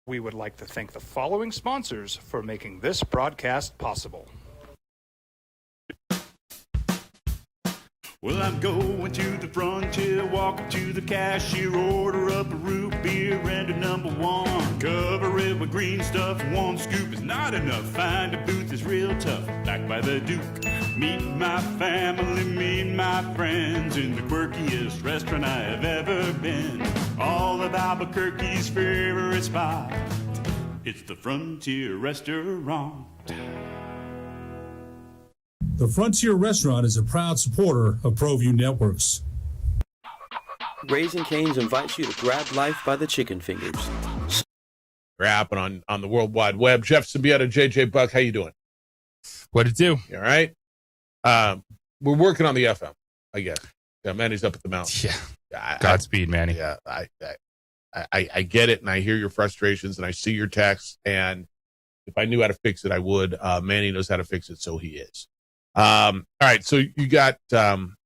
We would like to thank the following sponsors for making this broadcast possible. Well, I'm going to the frontier, walk up to the cashier, order up a root beer and a number one. Cover it with green stuff, one scoop is not enough. Find a booth is real tough, back by the Duke. Meet my family, meet my friends in the quirkiest restaurant I have ever been. All of Albuquerque's favorite spot, it's the Frontier Restaurant. The Frontier Restaurant is a proud supporter of ProView Networks. Raising Cane's invites you to grab life by the chicken fingers. We're happening on the World Wide Web. Jeff Sabieta, JJ Buck, how you doing? What'd it do? You all right? We're working on the FM, I guess. Yeah, Manny's up at the mountain. Yeah. Godspeed, Manny. Yeah, I get it, and I hear your frustrations, and I see your texts, and if I knew how to fix it, I would. Manny knows how to fix it, so he is. All right, so you got some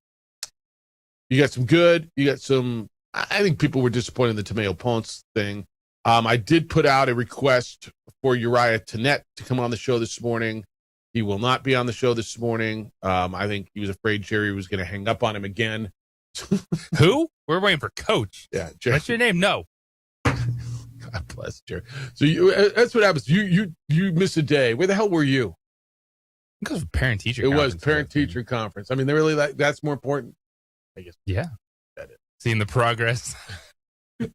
good, you got some. I think people were disappointed in the Tamayo Ponce thing. I did put out a request for Uriah Tenet to come on the show this morning. He will not be on the show this morning. I think he was afraid Jerry was going to hang up on him again. Who? We're waiting for Coach. Yeah, Jerry. What's your name? No. God bless Jerry. So that's what happens. You miss a day. Where the hell were you? Because of parent-teacher It conference. was parent-teacher conference. I mean, they really that's more important, I guess. Yeah. That is. Seeing the progress So-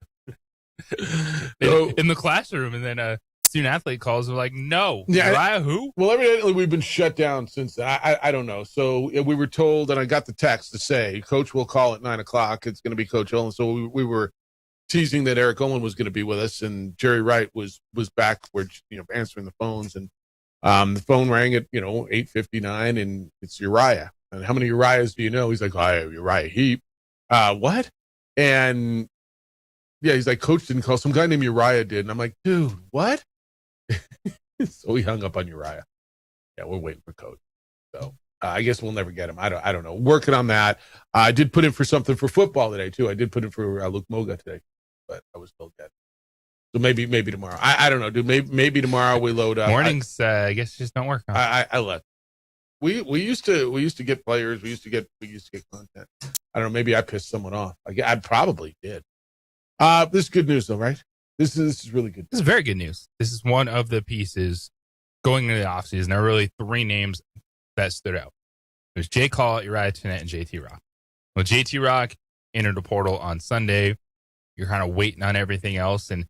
in the classroom, and then a student athlete calls and like, no. Yeah, Uriah who? Well, evidently we've been shut down since I don't know. So we were told, and I got the text to say, Coach will call at 9:00. It's going to be Coach Olin. So we were teasing that Eric Olin was going to be with us, and Jerry Wright was back, where answering the phones, and the phone rang at 8:59, and it's Uriah. And how many Uriahs do you know? He's like, I have Uriah Heep. What? And yeah, he's like, Coach didn't call. Some guy named Uriah did. And I'm like, dude, what? So he hung up on Uriah. Yeah, we're waiting for Coach. So I guess we'll never get him. I don't know. Working on that. I did put in for something for football today too. I did put in for Luke Moga today, but I was told that. So maybe tomorrow. I don't know, dude. Maybe tomorrow we load up. Mornings, I guess, just don't work. I left. We used to get players. We used to get content. I don't know. Maybe I pissed someone off. I probably did. This is good news though, right? This is really good. This is very good news. This is one of the pieces going into the offseason. There are really three names that stood out. There's Jay Call, Uriah Tenet, and JT Rock. Well, JT Rock entered the portal on Sunday. You're kind of waiting on everything else. And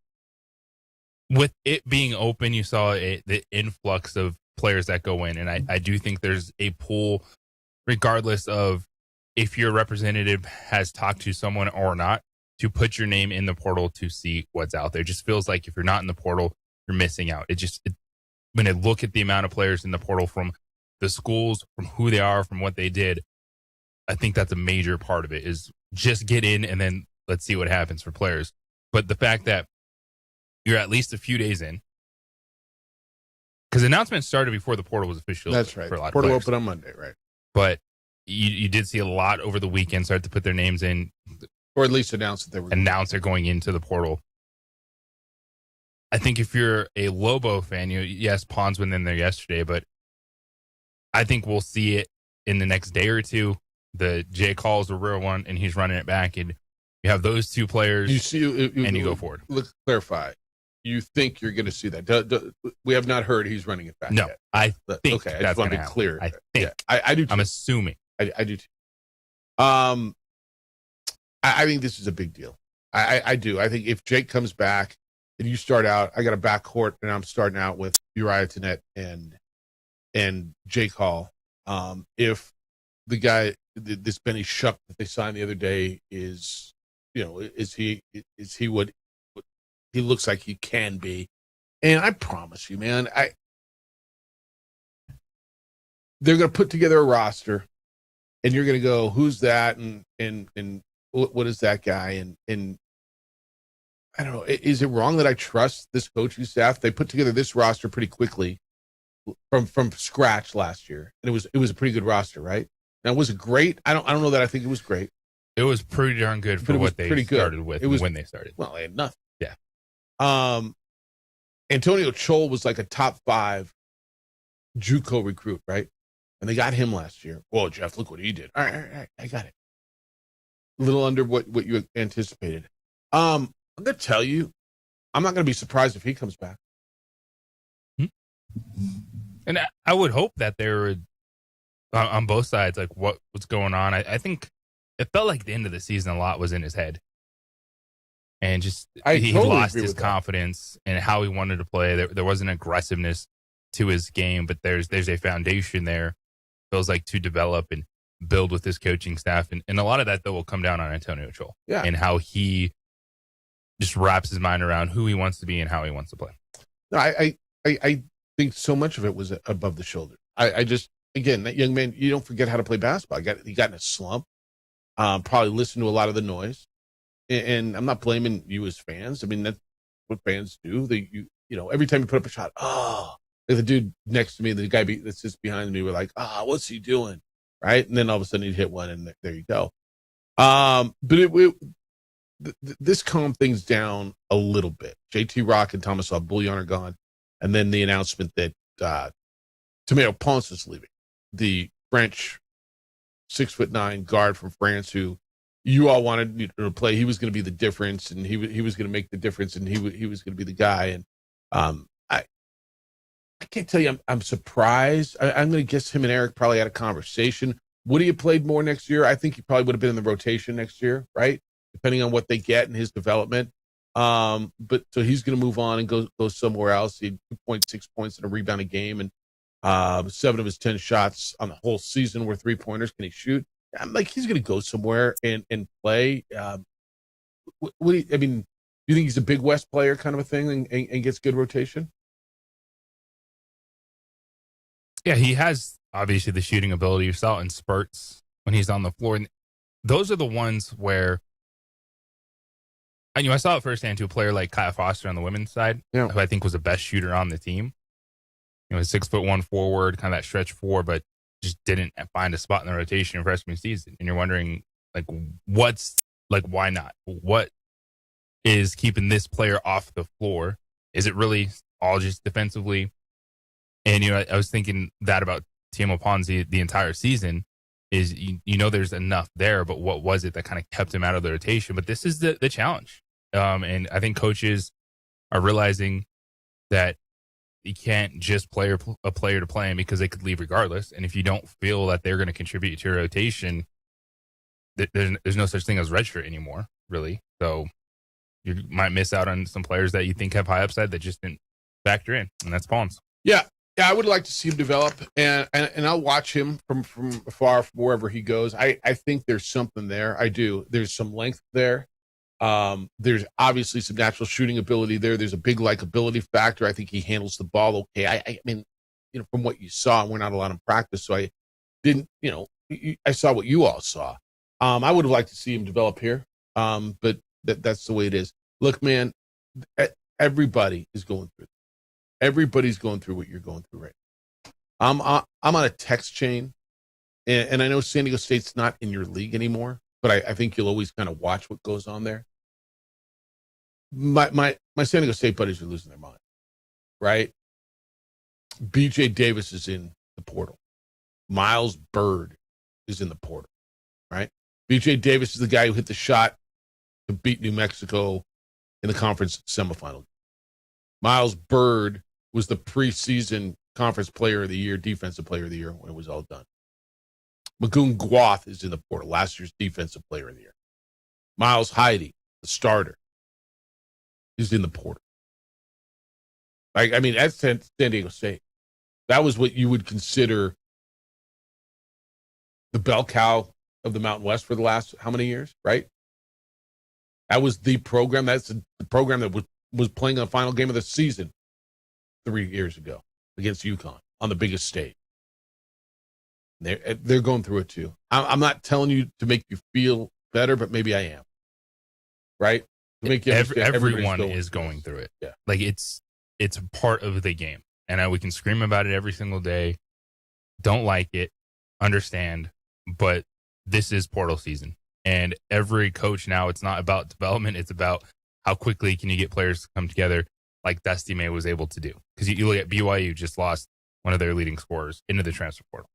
with it being open, you saw the influx of players that go in. And I do think there's a pool, regardless of if your representative has talked to someone or not, to put your name in the portal to see what's out there. It just feels like if you're not in the portal, you're missing out. When I look at the amount of players in the portal, from the schools, from who they are, from what they did, I think that's a major part of it, is just get in and then let's see what happens for players. But the fact that you're at least a few days in, because announcements started before the portal was official. That's right. For a lot Portal of players. open on Monday, right? But you did see a lot over the weekend start to put their names in, or at least announce that they were they're going into the portal. I think if you're a Lobo fan, yes, Pons went in there yesterday, but I think we'll see it in the next day or two. The J Call's a real one, and he's running it back, and you have those two players. You see, and you go forward. Let's clarify. You think you're going to see that? We have not heard he's running it back. No, yet. I think okay. I that's just want to be happen. clear. I think. Yeah, I do. Too. I'm assuming. I do. Too. I think this is a big deal. I do. I think if Jake comes back and you start out, I got a backcourt, and I'm starting out with Uriah Tenet and Jake Hall. If the guy, this Benny Shuck that they signed the other day, is he what he looks like he can be, and I promise you, man, they're going to put together a roster, and you're going to go, who's that, and what is that guy, and I don't know. Is it wrong that I trust this coaching staff? They put together this roster pretty quickly from scratch last year, and it was a pretty good roster, right? Now, was it great? I don't know that I think it was great. It was pretty darn good for what they started with when they started. Well, they had nothing. Yeah. Antonio Chol was like a top 5 JUCO recruit, right? And they got him last year. Well, Jeff, look what he did. All right, I got it. A little under what you anticipated. I'm going to tell you, I'm not going to be surprised if he comes back. And I would hope that there would, on both sides, like what's going on. I think it felt like the end of the season a lot was in his head. And just he totally lost agree his with that. confidence in how he wanted to play. There wasn't aggressiveness to his game, but there's a foundation there. Feels like to develop and build with his coaching staff. And a lot of that, though, will come down on Antonio Chol. Yeah. And how he just wraps his mind around who he wants to be and how he wants to play. No, I think so much of it was above the shoulder. I just, again, that young man, you don't forget how to play basketball. He got in a slump, probably listened to a lot of the noise. And I'm not blaming you as fans. I mean, that's what fans do. Every time you put up a shot, like the dude next to me, the guy that's just behind me, were like, what's he doing? Right. And then all of a sudden he'd hit one and there you go. But this calmed things down a little bit. JT Rock and Thomas Bouillon are gone. And then the announcement that Tomeo Ponce is leaving, the French 6'9" guard from France who you all wanted to play. He was going to be the difference, and he was going to make the difference, and he was going to be the guy. And I can't tell you I'm surprised. I'm going to guess him and Eric probably had a conversation. Would he have played more next year? I think he probably would have been in the rotation next year, right? Depending on what they get in his development. But so he's going to move on and go somewhere else. He had 2.6 points and a rebound a game, and 7 of his 10 shots on the whole season were 3-pointers. Can he shoot? I'm like, he's going to go somewhere and play. Do you think he's a Big West player kind of a thing and gets good rotation? Yeah, he has obviously the shooting ability. You saw it in spurts when he's on the floor. And those are the ones where I saw it firsthand to a player like Kyle Foster on the women's side, Yeah. who I think was the best shooter on the team. 6'1" forward, kind of that stretch 4, but just didn't find a spot in the rotation in freshman season. And you're wondering, why not? What is keeping this player off the floor? Is it really all just defensively? And, I was thinking that about Timo Ponzi the entire season is, there's enough there, but what was it that kind of kept him out of the rotation? But this is the challenge. And I think coaches are realizing that you can't just play a player to play him because they could leave regardless. And if you don't feel that they're going to contribute to your rotation, there's no such thing as redshirt anymore, really. So you might miss out on some players that you think have high upside that just didn't factor in, and that's Pons. Yeah, I would like to see him develop, and I'll watch him from afar, from wherever he goes. I think there's something there. I do. There's some length there. There's obviously some natural shooting ability there. There's a big likability factor. I think he handles the ball okay. I mean, from what you saw, and we're not allowed in practice, so I didn't, I saw what you all saw. I would have liked to see him develop here, but that's the way it is. Look, man, everybody is going through. Everybody's going through what you're going through right now. I'm on a text chain, and I know San Diego State's not in your league anymore, but I think you'll always kind of watch what goes on there. My San Diego State buddies are losing their mind, right? BJ Davis is in the portal. Miles Bird is in the portal, right? BJ Davis is the guy who hit the shot to beat New Mexico in the conference semifinal. Miles Bird was the preseason conference player of the year, defensive player of the year when it was all done. Magoon Gwath is in the portal, last year's defensive player of the year. Miles Heide, the starter, is in the portal. That's San Diego State. That was what you would consider the bell cow of the Mountain West for the last how many years, right? That was the program. That's the program that was playing a final game of the season 3 years ago against UConn on the biggest stage. They're going through it too. I'm not telling you to make you feel better, but maybe I am. Right? To make you everyone is going through it. Yeah. Like it's part of the game. And we can scream about it every single day. Don't like it. Understand. But this is portal season. And every coach now, it's not about development. It's about how quickly can you get players to come together. like Dusty May was able to do. Because you look at BYU, just lost one of their leading scorers into the transfer portal.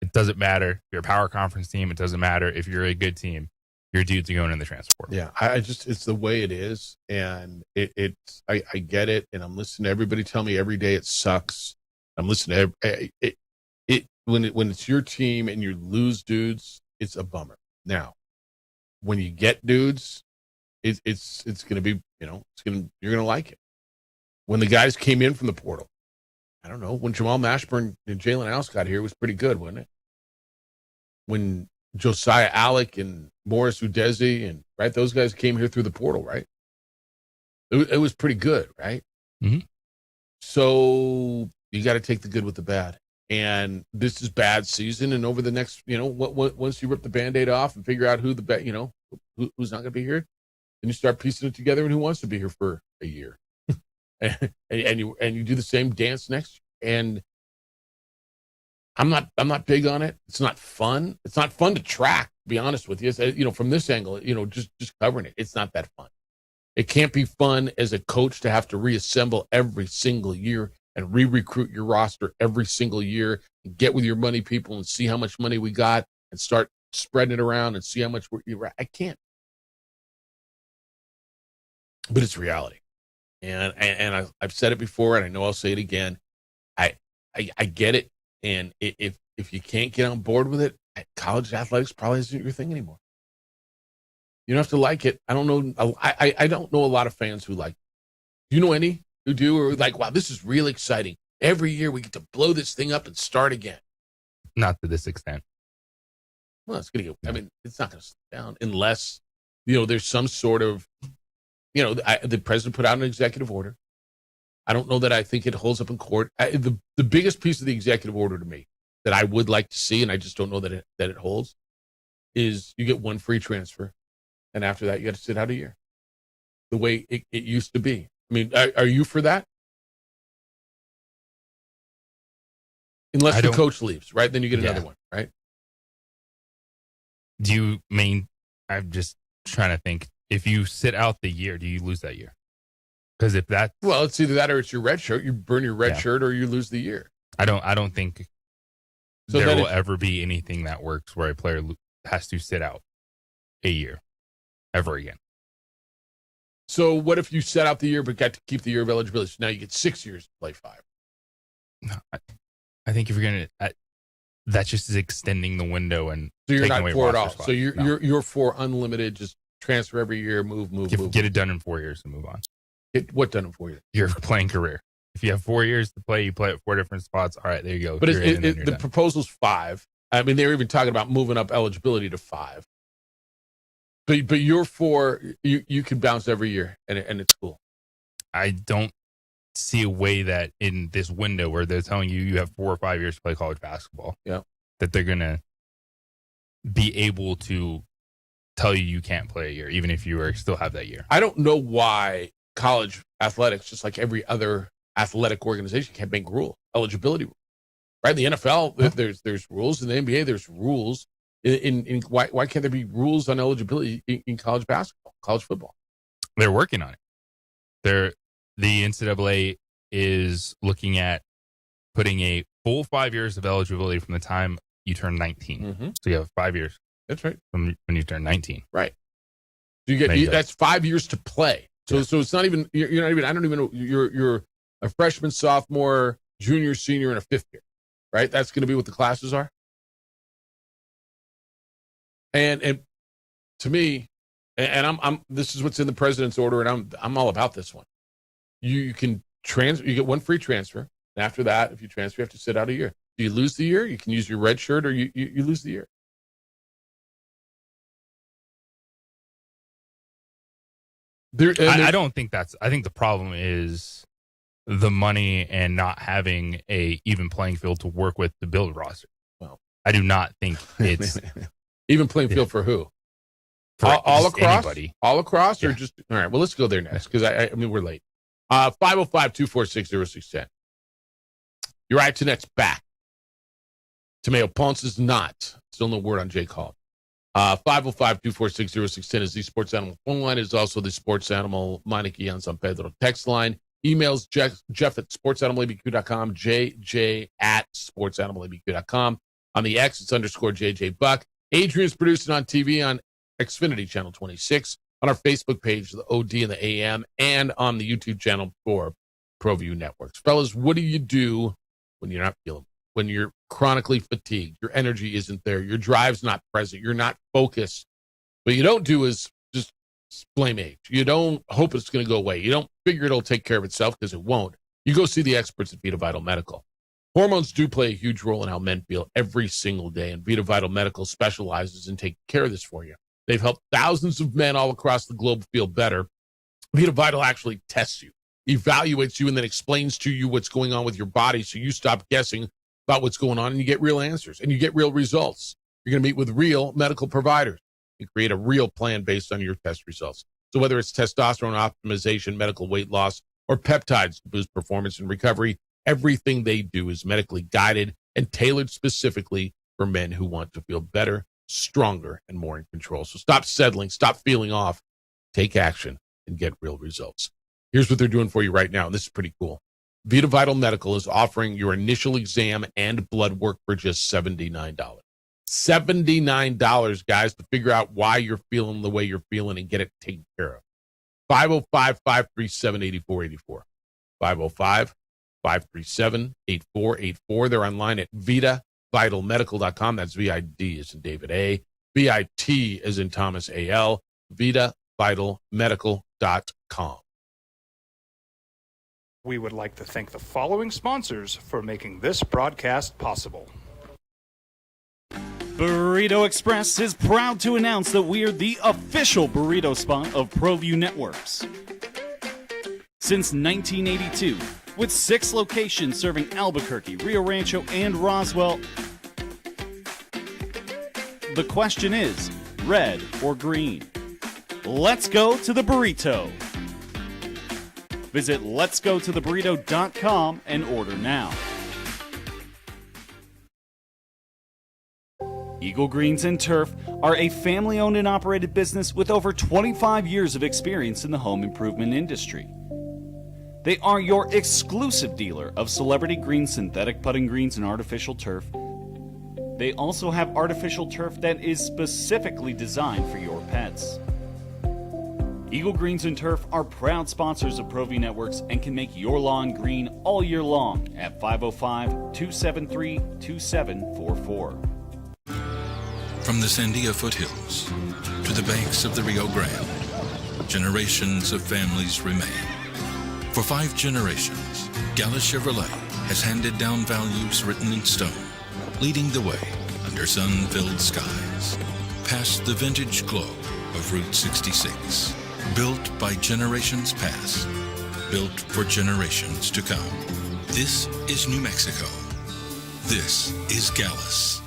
It doesn't matter if you're a power conference team. It doesn't matter if you're a good team. Your dudes are going in the transfer portal. Yeah, I just, it's the way it is. And I get it. And I'm listening to everybody tell me every day it sucks. I'm listening to when it's your team and you lose dudes, it's a bummer. Now, when you get dudes, it's going to be, you're going to like it. When the guys came in from the portal, I don't know, when Jamal Mashburn and Jalen House got here, it was pretty good, wasn't it? When Josiah Alec and Morris Udeze and right, those guys came here through the portal, right? It was pretty good, right? Mm-hmm. So you got to take the good with the bad. And this is bad season. And over the next, once you rip the Band-Aid off and figure out who's not going to be here, then you start piecing it together and who wants to be here for a year. and you do the same dance next year. And I'm not big on it. It's not fun. It's not fun to track, to be honest with you. From this angle, just covering it. It's not that fun. It can't be fun as a coach to have to reassemble every single year and re-recruit your roster every single year and get with your money people and see how much money we got and start spreading it around and see how much I can't. But it's reality. And I've said it before, and I know I'll say it again. I get it. And if you can't get on board with it, college athletics probably isn't your thing anymore. You don't have to like it. I don't know. I don't know a lot of fans who like it. Do you know any who do, or like, wow, this is really exciting. Every year we get to blow this thing up and start again. Not to this extent. Well, it's going to go. I mean, it's not going to slow down unless, there's some sort of, the president put out an executive order. I don't know that I think it holds up in court. The biggest piece of the executive order to me that I would like to see, and I just don't know that it holds, is you get one free transfer. And after that, you got to sit out a year. The way it used to be. I mean, are you for that? Unless the coach leaves, right? Then you get another one, right? Do you mean, I'm just trying to think, if you sit out the year, do you lose that year? Because if that, well, it's either that or it's your red shirt. You burn your red shirt, or you lose the year. I don't think there will ever be anything that works where a player has to sit out a year ever again. So what if you set out the year but got to keep the year of eligibility? So now you get 6 years to play 5. No, I think if you're gonna, that just is extending the window and so you're not for it all. Spots. So you're for unlimited, just transfer every year, move. Get it done in 4 years and move on. Get what done in 4 years? Your playing career. If you have 4 years to play, you play at 4 different spots. All right, there you go. But the proposal's 5. I mean, they were even talking about moving up eligibility to 5. But you're for you can bounce every year and it's cool. I don't see a way that in this window where they're telling you have 4 or 5 years to play college basketball, that they're gonna be able to tell you can't play a year, even if you still have that year. I don't know why college athletics, just like every other athletic organization, can't make rules, eligibility rules. Right? In the NFL, there's rules. In the NBA, there's rules. In why can't there be rules on eligibility in college basketball, college football? They're working on it. The NCAA is looking at putting a full 5 years of eligibility from the time you turn 19. Mm-hmm. So you have 5 years. That's right. From when you turn 19. Right. So you get that's 5 years to play. So so it's not even you're not even, I don't even know, you're a freshman, sophomore, junior, senior, and a 5th year. Right? That's going to be what the classes are. And to me, and I'm this is what's in the president's order, and I'm all about this one. You can you get one free transfer, and after that, if you transfer, you have to sit out a year. Do you lose the year? You can use your red shirt, or you lose the year. I don't think that's. I think the problem is the money and not having a even playing field to work with to build a roster. Well, I do not think it's. Even playing field for who? For all across? Anybody. All across or just... All right, well, let's go there next because, I mean, we're late. 505-246-0610. Uriah Tenet's back. Tomeo Ponce is not. Still no word on Jay Call. 505-246-0610 is the Sports Animal phone line. It is also the Sports Animal Meineke on San Pedro text line. Emails Jeff at sportsanimалabq.com, JJ at sportsanimалabq.com. On the X, it's _JJ Buck. Adrian's producing on TV on Xfinity Channel 26, on our Facebook page, the OD and the AM, and on the YouTube channel for ProView Networks. Fellas, what do you do when you're not feeling, when you're chronically fatigued, your energy isn't there, your drive's not present, you're not focused? What you don't do is just blame age. You don't hope it's going to go away. You don't figure it'll take care of itself, because it won't. You go see the experts at Vita Vital Medical. Hormones do play a huge role in how men feel every single day, and Vita Vital Medical specializes in taking care of this for you. They've helped thousands of men all across the globe feel better. Vita Vital actually tests you, evaluates you, and then explains to you what's going on with your body, so you stop guessing about what's going on and you get real answers and you get real results. You're going to meet with real medical providers and create a real plan based on your test results. So whether it's testosterone optimization, medical weight loss, or peptides to boost performance and recovery, everything they do is medically guided and tailored specifically for men who want to feel better, stronger, and more in control. So stop settling, stop feeling off, take action, and get real results. Here's what they're doing for you right now, and this is pretty cool. Vita Vital Medical is offering your initial exam and blood work for just $79. $79, guys, to figure out why you're feeling the way you're feeling and get it taken care of. 505-537-8484. 505-537-8484. They're online at VitaVitalMedical.com. That's V-I-D as in David A. V-I-T as in Thomas A-L. VitaVitalMedical.com. We would like to thank the following sponsors for making this broadcast possible. Burrito Express is proud to announce that we are the official burrito spot of ProView Networks. Since 1982, with 6 locations serving Albuquerque, Rio Rancho, and Roswell, the question is, red or green? Let's go to the burrito. Visit letsgototheburrito.com and order now. Eagle Greens and Turf are a family-owned and operated business with over 25 years of experience in the home improvement industry. They are your exclusive dealer of celebrity green, synthetic putting greens, and artificial turf. They also have artificial turf that is specifically designed for your pets. Eagle Greens and Turf are proud sponsors of ProView Networks and can make your lawn green all year long at 505-273-2744. From the Sandia foothills to the banks of the Rio Grande, generations of families remain. For 5 generations, Gallus Chevrolet has handed down values written in stone, leading the way under sun-filled skies, past the vintage glow of Route 66. Built by generations past, built for generations to come. This is New Mexico. This is Gallus.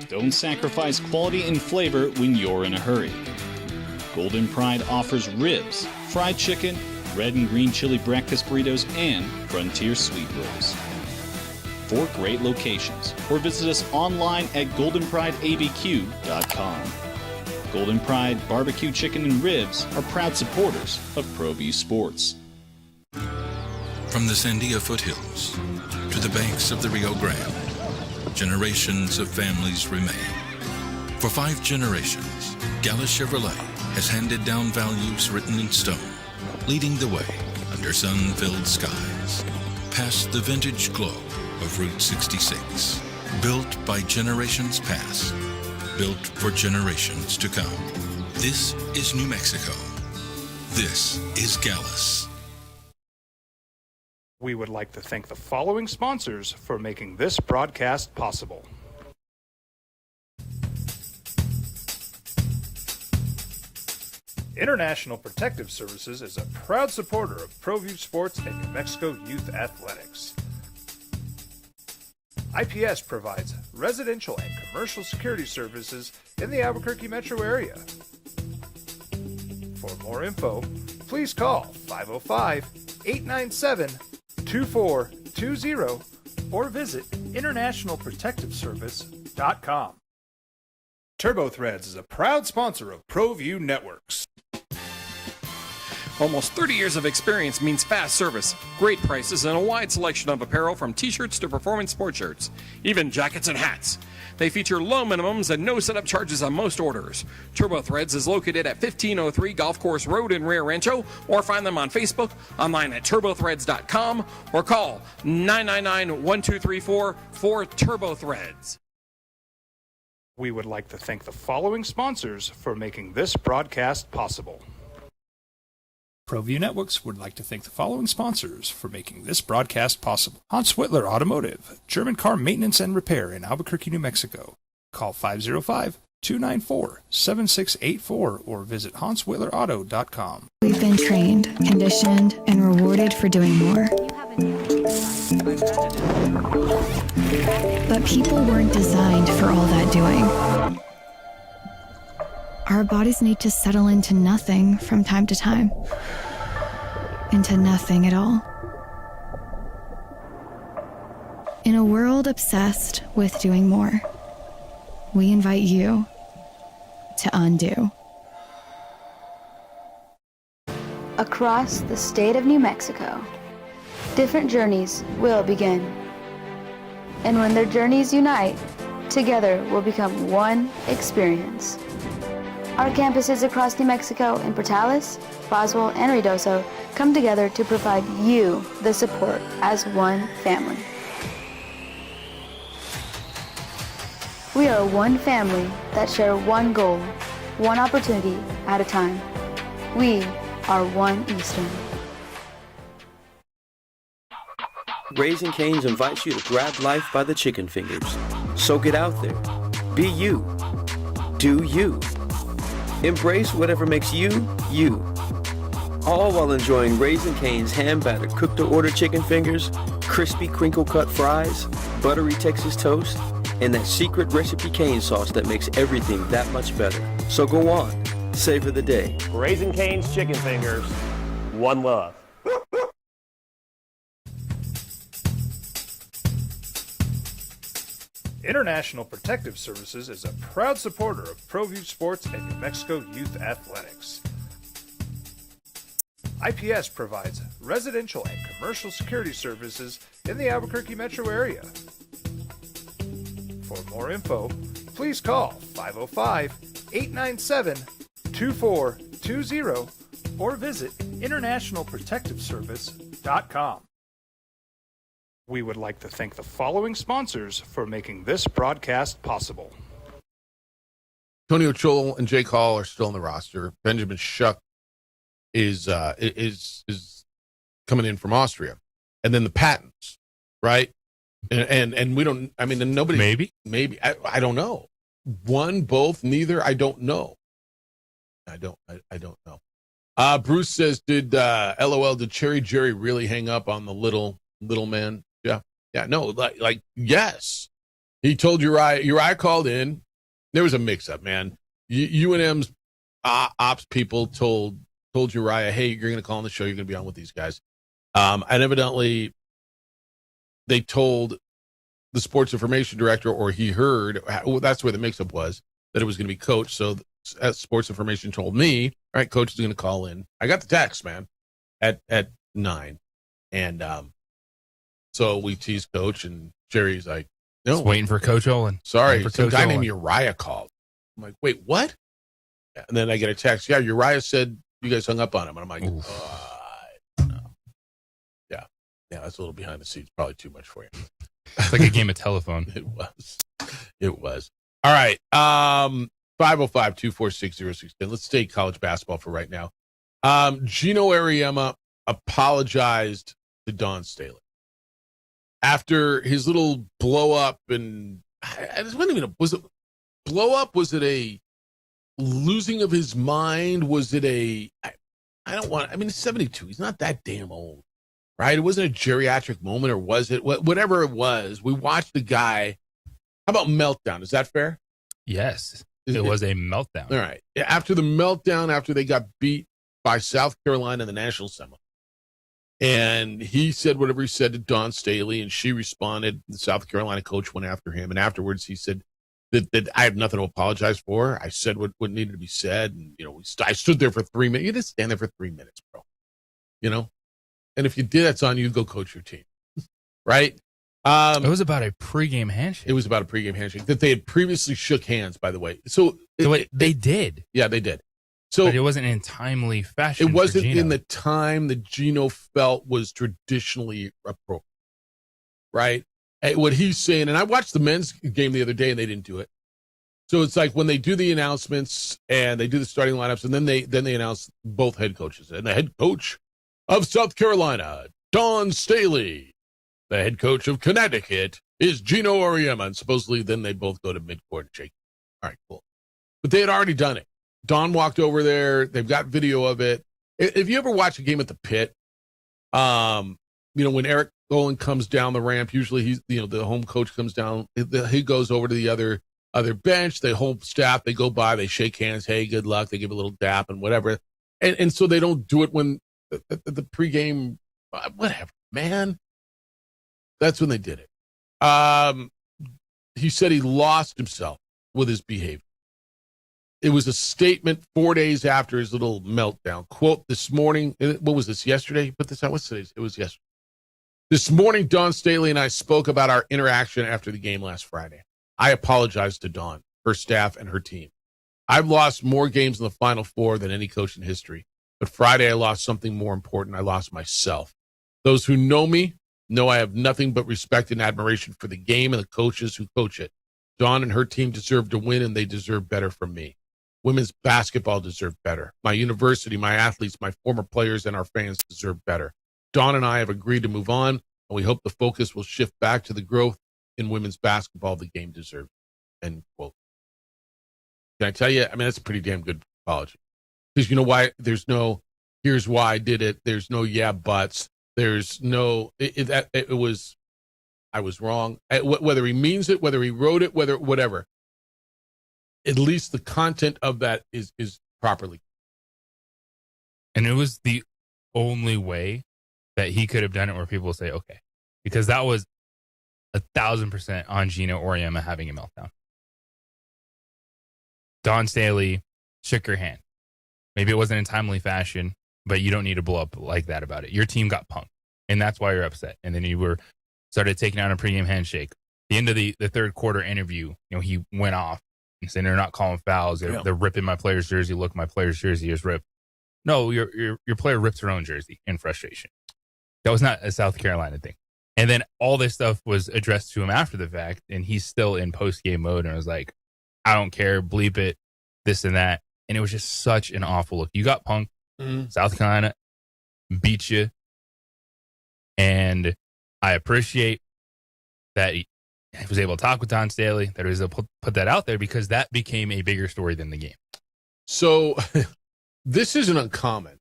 Don't sacrifice quality and flavor when you're in a hurry. Golden Pride offers ribs, fried chicken, red and green chili breakfast burritos, and frontier sweet rolls. 4 great locations, or visit us online at goldenprideabq.com. Golden Pride Barbecue Chicken and Ribs are proud supporters of ProView Sports. From the Sandia foothills to the banks of the Rio Grande, generations of families remain. For 5 generations, Gallus Chevrolet has handed down values written in stone, leading the way under sun-filled skies, past the vintage glow of Route 66. Built by generations past, built for generations to come. This is New Mexico. This is Gallus. We would like to thank the following sponsors for making this broadcast possible. International Protective Services is a proud supporter of ProView Sports and New Mexico Youth Athletics. IPS provides residential and commercial security services in the Albuquerque metro area. For more info, please call 505-897-2420 or visit internationalprotectiveservice.com. TurboThreads is a proud sponsor of ProView Networks. Almost 30 years of experience means fast service, great prices, and a wide selection of apparel from t-shirts to performance sports shirts, even jackets and hats. They feature low minimums and no setup charges on most orders. TurboThreads is located at 1503 Golf Course Road in Rio Rancho, or find them on Facebook, online at turbothreads.com, or call 999-1234 for TurboThreads. We would like to thank the following sponsors for making this broadcast possible. ProView Networks would like to thank the following sponsors for making this broadcast possible. Hans Whitler Automotive, German car maintenance and repair in Albuquerque, New Mexico. Call 505-294-7684 or visit hanswhitlerauto.com. We've been trained, conditioned, and rewarded for doing more. But people weren't designed for all that doing. Our bodies need to settle into nothing from time to time. Into nothing at all. In a world obsessed with doing more, we invite you to undo. Across the state of New Mexico, different journeys will begin. And when their journeys unite, together will become one experience. Our campuses across New Mexico in Portales, Boswell, and Ruidoso come together to provide you the support as one family. We are one family that share one goal, one opportunity at a time. We are One Eastern. Raising Cane's invites you to grab life by the chicken fingers. So get out there. Be you. Do you. Embrace whatever makes you, you. All while enjoying Raising Cane's hand-battered cooked-to-order chicken fingers, crispy crinkle-cut fries, buttery Texas toast, and that secret recipe cane sauce that makes everything that much better. So go on, savor the day. Raising Cane's chicken fingers, one love. International Protective Services is a proud supporter of ProView Sports and New Mexico Youth Athletics. IPS provides residential and commercial security services in the Albuquerque metro area. For more info, please call 505-897-2420 or visit internationalprotectiveservice.com. We would like to thank the following sponsors for making this broadcast possible. Tony Ochol and Jake Hall are still on the roster. Benjamin Schuck is coming in from Austria, and then the Pattons, right? And we don't. I mean, nobody. Maybe I don't know. One, both, neither. I don't know. I don't know. Bruce says, "Did LOL? Did Cherry Jerry really hang up on the little man?" Yeah. No, like yes. He told Uriah. Uriah called in. There was a mix-up, man. UNM's ops people told Uriah, "Hey, you're going to call on the show. You're going to be on with these guys." And evidently, they told the sports information director, or he heard. That's where the mix-up was, that it was going to be Coach. So sports information told me, all right, Coach is going to call in. I got the text, man, at 9, and so we teased Coach, and Jerry's like, "No, just waiting for Coach Olin. Sorry, some guy named Uriah called." I'm like, "Wait, what?" And then I get a text. Yeah, Uriah said you guys hung up on him, and I'm like, "No." Yeah, that's a little behind the scenes. Probably too much for you. It's like a game of telephone. It was. All right. 505-246-0610. Let's stay college basketball for right now. Gino Ariema apologized to Dawn Staley after his little blow up, and I just wasn't even. Was it blow up? Was it a losing of his mind? Was it a? I don't want. I mean, he's 72. He's not that damn old, right? It wasn't a geriatric moment, or was it? Whatever it was, we watched the guy. How about meltdown? Is that fair? Yes, it was a meltdown. All right. After the meltdown, after they got beat by South Carolina in the national semifinal, And he said whatever he said to Dawn Staley, and she responded. The South Carolina coach went after him, and afterwards he said that I have nothing to apologize for. I said what needed to be said, and I stood there for 3 minutes. You didn't stand there for 3 minutes, bro. And if you did, that's on you. Go coach your team, right? It was about a pregame handshake. It was about a pregame handshake that they had previously shook hands, by the way. So they did. Yeah, they did. So but it wasn't in timely fashion. It wasn't in the time that Gino felt was traditionally appropriate, right? And what he's saying, and I watched the men's game the other day, and they didn't do it. So it's like when they do the announcements and they do the starting lineups, and then they announce both head coaches. And the head coach of South Carolina, Dawn Staley. The head coach of Connecticut is Gino Auriemma. And supposedly then they both go to midcourt and shake. All right, cool. But they had already done it. Dawn walked over there. They've got video of it. If you ever watch a game at the Pit, when Eric Golan comes down the ramp, usually he's, the home coach comes down. He goes over to the other bench. The whole staff, they go by, they shake hands. Hey, good luck. They give a little dap and whatever. And so they don't do it when the pregame, whatever, man. That's when they did it. He said he lost himself with his behavior. It was a statement 4 days after his little meltdown. Quote, this morning, what was this, yesterday? He put this out. What's today's? It was yesterday. This morning, Dawn Staley and I spoke about our interaction after the game last Friday. I apologized to Dawn, her staff, and her team. I've lost more games in the Final Four than any coach in history. But Friday, I lost something more important. I lost myself. Those who know me know I have nothing but respect and admiration for the game and the coaches who coach it. Dawn and her team deserve to win, and they deserve better from me. Women's basketball deserve better. My university, my athletes, my former players, and our fans deserve better. Dawn and I have agreed to move on, and we hope the focus will shift back to the growth in women's basketball the game deserves. End quote. Can I tell you? I mean, that's a pretty damn good apology. Because you know why? There's no, here's why I did it. There's no yeah buts. There's no, it was, I was wrong. Whether he means it, whether he wrote it, whatever. At least the content of that is properly. And it was the only way that he could have done it where people will say, okay, because that was 1,000% on Gino Auriemma having a meltdown. Dawn Staley shook her hand. Maybe it wasn't in timely fashion, but you don't need to blow up like that about it. Your team got punked, and that's why you're upset. And then you started taking out a pregame handshake. The end of the third quarter interview, he went off and said, they're not calling fouls. They're ripping my player's jersey. Look, my player's jersey is ripped. No, your player ripped her own jersey in frustration. That was not a South Carolina thing. And then all this stuff was addressed to him after the fact, and he's still in post-game mode and was like, I don't care, bleep it, this and that. And it was just such an awful look. You got punked. South Carolina beat you. And I appreciate that he was able to talk with Dawn Staley, that he was able to put that out there, because that became a bigger story than the game. So this isn't uncommon.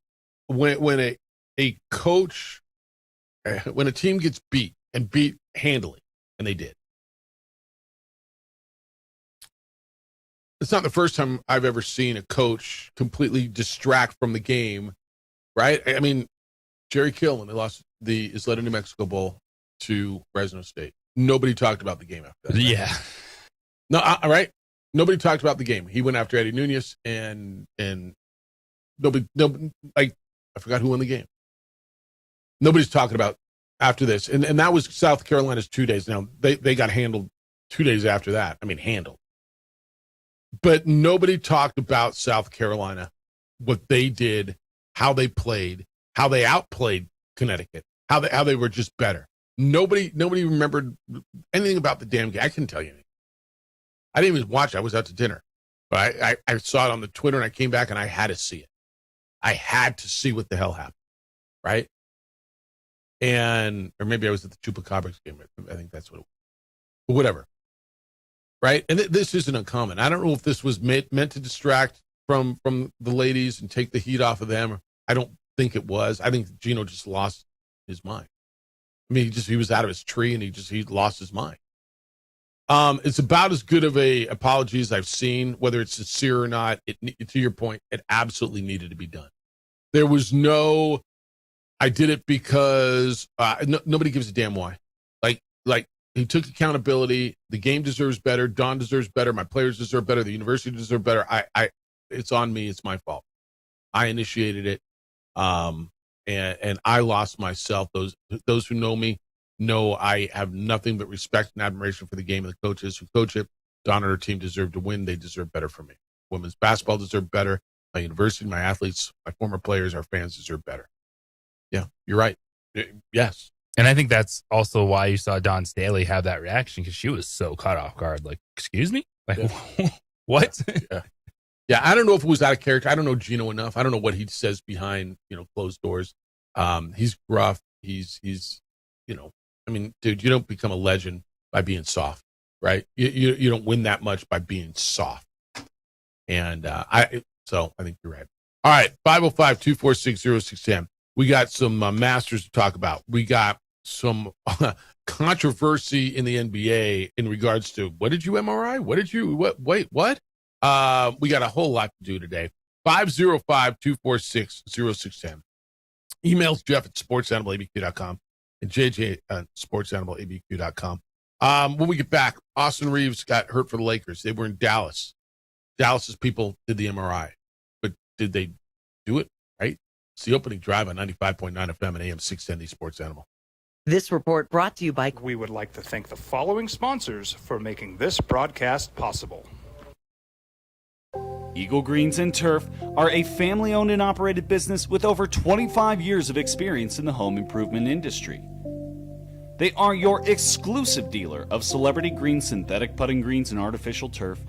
When a coach, when a team gets beat and beat handily, and they did. It's not the first time I've ever seen a coach completely distract from the game, right? I mean, Jerry Kill, when they lost the Isleta New Mexico Bowl to Fresno State, nobody talked about the game after that. Right? Yeah. No, all right. Nobody talked about the game. He went after Eddie Nunez, and nobody, I forgot who won the game. Nobody's talking about after this. And that was South Carolina's 2 days. Now, they got handled 2 days after that. I mean, handled. But nobody talked about South Carolina, what they did, how they played, how they outplayed Connecticut, how they were just better. Nobody remembered anything about the damn game. I couldn't tell you anything. I didn't even watch it. I was out to dinner. But I saw it on the Twitter, and I came back, and I had to see it. I had to see what the hell happened, right? Or maybe I was at the Chupacabras game. I think that's what it was. But whatever. Right? And this isn't uncommon. I don't know if this was meant to distract from the ladies and take the heat off of them. I don't think it was. I think Gino just lost his mind. I mean, he was out of his tree, and he lost his mind. It's about as good of a apology as I've seen, whether it's sincere or not. To your point, it absolutely needed to be done. There was no, I did it because nobody gives a damn why. Like he took accountability. The game deserves better. Don deserves better. My players deserve better. The university deserves better. It's on me. It's my fault. I initiated it. And I lost myself. Those who know me know I have nothing but respect and admiration for the game and the coaches who coach it. Don and her team deserve to win. They deserve better from me. Women's basketball deserve better. My university, my athletes, my former players, our fans deserve better. Yeah, you're right. Yes. And I think that's also why you saw Dawn Staley have that reaction, because she was so caught off guard. Like, excuse me? Like, what? Yeah, I don't know if it was out of character. I don't know Gino enough. I don't know what he says behind, closed doors. He's gruff. He's I mean, dude, you don't become a legend by being soft, right? You don't win that much by being soft. And so I think you're right. All right, 505-246-0610. We got some Masters to talk about. We got some controversy in the NBA in regards to, what did you MRI? Wait, what? We got a whole lot to do today. 505-246-0610. Emails Jeff at sportsanimalabq.com and JJ at sportsanimalabq.com. When we get back, Austin Reeves got hurt for the Lakers. They were in Dallas. Dallas's people did the MRI, but did they do it right? It's the opening drive on 95.9 FM and AM 610 Sports Animal. This report brought to you by... We would like to thank the following sponsors for making this broadcast possible. Eagle Greens and Turf are a family-owned and operated business with over 25 years of experience in the home improvement industry. They are your exclusive dealer of celebrity green, synthetic putting greens, and artificial turf.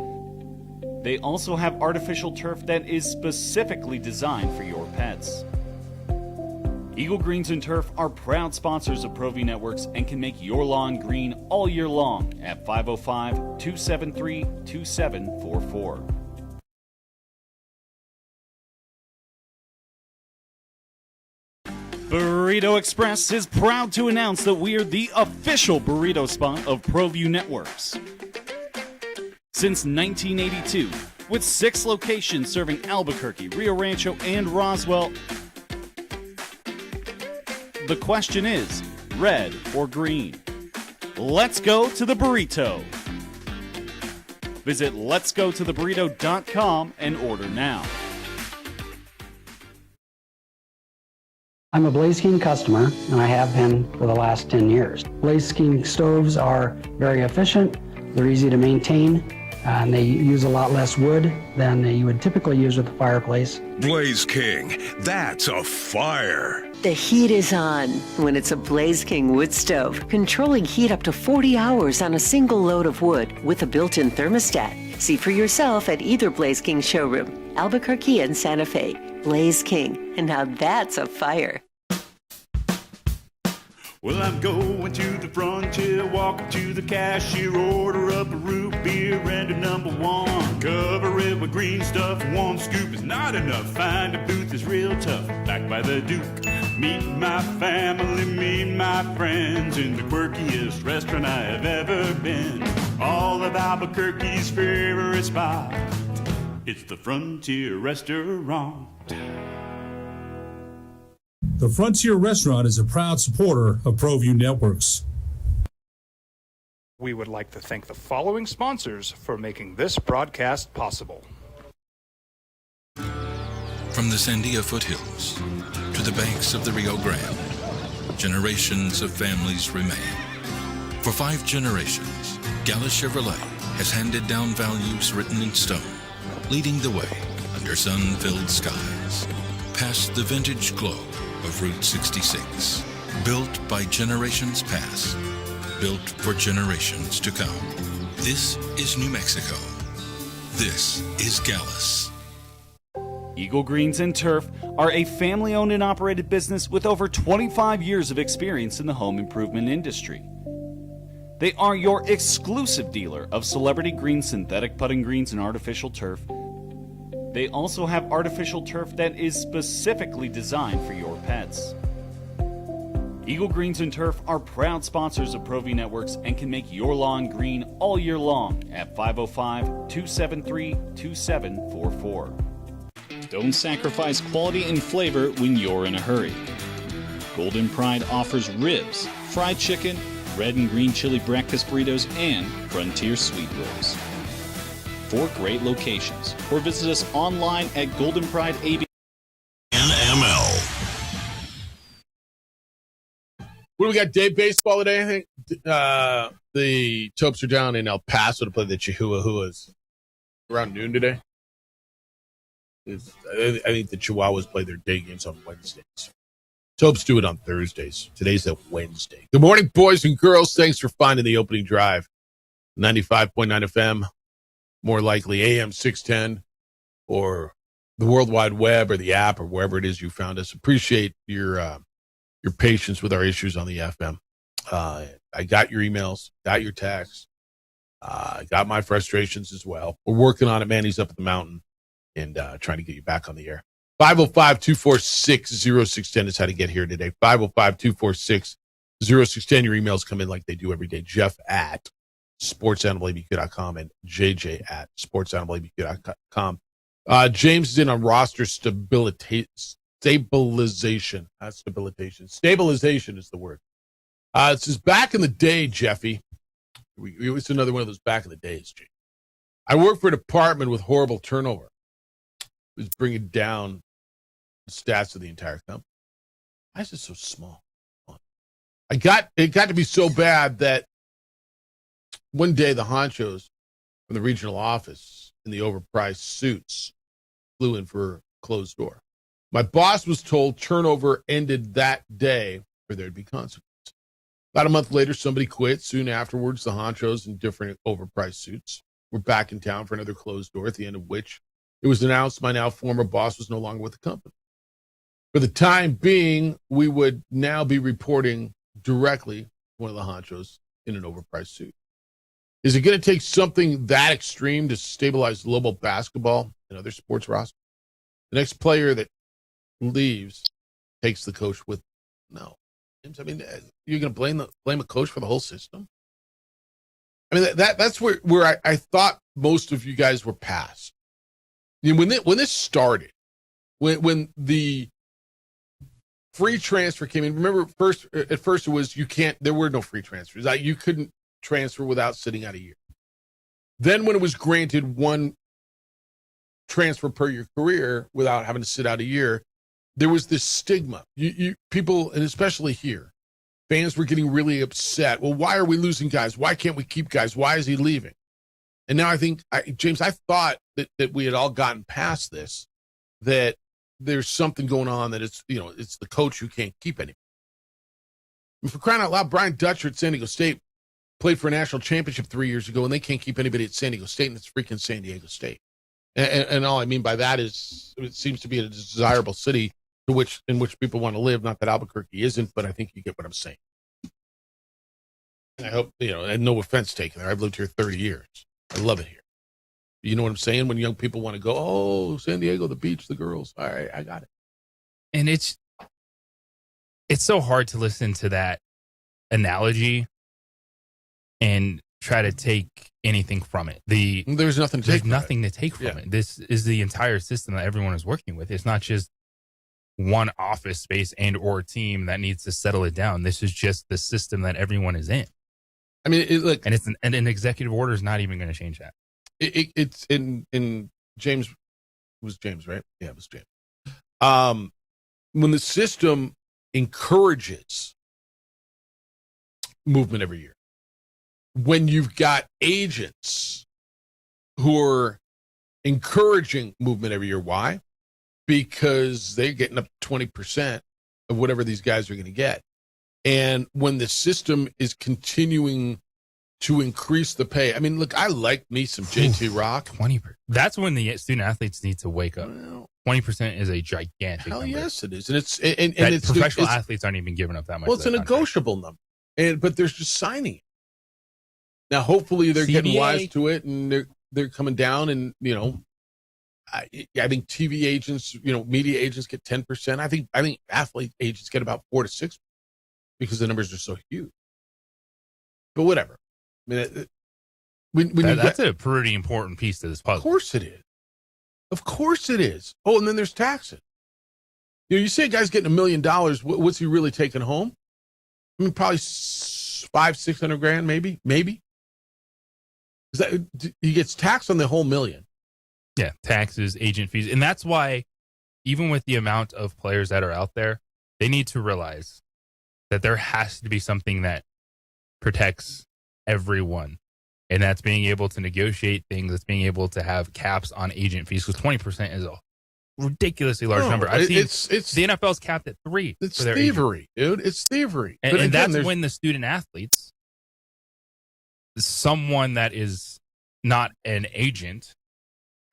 They also have artificial turf that is specifically designed for your pets. Eagle Greens and Turf are proud sponsors of ProView Networks and can make your lawn green all year long at 505-273-2744. Burrito Express is proud to announce that we are the official burrito spot of ProView Networks. Since 1982, with 6 locations serving Albuquerque, Rio Rancho, and Roswell, the question is, red or green? Let's go to the burrito. Visit letsgototheburrito.com and order now. I'm a Blaze King customer, and I have been for the last 10 years. Blaze King stoves are very efficient, they're easy to maintain, and they use a lot less wood than you would typically use with a fireplace. Blaze King, that's a fire. The heat is on when it's a Blaze King wood stove, controlling heat up to 40 hours on a single load of wood with a built-in thermostat. See for yourself at either Blaze King showroom, Albuquerque and Santa Fe. Blaze King, and now that's a fire. Well, I'm going to the frontier, walking to the cashier, order up a root beer and a number 1. Cover it with green stuff, 1 scoop is not enough. Find a booth is real tough, back by the Duke. Meet my family, meet my friends in the quirkiest restaurant I have ever been. All of Albuquerque's favorite spot, it's the Frontier Restaurant. The Frontier Restaurant is a proud supporter of ProView Networks. We would like to thank the following sponsors for making this broadcast possible. From the Sandia foothills to the banks of the Rio Grande, generations of families remain. For 5 generations, Gallus Chevrolet has handed down values written in stone, leading the way under sun-filled skies, past the vintage glow of Route 66. Built by generations past, built for generations to come. This is New Mexico. This is Gallus. Eagle Greens and Turf are a family-owned and operated business with over 25 years of experience in the home improvement industry. They are your exclusive dealer of celebrity green, synthetic putting greens, and artificial turf. They also have artificial turf that is specifically designed for your pets. Eagle Greens and Turf are proud sponsors of ProView Networks and can make your lawn green all year long at 505-273-2744. Don't sacrifice quality and flavor when you're in a hurry. Golden Pride offers ribs, fried chicken, red and green chili breakfast burritos, and Frontier sweet rolls. 4 great locations, or visit us online at Golden Pride AB. NML. What do we got? Day baseball today, I think. The Topes are down in El Paso to play the Chihuahuas around noon today. I think the Chihuahuas play their day games on Wednesdays. Topes do it on Thursdays. Today's a Wednesday. Good morning, boys and girls. Thanks for finding the opening drive. 95.9 FM, more likely AM 610, or the World Wide Web or the app or wherever it is you found us. Appreciate your patience with our issues on the FM. I got your emails, got your texts, got my frustrations as well. We're working on it, man. He's up at the mountain and trying to get you back on the air. 505-246-0610 is how to get here today. 505-246-0610. Your emails come in like they do every day. Jeff at sportsanimalabq.com and JJ at sportsanimalabq.com. James is in on roster stabilization. Stabilization is the word. It says, back in the day, Jeffy. It's another one of those back in the days, James. I worked for a department with horrible turnover. It was bringing down the stats of the entire company. Why is it so small? It got to be so bad that one day the honchos from the regional office in the overpriced suits flew in for a closed door. My boss was told turnover ended that day or there'd be consequences. About a month later, somebody quit. Soon afterwards, the honchos in different overpriced suits were back in town for another closed door, at the end of which it was announced my now former boss was no longer with the company. For the time being, we would now be reporting directly to one of the honchos in an overpriced suit. Is it going to take something that extreme to stabilize global basketball and other sports rosters? The next player that leaves takes the coach with no. I mean, you're going to blame a coach for the whole system? I mean, that's where I thought most of you guys were past. You know, when this started, when the free transfer came in, remember at first it was there were no free transfers. You couldn't transfer without sitting out a year. Then when it was granted one transfer per your career without having to sit out a year, there was this stigma. People, and especially here, fans were getting really upset. Well, why are we losing guys? Why can't we keep guys? Why is he leaving? And now I think, James, I thought that we had all gotten past this, that there's something going on, that it's the coach who can't keep anybody. And for crying out loud, Brian Dutcher at San Diego State played for a national championship 3 years ago, and they can't keep anybody at San Diego State, and it's freaking San Diego State. And all I mean by that is it seems to be a desirable city in which people want to live. Not that Albuquerque isn't, but I think you get what I'm saying. And I hope, and no offense taken there. I've lived here 30 years. I love it here. You know what I'm saying? When young people want to go, oh, San Diego, the beach, the girls. All right, I got it. And it's so hard to listen to that analogy and try to take anything from it. There's nothing to take from it. This is the entire system that everyone is working with. It's not just one office space and or team that needs to settle it down. This is just the system that everyone is in. I mean, and an executive order is not even going to change that. It's in James, it was James, right? Yeah, it was James. When the system encourages movement every year, when you've got agents who are encouraging movement every year, why? Because they're getting up 20% of whatever these guys are going to get. And when the system is continuing to increase the pay, I mean, look, I like me some JT Rock. 20%. That's when the student athletes need to wake up. 20% is a gigantic number. Yes, it is. And it's professional athletes aren't even giving up that much. Well, it's a negotiable number. But there's just signing it. Now, hopefully they're getting wise to it, and they're coming down, and I think TV agents, media agents get 10%. I think athlete agents get about 4 to 6 because the numbers are so huge. But whatever. I mean, that's a pretty important piece to this puzzle. Of course it is. Oh, and then there's taxes. You say a guy's getting $1 million. What's he really taking home? I mean, probably $500,000-$600,000, maybe. He gets taxed on the whole $1 million. Yeah, taxes, agent fees, and that's why, even with the amount of players that are out there, they need to realize that there has to be something that protects everyone, and that's being able to negotiate things. That's being able to have caps on agent fees, because 20% is a ridiculously large number. I've seen the NFL's capped at 3%. It's thievery, dude. It's thievery. And again, that's when the student athletes, someone that is not an agent,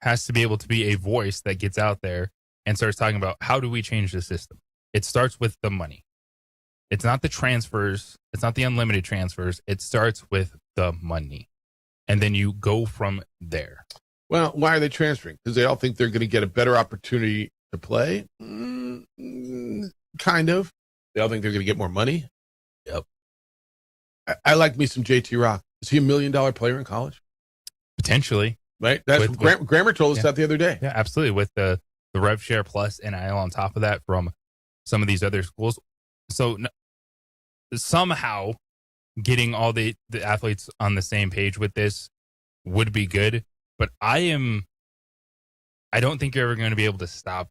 has to be able to be a voice that gets out there and starts talking about, how do we change the system? It starts with the money. It's not the transfers. It's not the unlimited transfers. It starts with the money. And then you go from there. Well, why are they transferring? Because they all think they're going to get a better opportunity to play? Kind of. They all think they're going to get more money? Yep. I like me some JT Rock. Is he $1 million player in college? Potentially. Right? That's Grammer told us that the other day. Yeah, absolutely. With the Rev Share Plus NIL on top of that from some of these other schools. So somehow getting all the athletes on the same page with this would be good. But I don't think you're ever going to be able to stop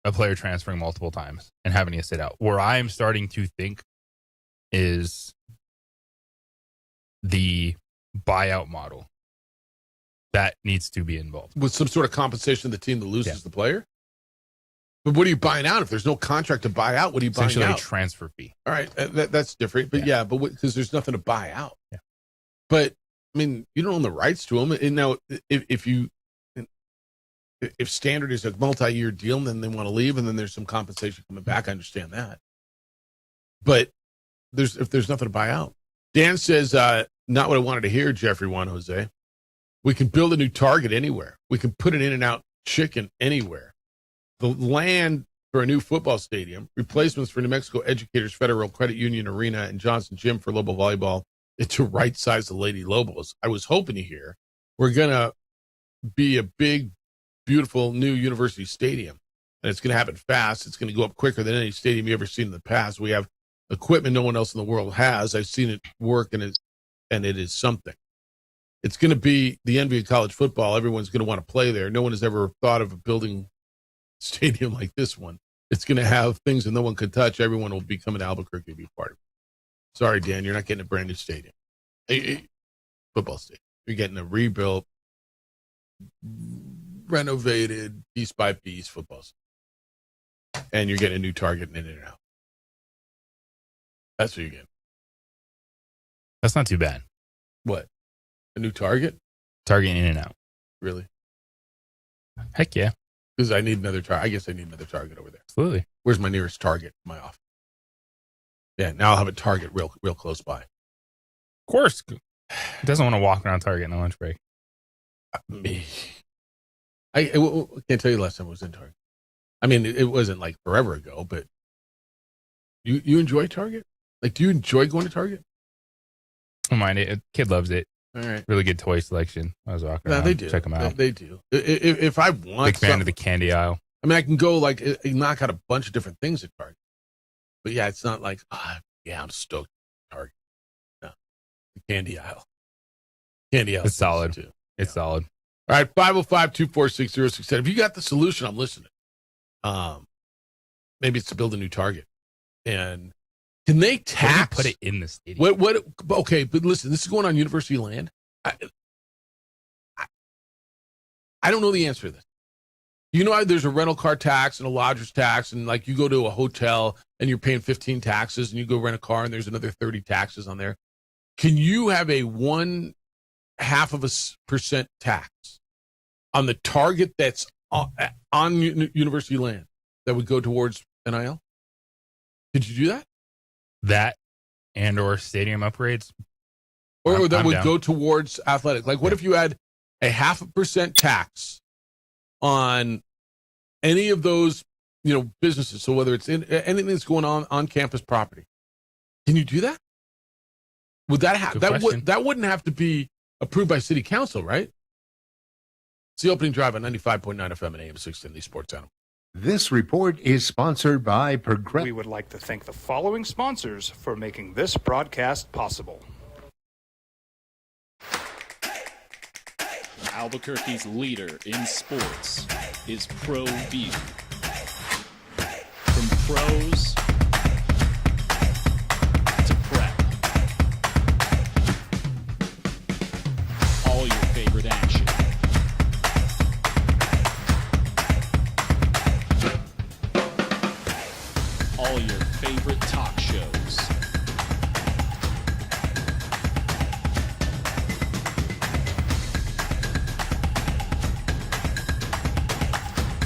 a player transferring multiple times and having to sit out. Where I am starting to think is the buyout model that needs to be involved. With some sort of compensation to the team that loses the player? But what are you buying out? If there's no contract to buy out, what are you buying out? Essentially a transfer fee. All right, that's different. But but because there's nothing to buy out. Yeah. But I mean, you don't own the rights to them. And now, if Standard is a multi-year deal, and then they want to leave, and then there's some compensation coming back, I understand that. But if there's nothing to buy out, Dan says, not what I wanted to hear. Jeffrey Juan Jose, we can build a new Target anywhere. We can put an In-N-Out chicken anywhere. The land for a new football stadium, replacements for New Mexico Educators Federal Credit Union Arena and Johnson Gym for Lobo Volleyball, and to right size the Lady Lobos. I was hoping to hear we're going to be a big, beautiful new university stadium, and it's going to happen fast. It's going to go up quicker than any stadium you've ever seen in the past. We have equipment no one else in the world has. I've seen it work, and it is something. It's going to be the envy of college football. Everyone's going to want to play there. No one has ever thought of building a stadium like this one. It's going to have things that no one can touch. Everyone will be coming to Albuquerque to be part of it. Sorry, Dan, you're not getting a brand new stadium. Football stadium. You're getting a rebuilt, renovated, piece by piece football stadium. And you're getting a new Target and In-N-Out. That's what you're getting. That's not too bad. What? A new Target? Target In-N-Out. Really? Heck yeah. Because I need another Target. I guess I need another Target over there. Absolutely. Where's my nearest Target in my office? Yeah, now I'll have a Target real close by. Of course. He doesn't want to walk around Target in a lunch break. Me. I can't tell you the last time I was in Target. I mean, it wasn't like forever ago, but you enjoy Target? Like, do you enjoy going to Target? I don't mind it. Kid loves it. All right. Really good toy selection. I was walking around. They do. Check them out. They do. If I want Big fan of the candy aisle. I mean, I can go knock out a bunch of different things at Target. But yeah, it's not like, I'm stoked at Target. No. The candy aisle. Candy aisle. It's solid. Too. It's solid. All right, 505-246-0610. If you got the solution, I'm listening. Maybe it's to build a new Target. And can they tax? Put it in the stadium. Okay, but listen, this is going on university land. I don't know the answer to this. You know, there's a rental car tax and a lodger's tax, and like you go to a hotel and you're paying 15 taxes, and you go rent a car and there's another 30 taxes on there. Can you have a 0.5% tax on the Target that's on university land that would go towards NIL? Could you do that? That and or stadium upgrades? Or that would go towards athletic. Like, what if you had a 0.5% tax on any of those, businesses? So whether it's in anything that's going on campus property, can you do that? Would that have that wouldn't have to be approved by city council, right? It's the opening drive on 95.9 FM and AM 610, the Sports Animal. This report is sponsored by We would like to thank the following sponsors for making this broadcast possible. Albuquerque's leader in sports is ProView. From pros to prep, all your favorite action. All your favorite talk shows.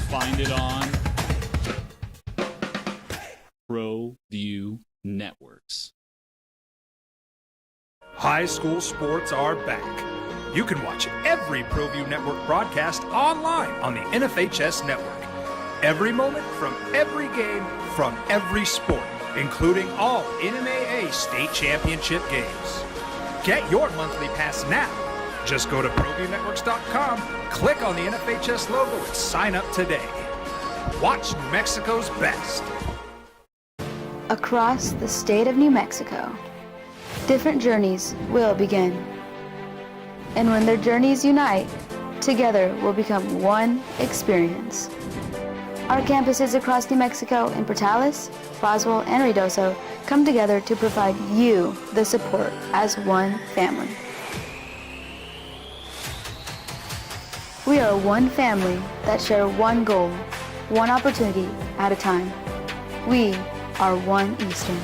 Find it on ProView Networks. High school sports are back. You can watch every ProView Network broadcast online on the NFHS network. Every moment from every game from every sport, including all NMAA state championship games. Get your monthly pass now. Just go to ProViewNetworks.com, click on the NFHS logo, and sign up today. Watch New Mexico's best. Across the state of New Mexico, different journeys will begin. And when their journeys unite, together will become one experience. Our campuses across New Mexico in Portales, Roswell, and Ruidoso come together to provide you the support as one family. We are one family that share one goal, one opportunity at a time. We are One Eastern.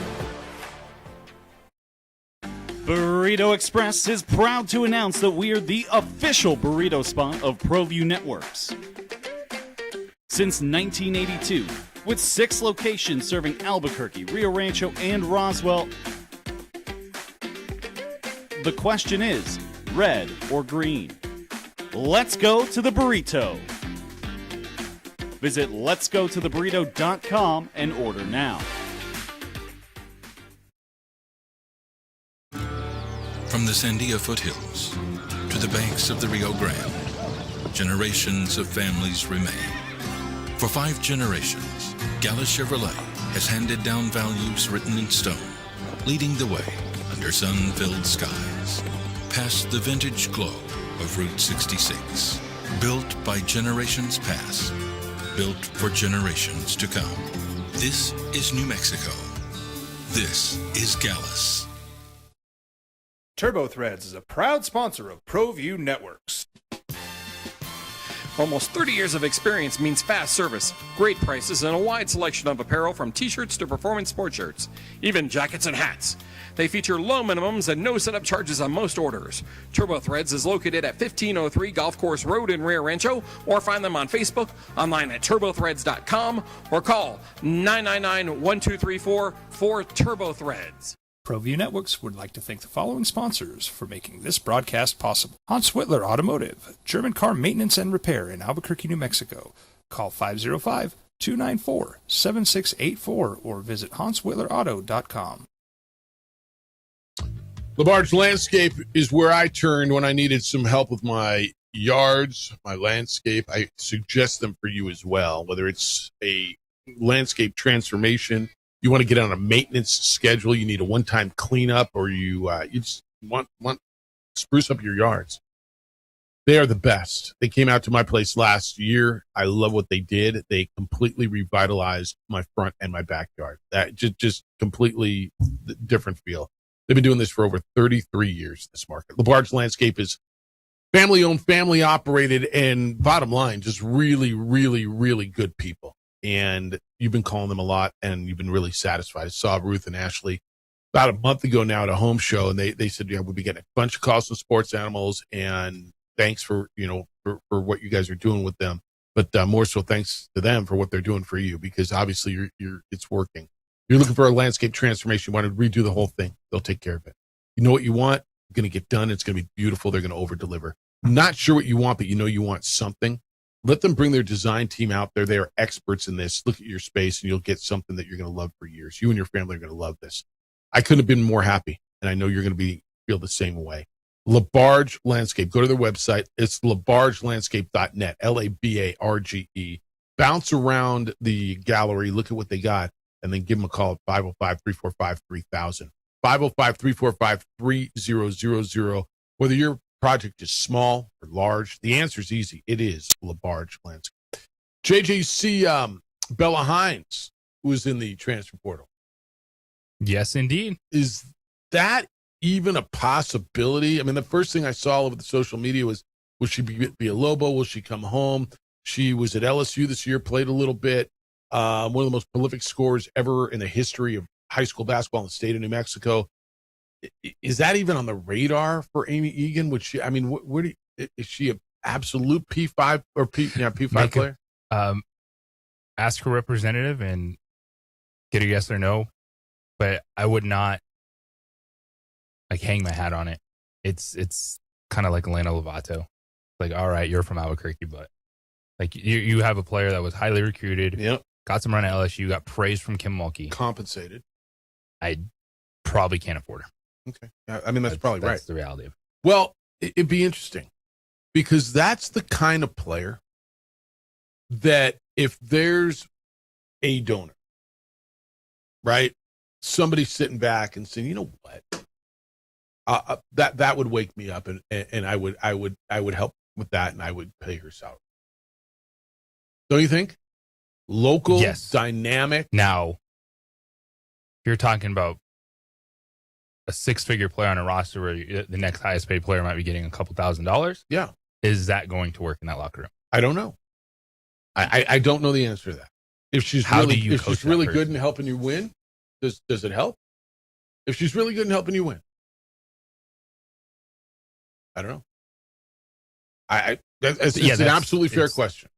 Burrito Express is proud to announce that we are the official burrito spot of ProView Networks. Since 1982, with 6 locations serving Albuquerque, Rio Rancho, and Roswell, the question is, red or green? Let's go to the burrito. Visit letsgototheburrito.com and order now. From the Sandia foothills to the banks of the Rio Grande, generations of families remain. For 5 generations, Gallus Chevrolet has handed down values written in stone, leading the way under sun-filled skies, past the vintage glow of Route 66. Built by generations past, built for generations to come. This is New Mexico. This is Gallus. TurboThreads is a proud sponsor of ProView Networks. Almost 30 years of experience means fast service, great prices, and a wide selection of apparel from t-shirts to performance sport shirts, even jackets and hats. They feature low minimums and no setup charges on most orders. TurboThreads is located at 1503 Golf Course Road in Rio Rancho, or find them on Facebook, online at turbothreads.com, or call 999-1234 for TurboThreads. ProView Networks would like to thank the following sponsors for making this broadcast possible. Hans Whitler Automotive, German car maintenance and repair in Albuquerque, New Mexico. Call 505-294-7684 or visit hanswhitlerauto.com. LaBarge Landscape is where I turned when I needed some help with my yards, my landscape. I suggest them for you as well, whether it's a landscape transformation, you want to get on a maintenance schedule, you need a one-time cleanup, or you just want to spruce up your yards. They are the best. They came out to my place last year. I love what they did. They completely revitalized my front and my backyard. That just completely different feel. They've been doing this for over 33 years, this market. LaBarge Landscape is family-owned, family-operated, and bottom line, just really, really, really good people. And you've been calling them a lot, and you've been really satisfied. I saw Ruth and Ashley about a month ago now at a home show, and they said, yeah, we'll be getting a bunch of calls from sports animals, and thanks for what you guys are doing with them. But more so thanks to them for what they're doing for you, because obviously it's working. You're looking for a landscape transformation. You want to redo the whole thing. They'll take care of it. You know what you want, going to get done. It's going to be beautiful. They're going to over-deliver. Not sure what you want, but you know you want something. Let them bring their design team out there. They are experts in this. Look at your space, and you'll get something that you're going to love for years. You and your family are going to love this. I couldn't have been more happy, and I know you're going to feel the same way. LaBarge Landscape. Go to their website. It's labargelandscape.net, LABARGE.net. bounce around the gallery, look at what they got, and then give them a call at 505-345-3000. 505-345-3000. Whether your project is small or large, the answer is easy. It is LaBarge Landscape. JJC Bella Hines, who is in the transfer portal. Yes, indeed. Is that even a possibility? I mean, the first thing I saw over the social media was, will she be a Lobo? Will she come home? She was at LSU this year, played a little bit. One of the most prolific scorers ever in the history of high school basketball in the state of New Mexico. Is that even on the radar for Amy Egan? Would she? I mean, is she an absolute P5 or P5 player? Ask her representative and get a yes or no. But I would not hang my hat on it. It's kind of like Elena Lovato. Like, all right, you're from Albuquerque, but you have a player that was highly recruited. Yep. Got some run at LSU. Got praise from Kim Mulkey. Compensated. I probably can't afford her. Okay. I mean, that's probably right. That's the reality of it. Well, it'd be interesting because that's the kind of player that if there's a donor, right? Somebody sitting back and saying, you know what? That would wake me up and I would help with that and I would pay her salary. Don't you think? Local, yes. Dynamic. Now, if you're talking about a six-figure player on a roster where the next highest paid player might be getting a couple $1,000s. Yeah. Is that going to work in that locker room? I don't know. I don't know the answer to that. If she's really good in helping you win, does it help? If she's really good in helping you win, I don't know. It's an absolutely fair question.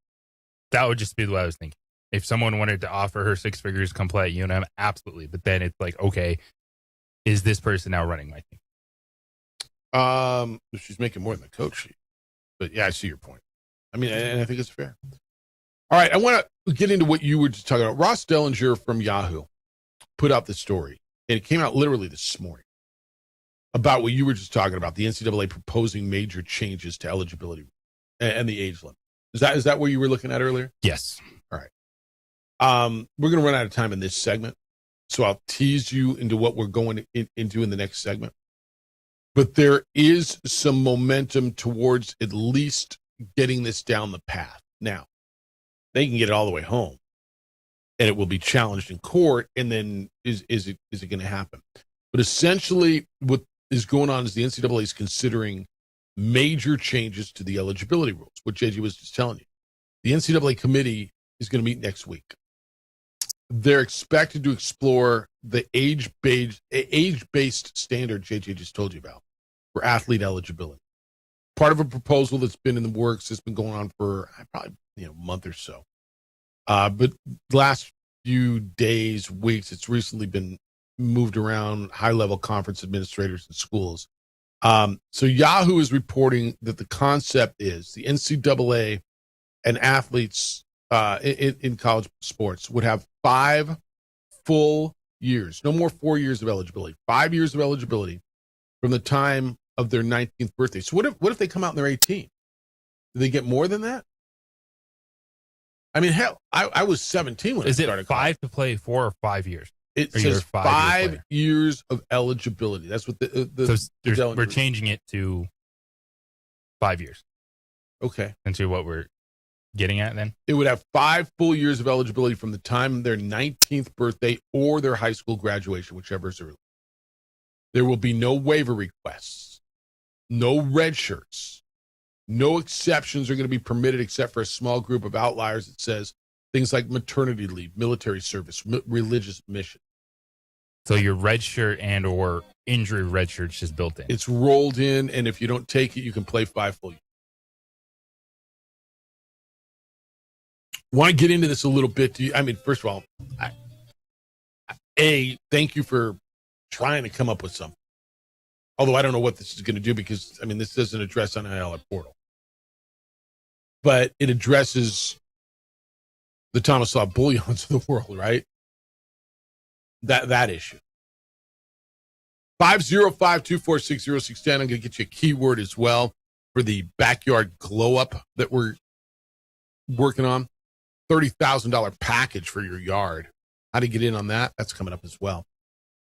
That would just be the way I was thinking. If someone wanted to offer her six figures to come play at UNM, absolutely. But then it's like, okay, is this person now running my team? She's making more than the coach. But yeah, I see your point. I mean, and I think it's fair. All right, I want to get into what you were just talking about. Ross Dellinger from Yahoo put out the story, and it came out literally this morning about what you were just talking about, the NCAA proposing major changes to eligibility and the age limit. Is that where you were looking at earlier? Yes. All right. We're going to run out of time in this segment, so I'll tease you into what we're going into in the next segment. But there is some momentum towards at least getting this down the path. Now, they can get it all the way home, and it will be challenged in court, and then is it going to happen? But essentially, what is going on is the NCAA is considering major changes to the eligibility rules, what JJ was just telling you. The NCAA committee is going to meet next week. They're expected to explore the age-based standard JJ just told you about for athlete eligibility. Part of a proposal that's been in the works, that's been going on for probably a month or so. But the last few days, weeks, it's recently been moved around high-level conference administrators and schools. So Yahoo is reporting that the concept is the NCAA and athletes in college sports would have 5 full years, no more 4 years of eligibility, 5 years of eligibility from the time of their 19th birthday. So what if they come out and they're 18? Do they get more than that? I mean, hell, I was 17 when I started. Is it 5 to play 4 or 5 years? It says 5 years of eligibility. That's what we're changing it to 5 years. Okay. Into what we're getting at then? It would have 5 full years of eligibility from the time of their 19th birthday or their high school graduation, whichever is early. There will be no waiver requests, no red shirts, no exceptions are going to be permitted except for a small group of outliers. It says things like maternity leave, military service, religious mission. So your red shirt and or injury red shirt's just built in. It's rolled in, and if you don't take it, you can play 5 full years. Want to get into this a little bit? First of all, thank you for trying to come up with something. Although I don't know what this is going to do because, this doesn't address NIL or portal. But it addresses the Tomislav Bullions of the world, right? That issue. 505-246-0610. I'm going to get you a keyword as well for the backyard glow up that we're working on. $30,000 package for your yard. How to get in on that? That's coming up as well.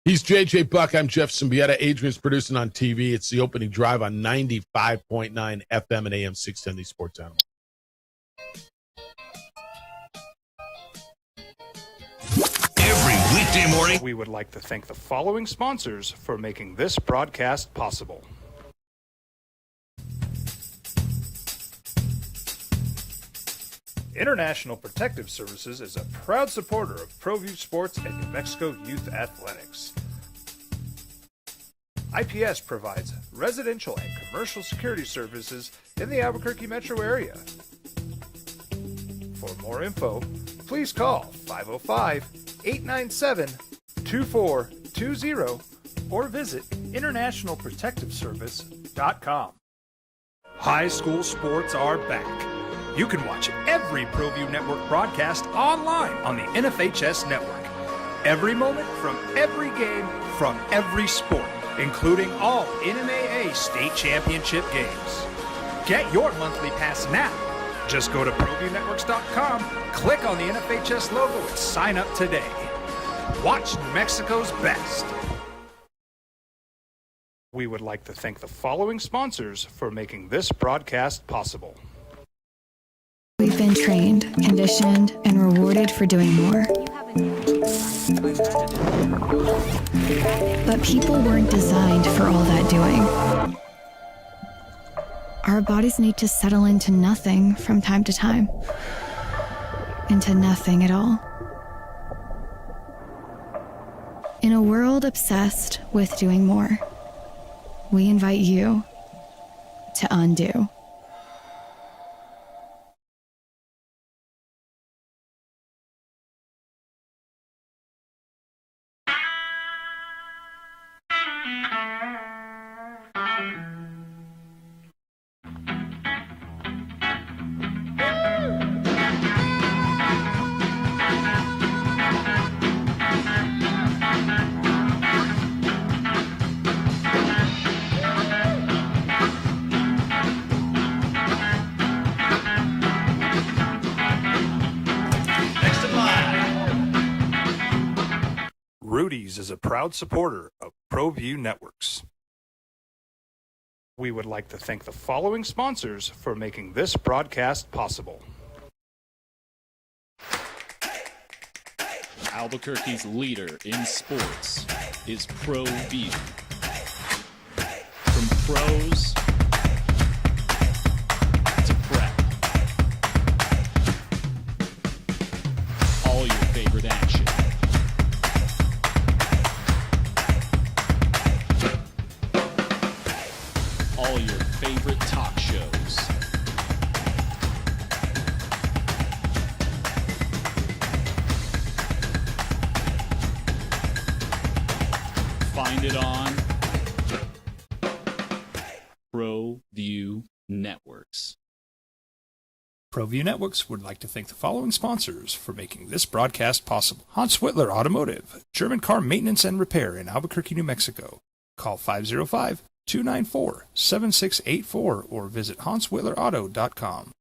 He's JJ Buck. I'm Jeff Symbieta. Adrian's producing on TV. It's the opening drive on 95.9 FM and AM 610, the Sports Animal. Every weekday morning, we would like to thank the following sponsors for making this broadcast possible. International Protective Services is a proud supporter of ProView Sports and New Mexico Youth Athletics. IPS provides residential and commercial security services in the Albuquerque metro area. For more info, please call 505-897-2420 or visit internationalprotectiveservice.com. High school sports are back. You can watch every ProView Network broadcast online on the NFHS network. Every moment from every game from every sport, including all NMAA state championship games. Get your monthly pass now. Just go to ProViewNetworks.com, click on the NFHS logo, and sign up today. Watch New Mexico's best. We would like to thank the following sponsors for making this broadcast possible. We've been trained, conditioned, and rewarded for doing more. But people weren't designed for all that doing. Our bodies need to settle into nothing from time to time. Into nothing at all. In a world obsessed with doing more, we invite you to undo. Rudy's is a proud supporter of ProView Networks. We would like to thank the following sponsors for making this broadcast possible. Albuquerque's leader in sports is ProView. From pros to prep. All your favorite action. All your favorite talk shows. Find it on ProView Networks. ProView Networks would like to thank the following sponsors for making this broadcast possible. Hans Whitler Automotive, German car maintenance and repair in Albuquerque, New Mexico. Call 505-294-7684 or visit HansWhitlerAuto.com.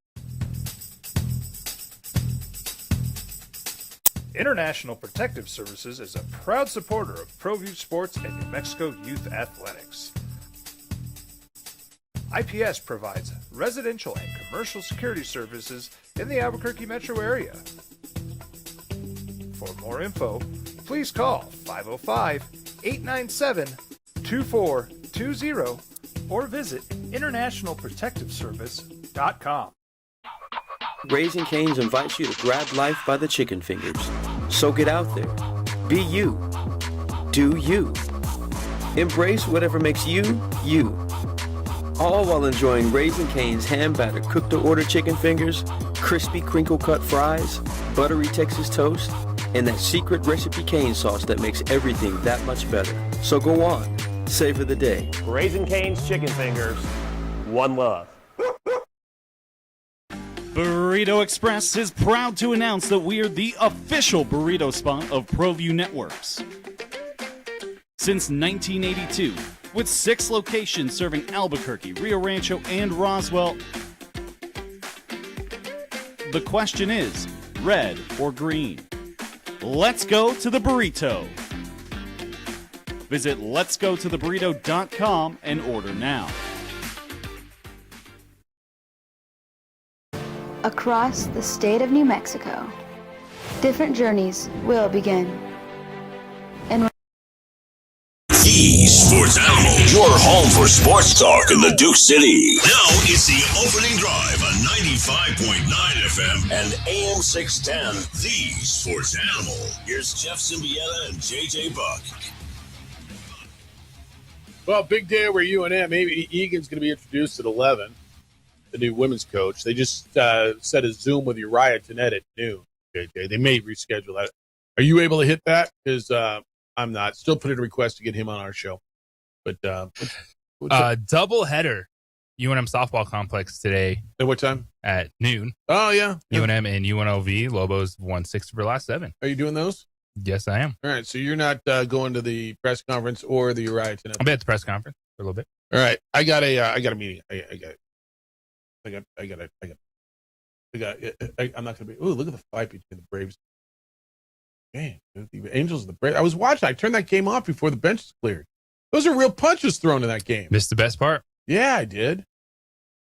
International Protective Services is a proud supporter of ProView Sports and New Mexico Youth Athletics. IPS provides residential and commercial security services in the Albuquerque metro area. For more info, please call 505-897-2420 or visit internationalprotectiveservice.com. Raising Cane's invites you to grab life by the chicken fingers. So get out there. Be you. Do you. Embrace whatever makes you, you. All while enjoying Raising Cane's hand-battered cooked-to-order chicken fingers, crispy crinkle-cut fries, buttery Texas toast, and that secret recipe cane sauce that makes everything that much better. So go on. Savor the day. Raising Cane's chicken fingers. One love. Burrito Express is proud to announce that we are the official burrito spot of ProView Networks. Since 1982, with 6 locations serving Albuquerque, Rio Rancho, and Roswell, the question is, red, or green. Let's go to the burrito. Visit letsgototheburrito.com and order now. Across the state of New Mexico, different journeys will begin. And The Sports Animal, your home for sports talk in the Duke City. Now it's the opening drive on 95.9 FM and AM 610. The Sports Animal. Here's Jeff Symbieta and JJ Buck. Well, big day over UNM. Maybe Egan's going to be introduced at 11, the new women's coach. They just set a Zoom with Uriah Tenet at noon. JJ. They may reschedule that. Are you able to hit that? Because I'm not. Still put in a request to get him on our show. But double header, UNM softball complex today. At what time? At noon. Oh, yeah. UNM and UNLV. Lobos won 6 of their last 7. Are you doing those? Yes, I am. All right. So you're not going to the press conference or the Uriah Tenet? I'll be at the press conference for a little bit. All right. I got a meeting. I'm not going to be. Oh, look at the fight between the Braves. Man, the Angels and the Braves. I was watching. I turned that game off before the bench was cleared. Those are real punches thrown in that game. Missed the best part. Yeah, I did.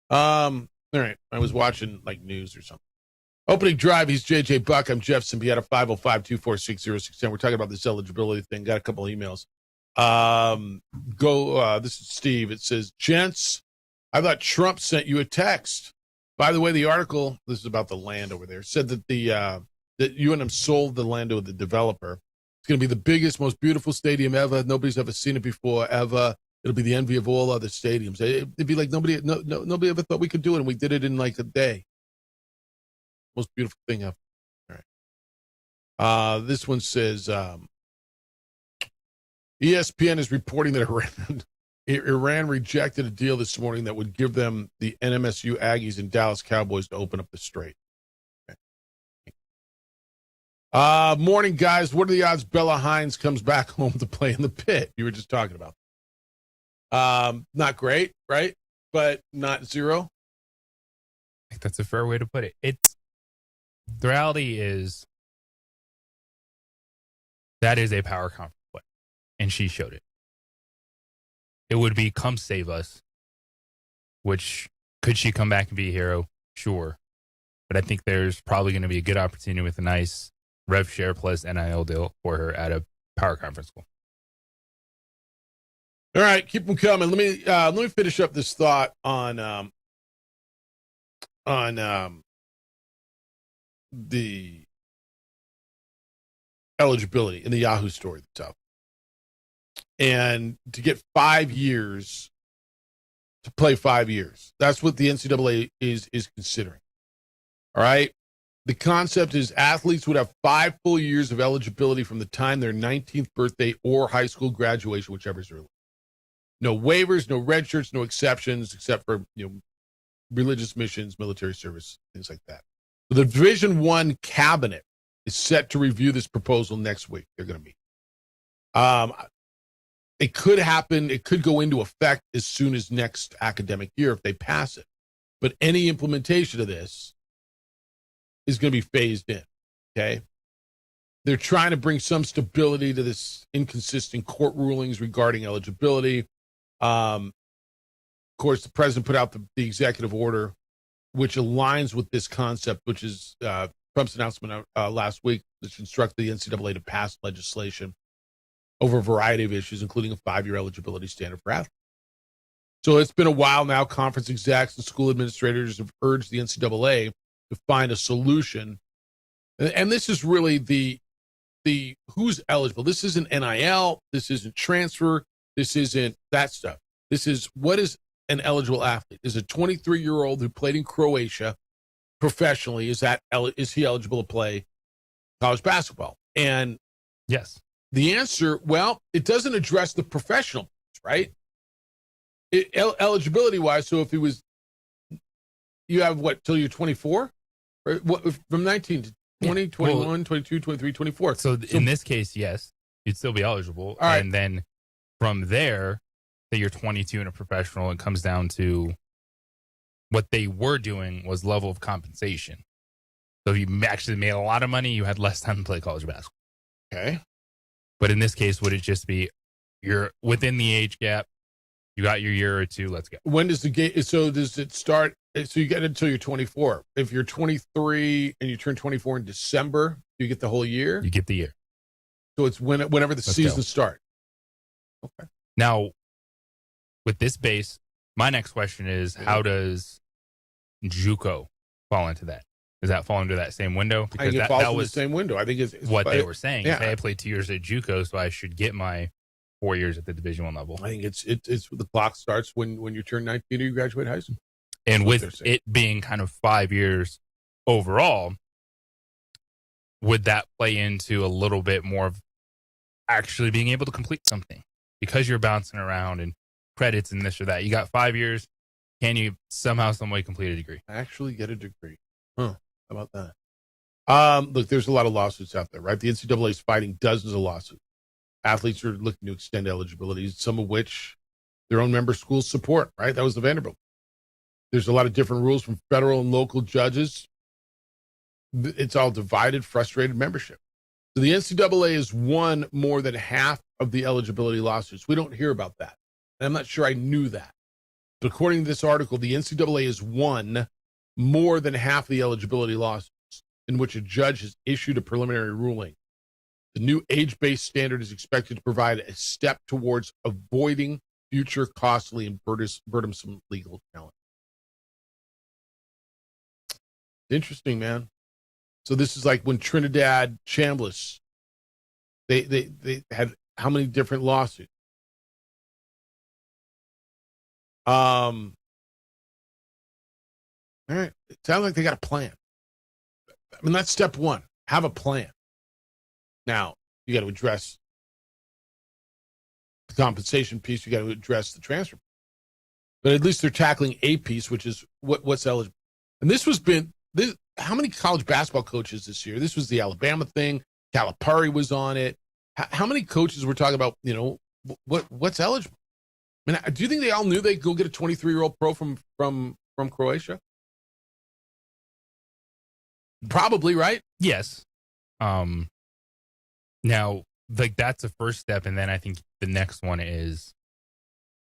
All right. I was watching like news or something. Opening drive. He's JJ Buck. I'm Jeff Symbieta. 505-246-0610. We're talking about this eligibility thing. Got a couple of emails. This is Steve. It says, gents, I thought Trump sent you a text. By the way, the article, this is about the land over there, said that that UNM sold the land to the developer. It's going to be the biggest, most beautiful stadium ever. Nobody's ever seen it before, ever. It'll be the envy of all other stadiums. It'd be like nobody ever thought we could do it, and we did it in like a day. Most beautiful thing ever. All right. This one says, ESPN is reporting that Iran rejected a deal this morning that would give them the NMSU Aggies and Dallas Cowboys to open up the strait. Okay. Morning, guys. What are the odds Bella Hines comes back home to play in the pit? You were just talking about. Not great, right? But not zero. I think that's a fair way to put it. The reality is that is a power conference play, and she showed it. It would be come save us, which could she come back and be a hero? Sure. But I think there's probably going to be a good opportunity with a nice rev share plus NIL deal for her at a power conference school. All right, keep them coming. Let me finish up this thought on the eligibility in the Yahoo story that's out. And to get 5 years, to play 5 years. That's what the NCAA is considering. All right? The concept is athletes would have 5 full years of eligibility from the time their 19th birthday or high school graduation, whichever is early. No waivers, no red shirts, no exceptions, except for religious missions, military service, things like that. The Division I cabinet is set to review this proposal next week. They're going to meet. It could happen. It could go into effect as soon as next academic year if they pass it. But any implementation of this is going to be phased in. Okay. They're trying to bring some stability to this inconsistent court rulings regarding eligibility. Of course, the president put out the executive order, which aligns with this concept, which is Trump's announcement last week, which instructed the NCAA to pass legislation over a variety of issues, including a 5-year eligibility standard for athletes. So it's been a while now. Conference execs and school administrators have urged the NCAA to find a solution. And this is really the who's eligible. This isn't NIL. This isn't transfer. This isn't that stuff. This is what is an eligible athlete. Is a 23-year-old who played in Croatia professionally, is he eligible to play college basketball? And yes. The answer, well, it doesn't address the professional, right? Eligibility-wise, so if he was, you have what, till you're 24? Right? From 19 to 20, 21, 22, 23, 24. So in this case, yes, you'd still be eligible. All right. And then from there, that you're 22 and a professional, it comes down to what they were doing was level of compensation. So if you actually made a lot of money, you had less time to play college basketball. Okay. But in this case, would it just be you're within the age gap? You got your year or two. Let's go. When does the game? So does it start? So you get it until you're 24. If you're 23 and you turn 24 in December, you get the whole year. You get the year. So it's whenever the season starts. Okay. Now, with this base, my next question is: how does JUCO fall into that? Does that fall into that same window? I think it falls in the same window. I think it's what they were saying. Yeah. Hey, I played 2 years at JUCO, so I should get my 4 years at the Division I level. I think it's the clock starts when you turn 19 or you graduate high school. And with it being kind of 5 years overall, would that play into a little bit more of actually being able to complete something? Because you're bouncing around and credits and this or that. You got 5 years. Can you somehow, some way complete a degree? Actually get a degree. Huh. How about that? Look, there's a lot of lawsuits out there, right? The NCAA is fighting dozens of lawsuits. Athletes are looking to extend eligibility, some of which their own member schools support, right? That was the Vanderbilt. There's a lot of different rules from federal and local judges. It's all divided, frustrated membership. So the NCAA has won more than half of the eligibility lawsuits. We don't hear about that. And I'm not sure I knew that. But according to this article, the NCAA has won more than half the eligibility lawsuits in which a judge has issued a preliminary ruling. The new age-based standard is expected to provide a step towards avoiding future costly and burdensome legal challenges. Interesting, man. So this is like when Trinidad Chambliss, they had how many different lawsuits? All right. It sounds like they got a plan. I mean, that's step one. Have a plan. Now, you got to address the compensation piece. You got to address the transfer. But at least they're tackling a piece, which is what's eligible. And this was how many college basketball coaches this year? This was the Alabama thing. Calipari was on it. How many coaches were talking about, what's eligible? I mean, do you think they all knew they'd go get a 23-year-old pro from Croatia? Probably, right? Yes. Now, that's the first step, and then I think the next one is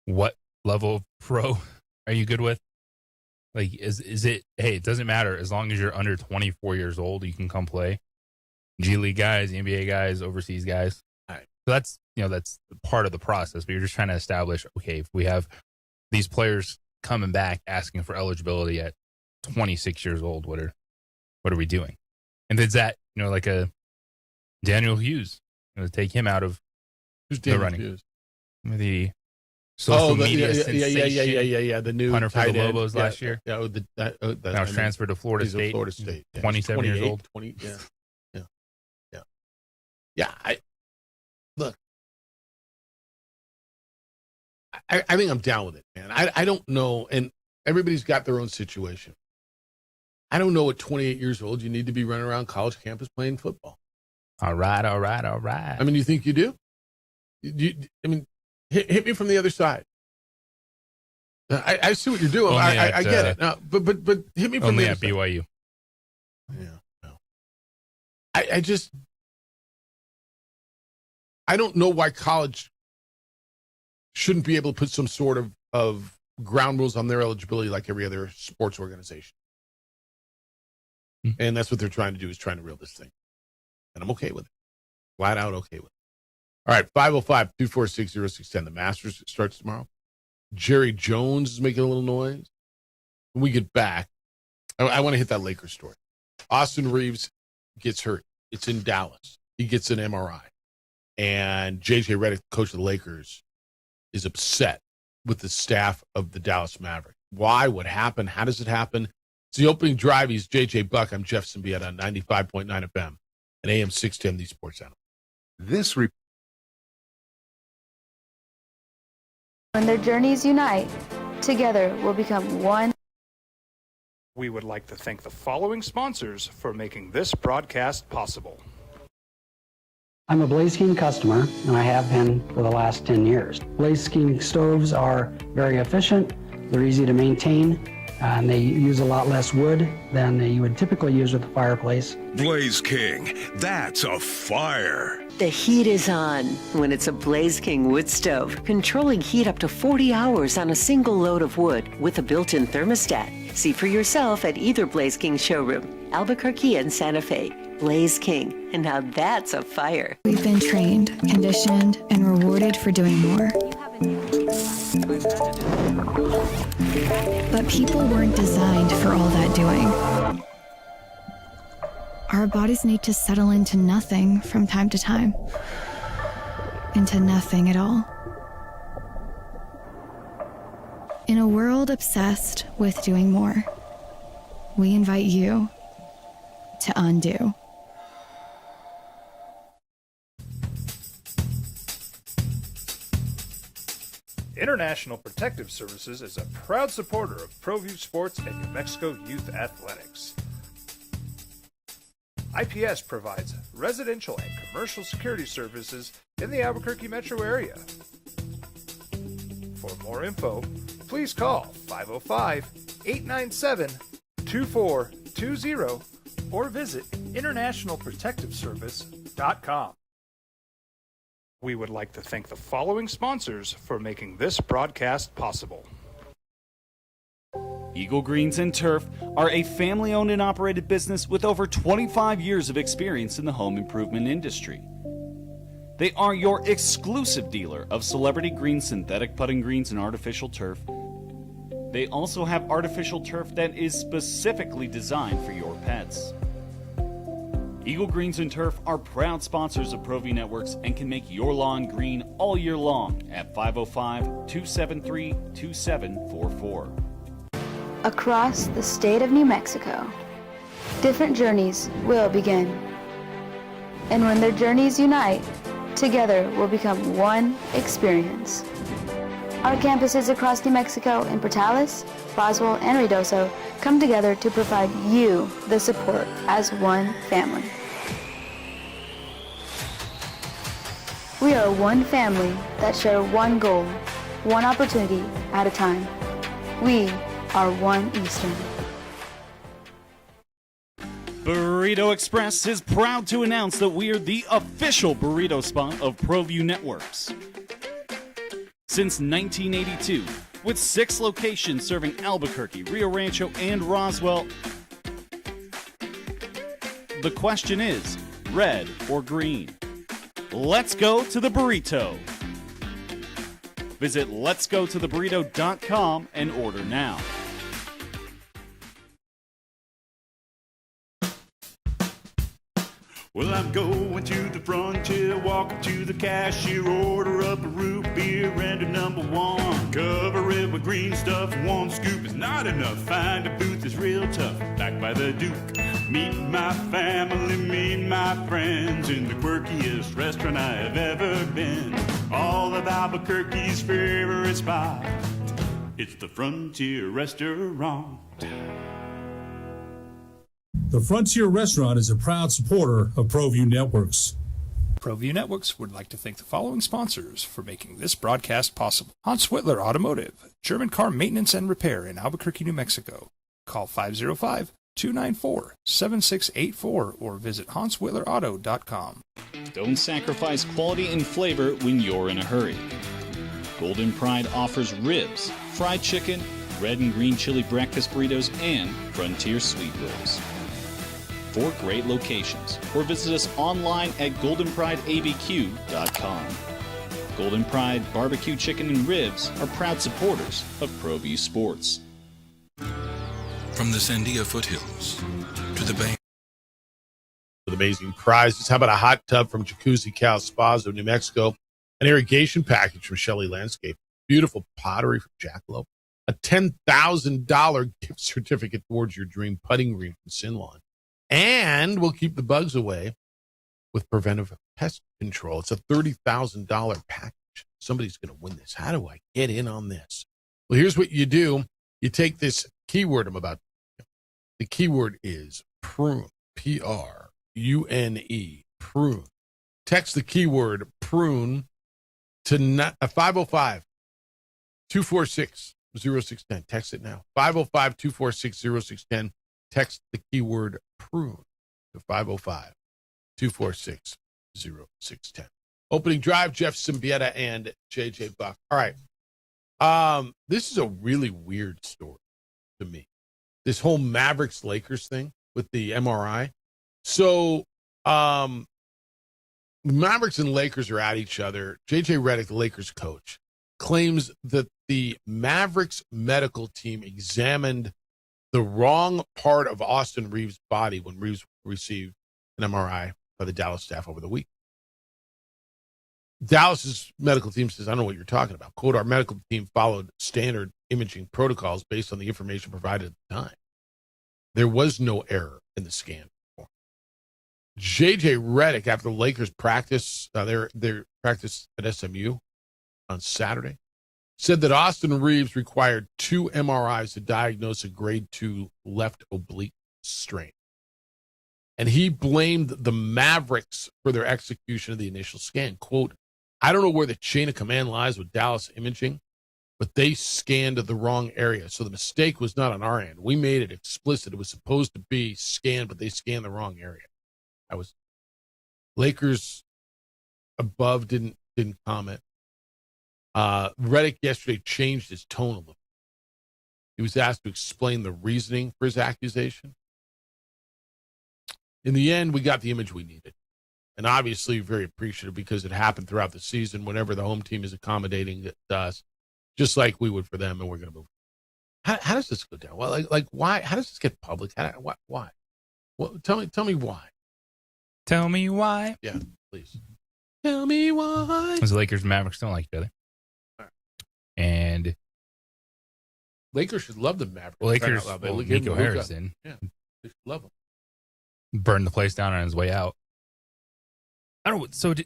what level of pro are you good with? Like, is it? Hey, it doesn't matter as long as you're under 24 years old, you can come play. G League guys, NBA guys, overseas guys. All right. So that's part of the process. But you're just trying to establish, okay, if we have these players coming back asking for eligibility at 26 years old, what are we doing? And is that like a Daniel Hughes, take him out of the running? Hughes? The social media sensation. Yeah. The new punter for the Lobos last year. Yeah, now he's transferred to Florida State. 27 years old. 20. Yeah. I think I'm down with it, man. I don't know, and everybody's got their own situation. I don't know at 28 years old you need to be running around college campus playing football. All right. I mean, you think you do? I mean, hit me from the other side. I see what you're doing. I get it. No, but hit me from only the at other BYU. Side. Yeah. No. I don't know why college shouldn't be able to put some sort of ground rules on their eligibility like every other sports organization. And that's what they're trying to do, is trying to reel this thing. And I'm okay with it. Flat out okay with it. All right, 505-246-0610. The Masters starts tomorrow. Jerry Jones is making a little noise. When we get back, I want to hit that Lakers story. Austin Reeves gets hurt. It's in Dallas. He gets an MRI. And J.J. Redick, coach of the Lakers, is upset with the staff of the Dallas Mavericks. Why? What happened? How does it happen? It's the opening drive. He's J.J. Buck. I'm Jeff Symbieta on 95.9 FM and AM 610, the Sports Animal. When their journeys unite, together will become one. We would like to thank the following sponsors for making this broadcast possible. I'm a Blaze King customer, and I have been for the last 10 years. Blaze King stoves are very efficient, they're easy to maintain, and they use a lot less wood than you would typically use with a fireplace. Blaze King, that's a fire. The heat is on when it's a Blaze King wood stove, controlling heat up to 40 hours on a single load of wood with a built-in thermostat. See for yourself at either Blaze King showroom, Albuquerque and Santa Fe. Blaze King, and now that's a fire. We've been trained, conditioned, and rewarded for doing more. But people weren't designed for all that doing. Our bodies need to settle into nothing from time to time. Into nothing at all. In a world obsessed with doing more, we invite you to undo. International Protective Services is a proud supporter of ProView Sports and New Mexico Youth Athletics. IPS provides residential and commercial security services in the Albuquerque metro area. For more info, please call 505-897-2420 or visit internationalprotectiveservice.com. We would like to thank the following sponsors for making this broadcast possible. Eagle Greens and Turf are a family-owned and operated business with over 25 years of experience in the home improvement industry. They are your exclusive dealer of celebrity green, synthetic putting greens, and artificial turf. They also have artificial turf that is specifically designed for your pets. Eagle Greens and Turf are proud sponsors of ProView Networks and can make your lawn green all year long at 505-273-2744. Across the state of New Mexico, different journeys will begin. And when their journeys unite, together will become one experience. Our campuses across New Mexico in Portales, Roswell, and Ruidoso come together to provide you the support as one family. We are one family that share one goal, one opportunity at a time. We are One Eastern. Burrito Express is proud to announce that we are the official burrito spot of ProView Networks. Since 1982, with 6 locations serving Albuquerque, Rio Rancho, and Roswell, the question is, red or green? Let's go to the burrito. Visit letsgototheburrito.com and order now. Well, I'm going to the frontier, walking to the cashier, order up a root beer and a number one. Cover it with green stuff, one scoop is not enough. Find a booth is real tough, back by the Duke. Meet my family, meet my friends in the quirkiest restaurant I have ever been. All of Albuquerque's favorite spot, it's the Frontier Restaurant. The Frontier Restaurant is a proud supporter of ProView Networks. ProView Networks would like to thank the following sponsors for making this broadcast possible. Hans Whitler Automotive, German car maintenance and repair in Albuquerque, New Mexico. Call 505-294-7684 or visit HansWhitlerAuto.com. Don't sacrifice quality and flavor when you're in a hurry. Golden Pride offers ribs, fried chicken, red and green chili breakfast burritos, and Frontier sweet rolls. 4 great locations, or visit us online at goldenprideabq.com. Golden Pride Barbecue Chicken and Ribs are proud supporters of ProView Sports. From the Sandia foothills to the bank. With amazing prizes. How about a hot tub from Jacuzzi Cal Spas of New Mexico? An irrigation package from Shelley Landscape. Beautiful pottery from Jackalope. A $10,000 gift certificate towards your dream putting green from Sinlawn. And we'll keep the bugs away with preventive pest control. It's a $30,000 package. Somebody's going to win this. How do I get in on this? Well, here's what you do. You take this keyword I'm about to. The keyword is prune, P-R-U-N-E, prune. Text the keyword prune to 505-246 0610. Text it now. 505-246-0610. Text the keyword prune to 505-246-0610. Opening drive, Jeff Symbieta and JJ Buck. All right. This is a really weird story to me. This whole Mavericks-Lakers thing with the MRI. So, Mavericks and Lakers are at each other. JJ Redick, the Lakers coach, claims that the Mavericks medical team examined the wrong part of Austin Reeves' body when Reeves received an MRI by the Dallas staff over the week. Dallas's medical team says, I don't know what you're talking about. Quote, our medical team followed standard imaging protocols based on the information provided at the time. There was no error in the scan. JJ Redick, after the Lakers practice, their practice at SMU on Saturday, said that Austin Reeves required 2 MRIs to diagnose a grade 2 left oblique strain. And he blamed the Mavericks for their execution of the initial scan. Quote, I don't know where the chain of command lies with Dallas Imaging, but they scanned the wrong area. So the mistake was not on our end. We made it explicit. It was supposed to be scanned, but they scanned the wrong area. Lakers above didn't comment. Redick yesterday changed his tone a little. He was asked to explain the reasoning for his accusation. In the end, we got the image we needed. And obviously very appreciative because it happened throughout the season whenever the home team is accommodating to us, just like we would for them, and we're going to move. How does this go down? Well, like why? How does this get public? Why? Well, tell me why. Tell me why. Yeah, please. Tell me why. Because the Lakers and Mavericks don't like each other. Right. And Lakers should love the Mavericks. Lakers, Nico Harrison. Yeah, they should love him. Burned the place down on his way out. I don't know. So it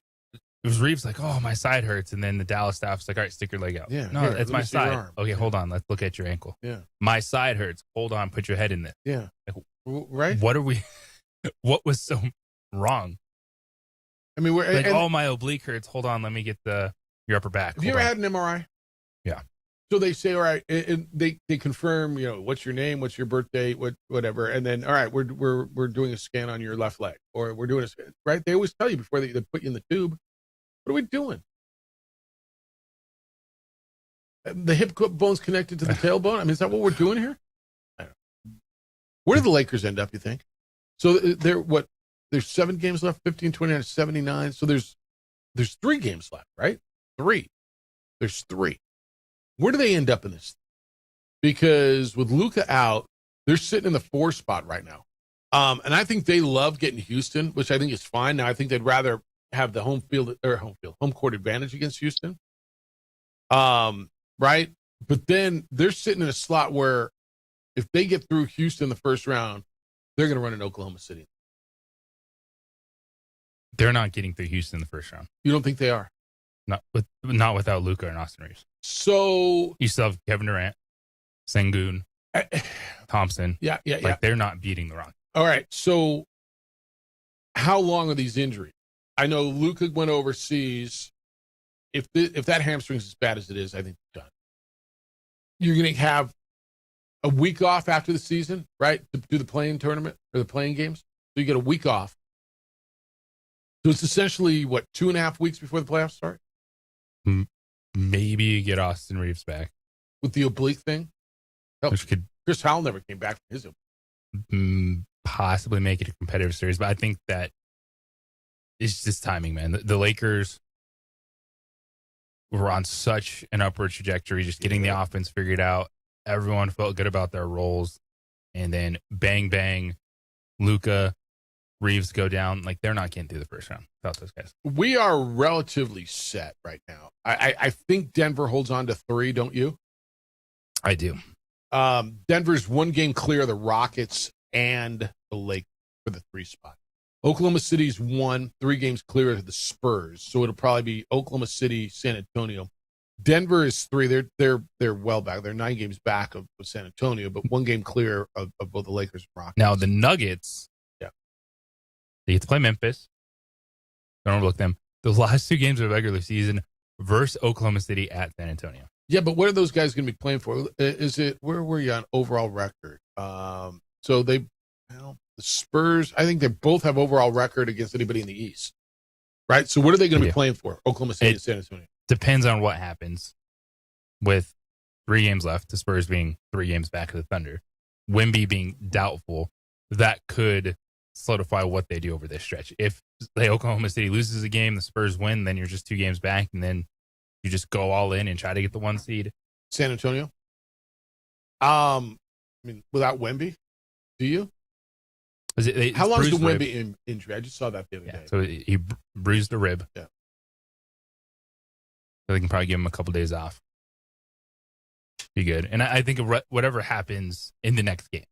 was Reeves like, oh, my side hurts. And then the Dallas staff's like, all right, stick your leg out. Yeah. No, it's my side. Okay, hold on. Let's look at your ankle. Yeah. My side hurts. Hold on. Put your head in there. Yeah. Like, right. What what was so wrong? I mean, we're like, my oblique hurts. Hold on. Let me get your upper back. Have you ever had an MRI? Yeah. So they say, all right, and they confirm, what's your name, what's your birthday, whatever, and then, all right, we're doing a scan on your left leg, or we're doing a scan, right? They always tell you before they put you in the tube, what are we doing? The hip bone's connected to the tailbone. I mean, is that what we're doing here? I don't know. Where do the Lakers end up, you think? So there's 7 games left, 15, 29, 79. So there's 3 games left, right? 3. There's 3. Where do they end up in this? Because with Luka out, they're sitting in the 4 spot right now. And I think they love getting Houston, which I think is fine. Now I think they'd rather have the home court advantage against Houston. Right? But then they're sitting in a slot where if they get through Houston the first round, they're going to run in Oklahoma City. They're not getting through Houston in the first round. You don't think they are? Not without Luka and Austin Reeves. So you still have Kevin Durant, Sengun, Thompson. Yeah. They're not beating the Rockets. All right. So how long are these injuries? I know Luka went overseas. If that hamstring's as bad as it is, I think it's done. You're going to have a week off after the season, right? To do the playing tournament or the playing games. So you get a week off. So it's essentially, 2.5 weeks before the playoffs start? Maybe you get Austin Reeves back. With the oblique thing? Chris Howell never came back from his oblique. Possibly make it a competitive series, but I think that it's just timing, man. The Lakers were on such an upward trajectory, just getting the offense figured out. Everyone felt good about their roles. And then bang, bang, Luka, Reeves go down. Like, they're not getting through the first round without those guys. We are relatively set right now. I think Denver holds on to 3, don't you? I do. Denver's 1 game clear of the Rockets and the Lakers for the 3 spot. Oklahoma City's 1, 3 games clear of the Spurs. So it'll probably be Oklahoma City, San Antonio. Denver is 3. They're well back. They're 9 games back of San Antonio, but 1 game clear of both the Lakers and Rockets. Now the Nuggets, they get to play Memphis. Don't overlook them. The last 2 games of the regular season versus Oklahoma City at San Antonio. Yeah, but what are those guys going to be playing for? Is it, where were you on overall record? So the Spurs, I think they both have overall record against anybody in the East, right? So what are they going to be playing for? Oklahoma City and San Antonio. Depends on what happens with 3 games left, the Spurs being 3 games back of the Thunder. Wemby being doubtful, that could solidify what they do over this stretch. If Oklahoma City loses a game, the Spurs win, then you're just 2 games back, and then you just go all in and try to get the 1 seed. San Antonio? I mean, without Wemby, do you? How long is the Wemby injury? I just saw that the other day. So he bruised a rib. Yeah. So they can probably give him a couple days off. Be good. And I think whatever happens in the next game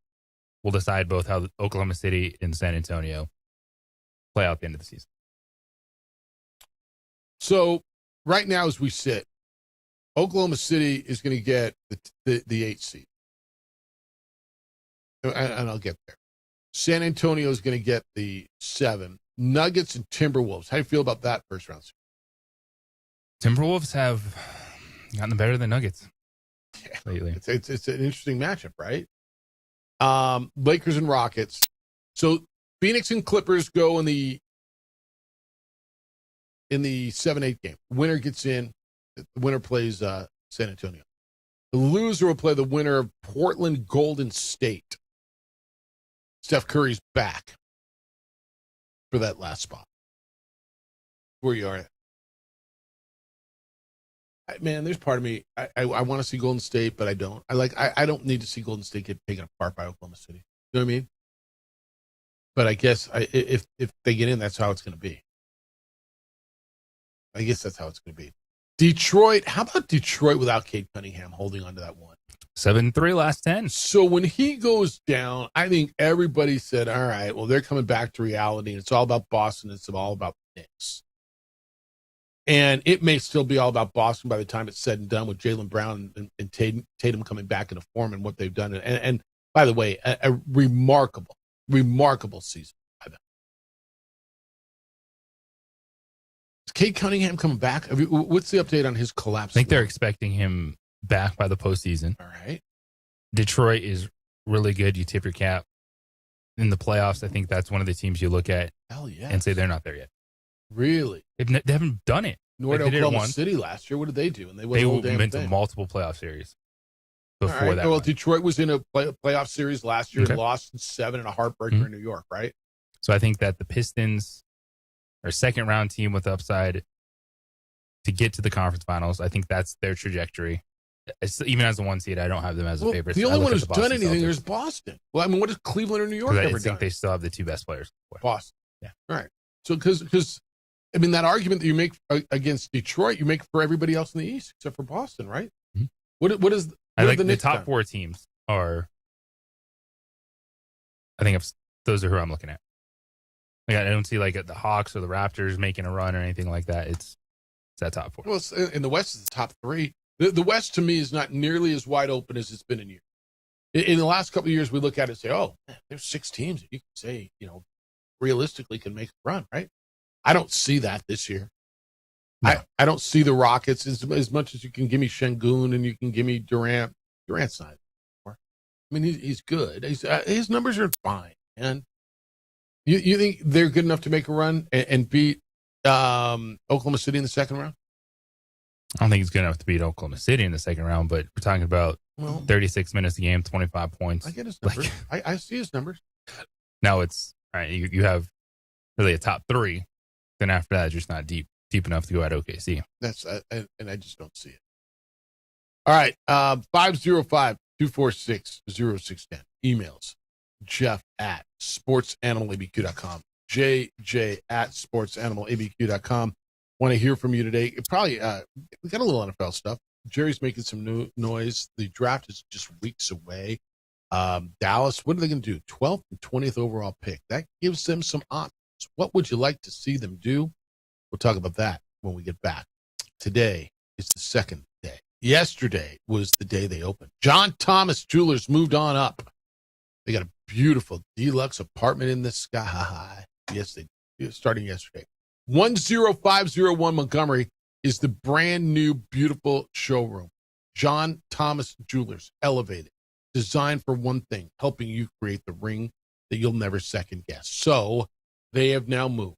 will decide both how Oklahoma City and San Antonio play out the end of the season. So right now, as we sit, Oklahoma City is going to get the 8 seed. And I'll get there. San Antonio is going to get the 7. Nuggets and Timberwolves. How do you feel about that first round? Timberwolves have gotten better than Nuggets lately. It's an interesting matchup, right? Lakers and Rockets. So Phoenix and Clippers go in the 7-8 game. Winner gets in. The winner plays San Antonio. The loser will play the winner of Portland Golden State. Steph Curry's back for that last spot. Where you are. Man, there's part of me, I want to see Golden State, but I don't. I don't need to see Golden State get taken apart by Oklahoma City. You know what I mean? But I guess if they get in, that's how it's going to be. I guess that's how it's going to be. Detroit, how about Detroit without Cade Cunningham holding on to that one? 7-3 last 10. So when he goes down, I think everybody said, all right, well, they're coming back to reality. It's all about Boston. It's all about the Knicks. And it may still be all about Boston by the time it's said and done with Jaylen Brown and Tatum coming back into form and what they've done. And by the way, a remarkable season by them. Is Cade Cunningham coming back? What's the update on his collapse? I think they're expecting him back by the postseason. All right. Detroit is really good. You tip your cap. In the playoffs, I think that's one of the teams you look at and say they're not there yet. Really? They haven't done it. Nor did Oklahoma City last year. What did they do? And they went to multiple playoff series before right. that. Well, Detroit was in a playoff series last year and lost in 7 in a heartbreaker in New York, right? So I think that the Pistons are a second-round team with upside to get to the conference finals. I think that's their trajectory. Even as a 1 seed, I don't have them as a favorite. The only one who's done anything is Boston. Well, I mean, what has Cleveland or New York ever done? I think they still have the 2 best players. Boston. Yeah. All right. So because I mean, that argument that you make against Detroit, you make for everybody else in the East except for Boston, right? Mm-hmm. What is I think the top 4 teams are. I think those are who I'm looking at. Like, I don't see like the Hawks or the Raptors making a run or anything like that. It's that top 4. Well, in the West, it's the top 3. The West to me is not nearly as wide open as it's been in years. In the last couple of years, we look at it and say, "Oh, man, there's 6 teams that you can say, realistically can make a run." Right? I don't see that this year. No. I don't see the Rockets as much as you can give me Şengün and you can give me Durant. Durant's not anymore. I mean, he's good. His numbers are fine. And you think they're good enough to make a run and beat Oklahoma City in the second round? I don't think he's good enough to beat Oklahoma City in the second round, but we're talking about 36 minutes a game, 25 points. I get his numbers. I see his numbers. Now it's all right. You have really a top 3. Then after that, it's just not deep enough to go at OKC. That's and I just don't see it. All right, 505-246-0610. Emails, Jeff@sportsanimalabq.com. JJ@sportsanimalabq.com. Want to hear from you today. We got a little NFL stuff. Jerry's making some new noise. The draft is just weeks away. Dallas, what are they going to do? 12th and 20th overall pick. That gives them some options. What would you like to see them do? We'll talk about that when we get back. Today is the second day. Yesterday was the day they opened. John Thomas Jewelers moved on up. They got a beautiful deluxe apartment in the sky. Yes, they did. Starting yesterday. 10501 Montgomery is the brand new, beautiful showroom. John Thomas Jewelers, elevated, designed for one thing, helping you create the ring that you'll never second guess. So they have now moved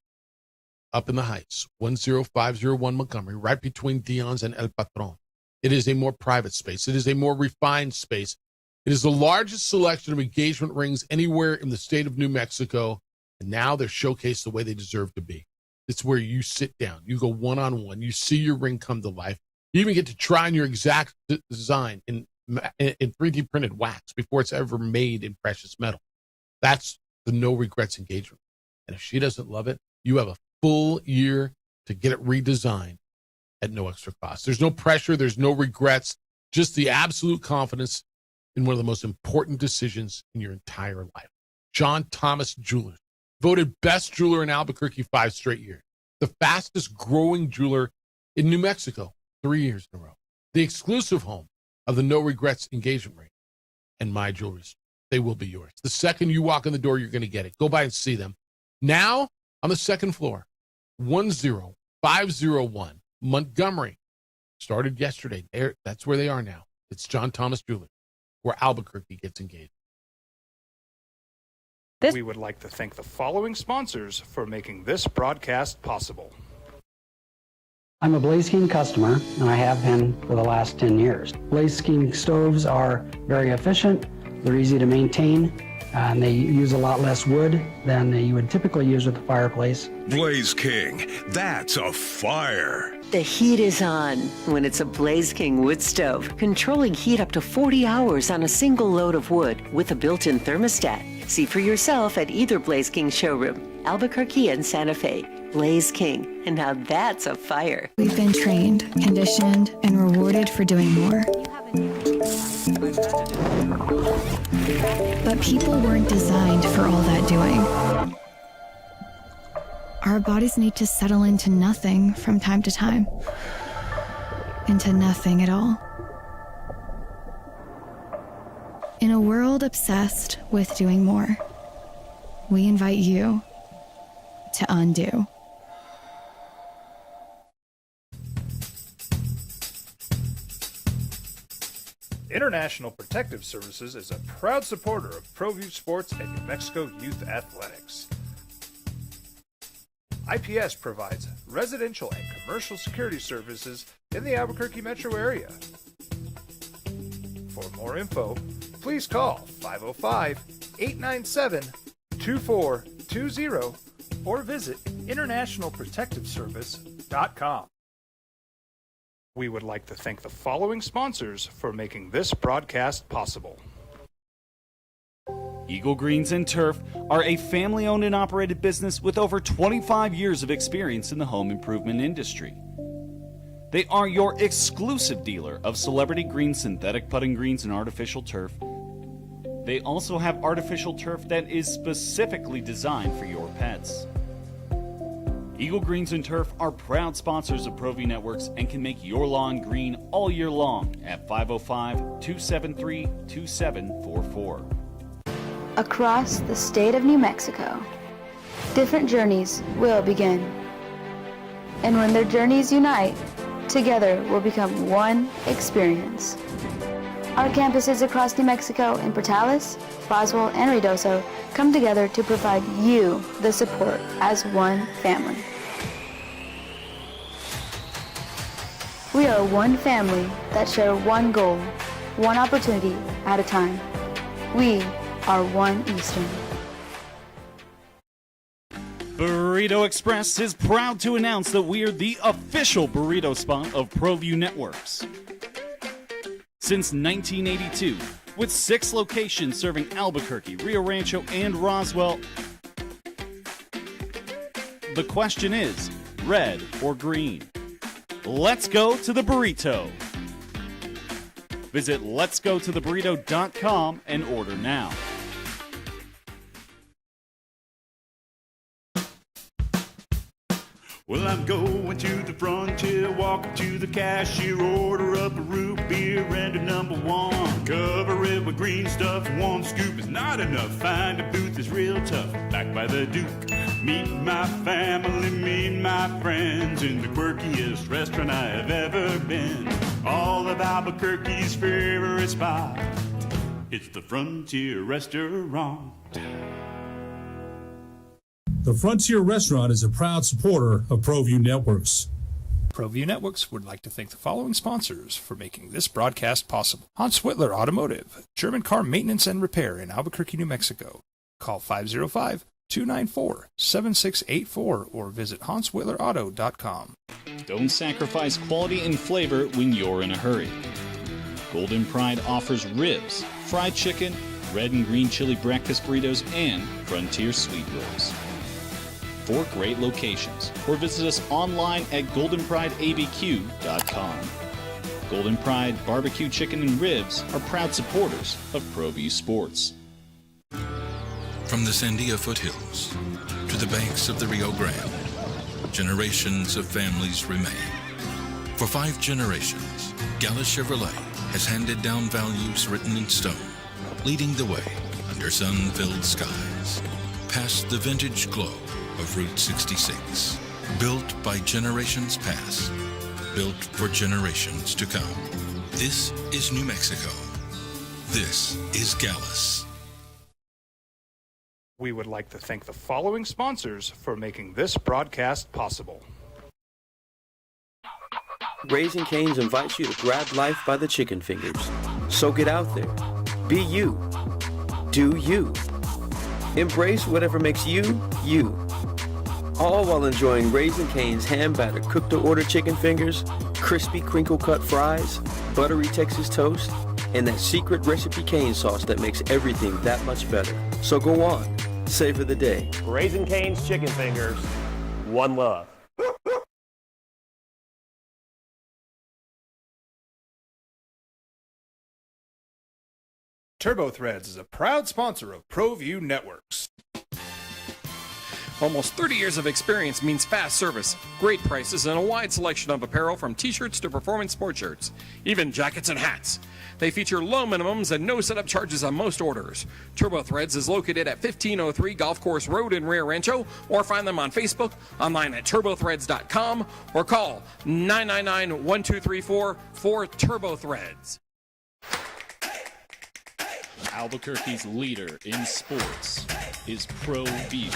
up in the Heights, 10501 Montgomery, right between Dion's and El Patron. It is a more private space. It is a more refined space. It is the largest selection of engagement rings anywhere in the state of New Mexico, and now they're showcased the way they deserve to be. It's where you sit down, you go one-on-one, you see your ring come to life. You even get to try on your exact design in 3D printed wax before it's ever made in precious metal. That's the no regrets engagement. And if she doesn't love it, you have a full year to get it redesigned at no extra cost. There's no pressure. There's no regrets. Just the absolute confidence in one of the most important decisions in your entire life. John Thomas Jewelers, voted best jeweler in Albuquerque 5 straight years. The fastest growing jeweler in New Mexico 3 years in a row. The exclusive home of the no regrets engagement ring and my jewelry store. They will be yours. The second you walk in the door, you're going to get it. Go by and see them. Now on the second floor, 10501 Montgomery. Started yesterday. That's where they are now. It's John Thomas Jewelers, where Albuquerque gets engaged. We would like to thank the following sponsors for making this broadcast possible. I'm a Blaze King customer, and I have been for the last 10 years. Blaze King stoves are very efficient, they're easy to maintain, and they use a lot less wood than you would typically use with a fireplace. Blaze King, that's a fire. The heat is on when it's a Blaze King wood stove, controlling heat up to 40 hours on a single load of wood with a built-in thermostat. See for yourself at either Blaze King showroom, Albuquerque and Santa Fe. Blaze King, and now that's a fire. We've been trained, conditioned, and rewarded for doing more. But people weren't designed for all that doing. Our bodies need to settle into nothing from time to time. Into nothing at all. In a world obsessed with doing more, we invite you to undo. International Protective Services is a proud supporter of ProView Sports and New Mexico Youth Athletics. IPS provides residential and commercial security services in the Albuquerque metro area. For more info, please call 505-897-2420 or visit internationalprotectiveservice.com. We would like to thank the following sponsors for making this broadcast possible. Eagle Greens and Turf are a family-owned and operated business with over 25 years of experience in the home improvement industry. They are your exclusive dealer of celebrity green synthetic putting greens and artificial turf. They also have artificial turf that is specifically designed for your pets. Eagle Greens and Turf are proud sponsors of ProView Networks and can make your lawn green all year long at 505-273-2744. Across the state of New Mexico, different journeys will begin. And when their journeys unite, together will become one experience. Our campuses across New Mexico in Portales, Roswell, and Ruidoso come together to provide you the support as one family. We are one family that share one goal, one opportunity at a time. We are One Eastern. Burrito Express is proud to announce that we are the official burrito spot of ProView Networks. Since 1982, with 6 locations serving Albuquerque, Rio Rancho, and Roswell, the question is, red or green? Let's go to the burrito. Visit letsgototheburrito.com and order now. Well, I'm going to the frontier, walk up to the cashier, order up a root beer and a number 1. Cover it with green stuff, 1 scoop is not enough. Find a booth is real tough, backed by the Duke. Meet my family, meet my friends in the quirkiest restaurant I have ever been. All of Albuquerque's favorite spot. It's the Frontier Restaurant. The Frontier Restaurant is a proud supporter of ProView Networks. ProView Networks would like to thank the following sponsors for making this broadcast possible. Hans Whitler Automotive, German car maintenance and repair in Albuquerque, New Mexico. Call 505-294-7684 or visit HansWhitlerAuto.com. Don't sacrifice quality and flavor when you're in a hurry. Golden Pride offers ribs, fried chicken, red and green chili breakfast burritos, and Frontier sweet rolls. 4 great locations, or visit us online at goldenprideabq.com. Golden Pride Barbecue Chicken and Ribs are proud supporters of ProView Sports. From the Sandia foothills to the banks of the Rio Grande, generations of families remain. For 5 generations, Gallus Chevrolet has handed down values written in stone, leading the way under sun-filled skies, past the vintage glow of Route 66. Built by generations past, built for generations to come. This is New Mexico. This is Gallus. We would like to thank the following sponsors for making this broadcast possible. Raising Cane's invites you to grab life by the chicken fingers. So get out there. Be you. Do you. Embrace whatever makes you, you. All while enjoying Raising Cane's hand-battered cooked-to-order chicken fingers, crispy crinkle-cut fries, buttery Texas toast, and that secret recipe cane sauce that makes everything that much better. So go on, savor the day. Raising Cane's chicken fingers, one love. TurboThreads is a proud sponsor of ProView Networks. Almost 30 years of experience means fast service, great prices, and a wide selection of apparel from t-shirts to performance sport shirts, even jackets and hats. They feature low minimums and no setup charges on most orders. TurboThreads is located at 1503 Golf Course Road in Rio Rancho, or find them on Facebook, online at turbothreads.com, or call 999-1234 for TurboThreads. Albuquerque's leader in sports is ProView.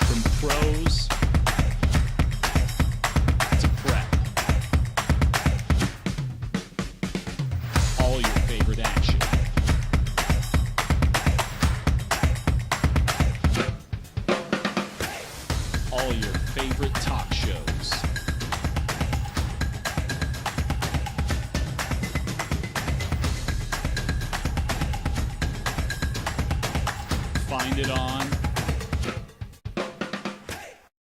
From pros to prep, all your favorite action. All your favorite talk shows. Find it on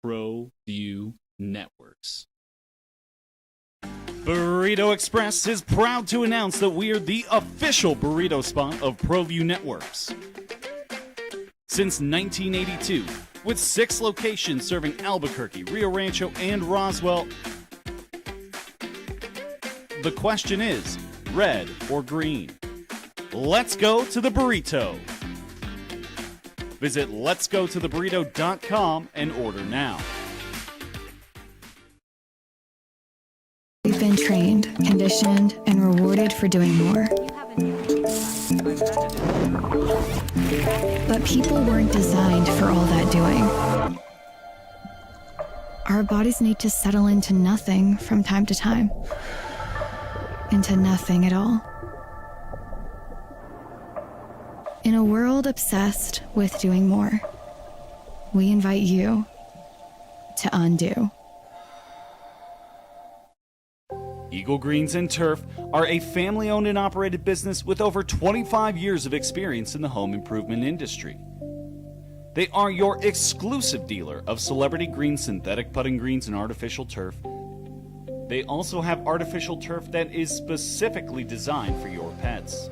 ProView Networks. Burrito Express is proud to announce that we are the official burrito spot of ProView Networks. Since 1982, with 6 locations serving Albuquerque, Rio Rancho, and Roswell, the question is, red or green? Let's go to the burrito. Visit letsgototheburrito.com and order now. We've been trained, conditioned, and rewarded for doing more. But people weren't designed for all that doing. Our bodies need to settle into nothing from time to time. Into nothing at all. In a world obsessed with doing more, we invite you to undo. Eagle Greens and Turf are a family-owned and operated business with over 25 years of experience in the home improvement industry. They are your exclusive dealer of celebrity green, synthetic putting greens, and artificial turf. They also have artificial turf that is specifically designed for your pets.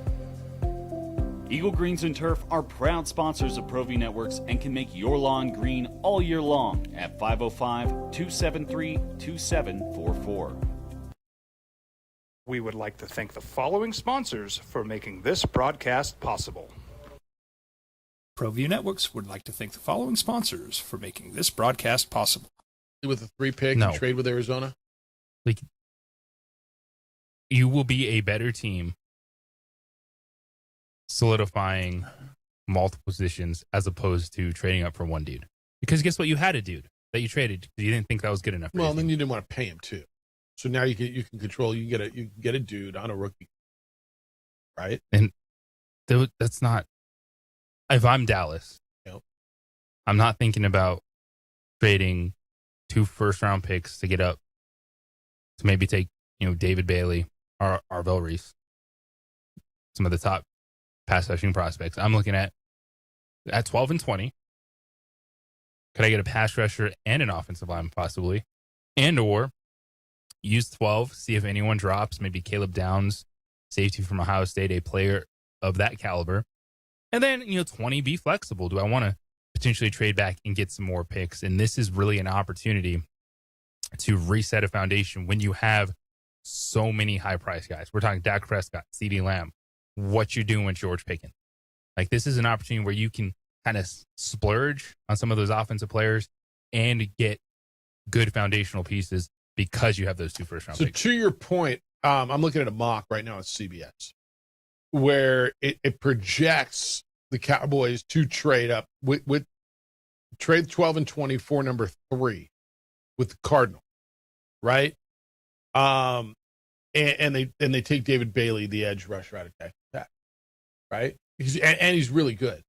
Eagle Greens and Turf are proud sponsors of ProView Networks and can make your lawn green all year long at 505-273-2744. We would like to thank the following sponsors for making this broadcast possible. ProView Networks would like to thank the following sponsors for making this broadcast possible. With a 3-pick and trade with Arizona? Like, you will be a better team solidifying multiple positions as opposed to trading up for one dude. Because guess what? You had a dude that you traded. You didn't think that was good enough. Well, then you didn't want to pay him too. So now you can control. You can get a dude on a rookie, right? And that's not. If I'm Dallas, I'm not thinking about trading 2 first-round picks to get up to maybe take David Bailey or Arvell Reese, some of the top pass rushing prospects. I'm looking at 12 and 20. Could I get a pass rusher and an offensive lineman possibly? And or use 12, see if anyone drops, maybe Caleb Downs, safety from Ohio State, a player of that caliber. And then, 20, be flexible. Do I want to potentially trade back and get some more picks? And this is really an opportunity to reset a foundation when you have so many high-priced guys. We're talking Dak Prescott, CeeDee Lamb. What you doing with George Pickens? Like, this is an opportunity where you can kind of splurge on some of those offensive players and get good foundational pieces because you have those 2 first-round picks. So to your point, I'm looking at a mock right now at CBS where it projects the Cowboys to trade up with trade 12 and 20 for number 3 with the Cardinal, right? And they take David Bailey, the edge rusher, out of Texas Tech, right? He's really good.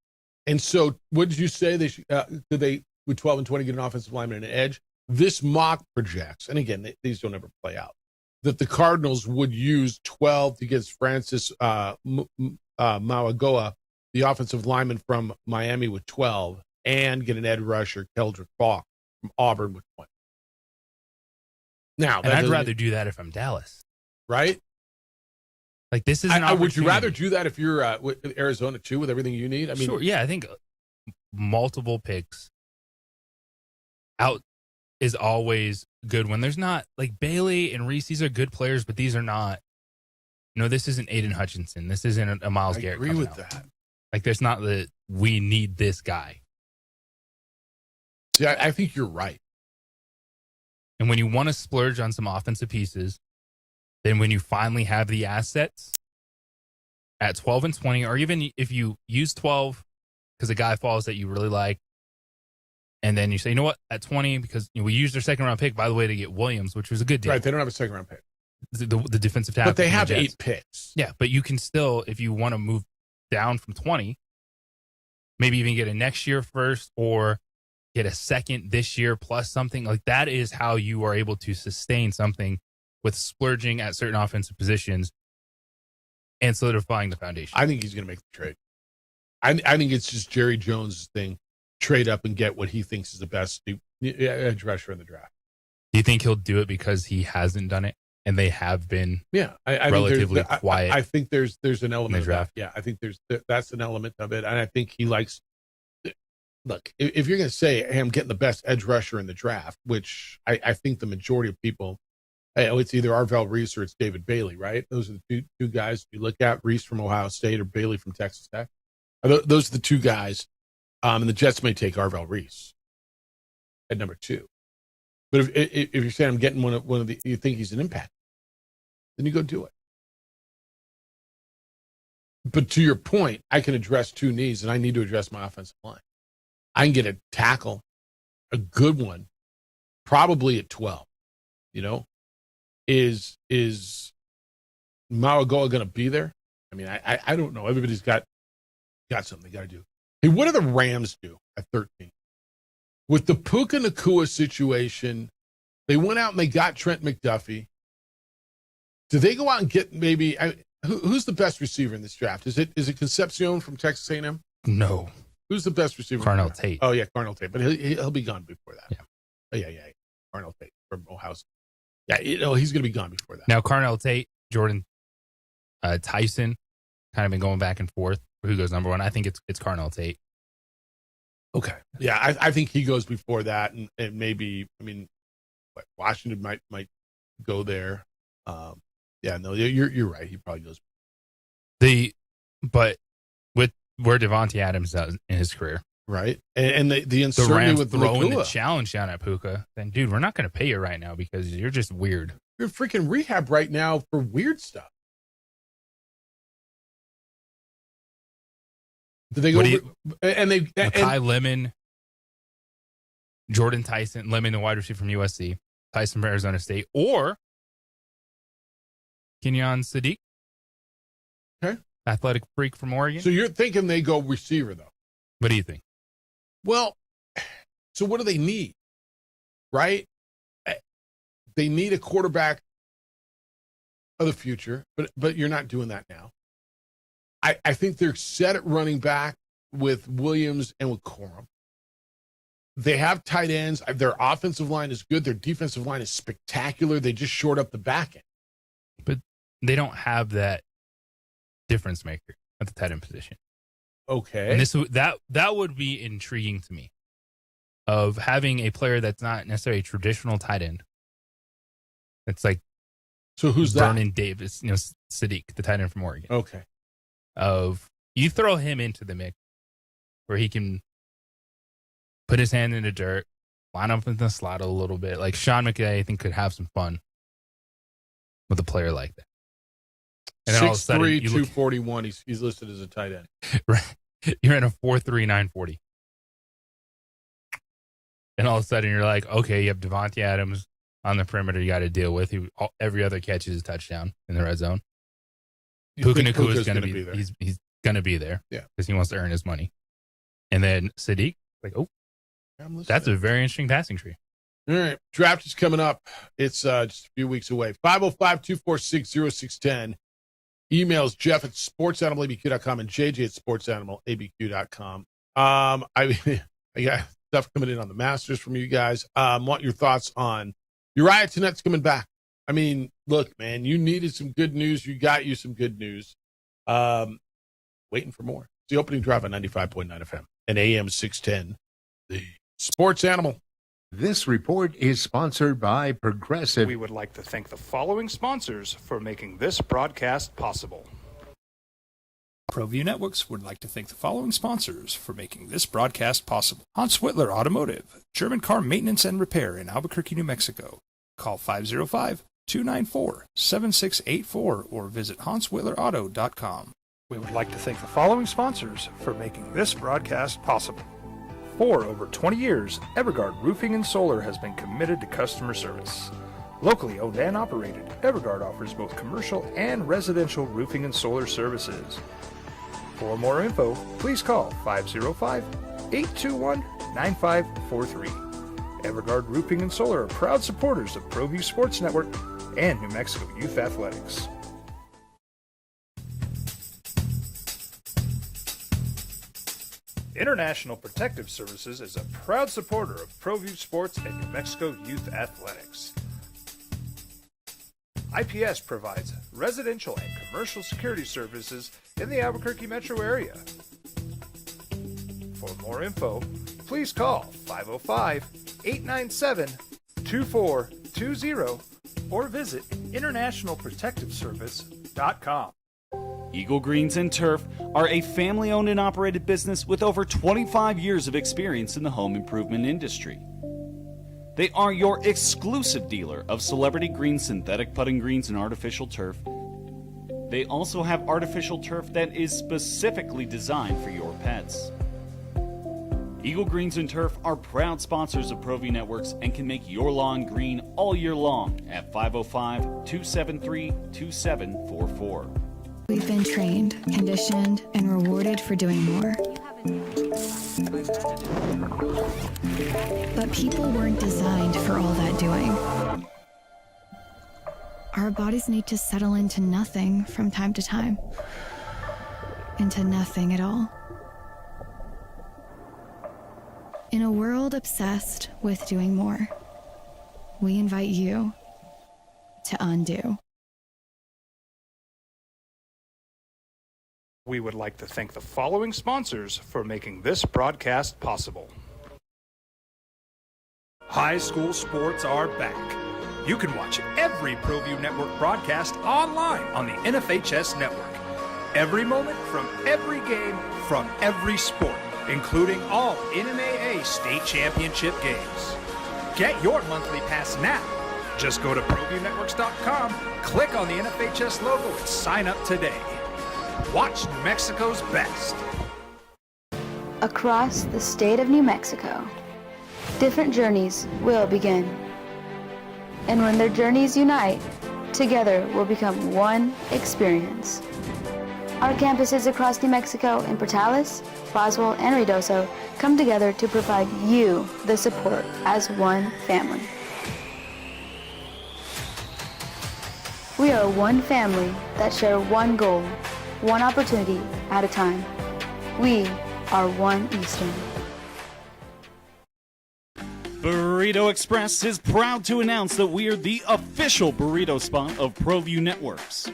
And so, what did you say? They should, could they with 12 and 20 get an offensive lineman and an edge? This mock projects, and again, these don't ever play out, that the Cardinals would use 12 to get Francis Mauigoa, the offensive lineman from Miami, with 12, and get an edge rusher, Keldrick Falk, from Auburn, with 20. Now, and I'd rather do that if I'm Dallas, right? Like, this is an opportunity. Would you rather do that if you're with Arizona too, with everything you need? I mean, sure. Yeah, I think multiple picks out is always good when there's not, like, Bailey and Reese. These are good players, but these are not. This isn't Aiden Hutchinson. This isn't a Myles Garrett. I agree with that. Like, there's not we need this guy. See, I think you're right. And when you want to splurge on some offensive pieces, then when you finally have the assets at 12 and 20, or even if you use 12 because a guy falls that you really like, and then you say, you know what, at 20, because we used their second-round pick, by the way, to get Williams, which was a good deal. Right, they don't have a second-round pick. The defensive tackle. But they have 8 picks. Yeah, but you can still, if you want to move down from 20, maybe even get a next year first or get a second this year plus something. Like, that is how you are able to sustain something with splurging at certain offensive positions and solidifying the foundation. I think he's going to make the trade. I think it's just Jerry Jones' thing. Trade up and get what he thinks is the best edge rusher in the draft. Do you think he'll do it because he hasn't done it and they have been relatively quiet? I think there's an element of draft. Yeah, I think that's an element of it. And I think he likes, look, if you're going to say, hey, I'm getting the best edge rusher in the draft, which I think the majority of people, it's either Arvell Reese or it's David Bailey, right? Those are the two guys you look at, Reese from Ohio State or Bailey from Texas Tech. Those are the 2 guys. And the Jets may take Arvell Reese at number 2. But if you're saying I'm getting one of the, you think he's an impact, then you go do it. But to your point, I can address 2 needs, and I need to address my offensive line. I can get a tackle, a good one, probably at 12. Is Mauigoa going to be there? I mean, I don't know. Everybody's got something they got to do. Hey, what do the Rams do at 13? With the Puka Nacua situation, they went out and they got Trent McDuffie. Do they go out and get maybe who's the best receiver in this draft? Is it Concepcion from Texas A&M? No. Who's the best receiver? Carnell Tate. Oh yeah, Carnell Tate, but he'll be gone before that. Yeah. Oh yeah. Carnell Tate from Ohio State. Yeah, he's going to be gone before that. Now Carnell Tate, Jordan Tyson, kind of been going back and forth for who goes number 1. I think it's Carnell Tate. Okay. Yeah, I think he goes before that, and maybe, I mean, Washington might go there. Yeah, no, you're right. He probably goes. But with where Devontae Adams is in his career. Right. And the The uncertainty Rams with throwing the Nakua. challenge down at Puka, then dude, we're not going to pay you right now because you're just weird. You're in freaking rehab right now for weird stuff. Did they go What do over, and they Makai Lemon, Jordan Tyson, Lemon, the wide receiver from USC, Tyson from Arizona State, or Kenyon Sadiq, okay, athletic freak from Oregon. So you're thinking they go receiver though? What do you think? Well, so what do they need? Right? They need a quarterback of the future, but you're not doing that now. I think they're set at running back with Williams and with Corum. They have tight ends. Their offensive line is good. Their defensive line is spectacular. They just shored up the back end. But they don't have that difference maker at the tight end position. Okay. And that would be intriguing to me, of having a player that's not necessarily a traditional tight end. It's like, so who's Vernon Davis, Sadiq, the tight end from Oregon. Okay. Of you throw him into the mix where he can put his hand in the dirt, line up in the slot a little bit. Like Sean McVay, I think, could have some fun with a player like that. And then all of a sudden, 6'3", you look, 241. He's listed as a tight end. right? You're in a 4.3, 940. And all of a sudden, you're like, okay, you have Devontae Adams on the perimeter you got to deal with. Every other catch is a touchdown in the red zone. Puka Nacua is going to be there. He's going to be there. Yeah. Because he wants to earn his money. And then Sadiq, like, oh, that's a very interesting passing tree. All right. Draft is coming up. It's just a few weeks away. 505-246-0610. Emails Jeff at sportsanimalabq.com and JJ at sportsanimalabq.com. I got stuff coming in on the Masters from you guys. Want your thoughts on Uriah Tenet's coming back. I mean, look, man, you needed some good news. You got you some good news. Waiting for more. It's the opening drive on 95.9 FM and AM 610. The Sports Animal. This report is sponsored by Progressive. We would like to thank the following sponsors for making this broadcast possible. ProView Networks would like to thank the following sponsors for making this broadcast possible. Hans Whitler Automotive, German car maintenance and repair in Albuquerque, New Mexico. Call 505-294-7684 or visit HansWhitlerAuto.com. We would like to thank the following sponsors for making this broadcast possible. For over 20 years, Evergard Roofing and Solar has been committed to customer service. Locally owned and operated, Evergard offers both commercial and residential roofing and solar services. For more info, please call 505-821-9543. Evergard Roofing and Solar are proud supporters of ProView Sports Network and New Mexico Youth Athletics. International Protective Services is a proud supporter of ProView Sports and New Mexico Youth Athletics. IPS provides residential and commercial security services in the Albuquerque metro area. For more info, please call 505-897-2420 or visit internationalprotectiveservice.com. Eagle Greens and Turf are a family-owned and operated business with over 25 years of experience in the home improvement industry. They are your exclusive dealer of celebrity green, synthetic putting greens, and artificial turf. They also have artificial turf that is specifically designed for your pets. Eagle Greens and Turf are proud sponsors of ProView Networks and can make your lawn green all year long at 505-273-2744. We've been trained, conditioned, and rewarded for doing more. But people weren't designed for all that doing. Our bodies need to settle into nothing from time to time. Into nothing at all. In a world obsessed with doing more, we invite you to undo. We would like to thank the following sponsors for making this broadcast possible. High school sports are back. You can watch every ProView Network broadcast online on the NFHS network. every moment from every game from every sport, including all NMAA state championship games. Get your monthly pass now. Just go to ProViewNetworks.com, click on the NFHS logo, and sign up today. Watch New Mexico's best. Across the state of New Mexico, different journeys will begin. And when their journeys unite, together will become one experience. Our campuses across New Mexico in Portales, Roswell, and Ruidoso come together to provide you the support as one family. We are one family that share one goal, one opportunity at a time. We are One Eastern. Burrito Express is proud to announce that we are the official burrito spot of ProView Networks.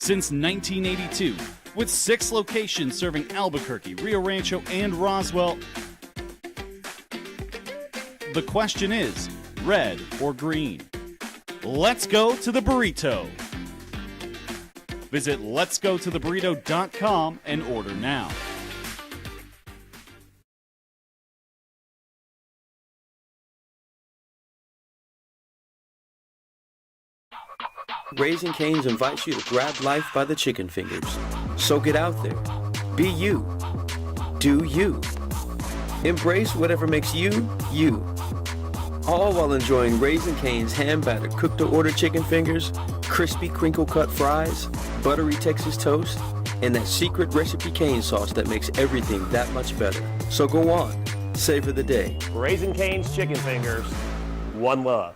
Since 1982, with 6 locations serving Albuquerque, Rio Rancho, and Roswell, the question is, red or green? Let's go to the burrito. Visit letsgototheburrito.com and order now. Raising Cane's invites you to grab life by the chicken fingers. So get out there. Be you. Do you. Embrace whatever makes you, you. All while enjoying Raising Cane's hand-battered cooked-to-order chicken fingers, crispy crinkle-cut fries, buttery Texas toast, and that secret recipe cane sauce that makes everything that much better. So go on. Savor the day. Raising Cane's chicken fingers. One love.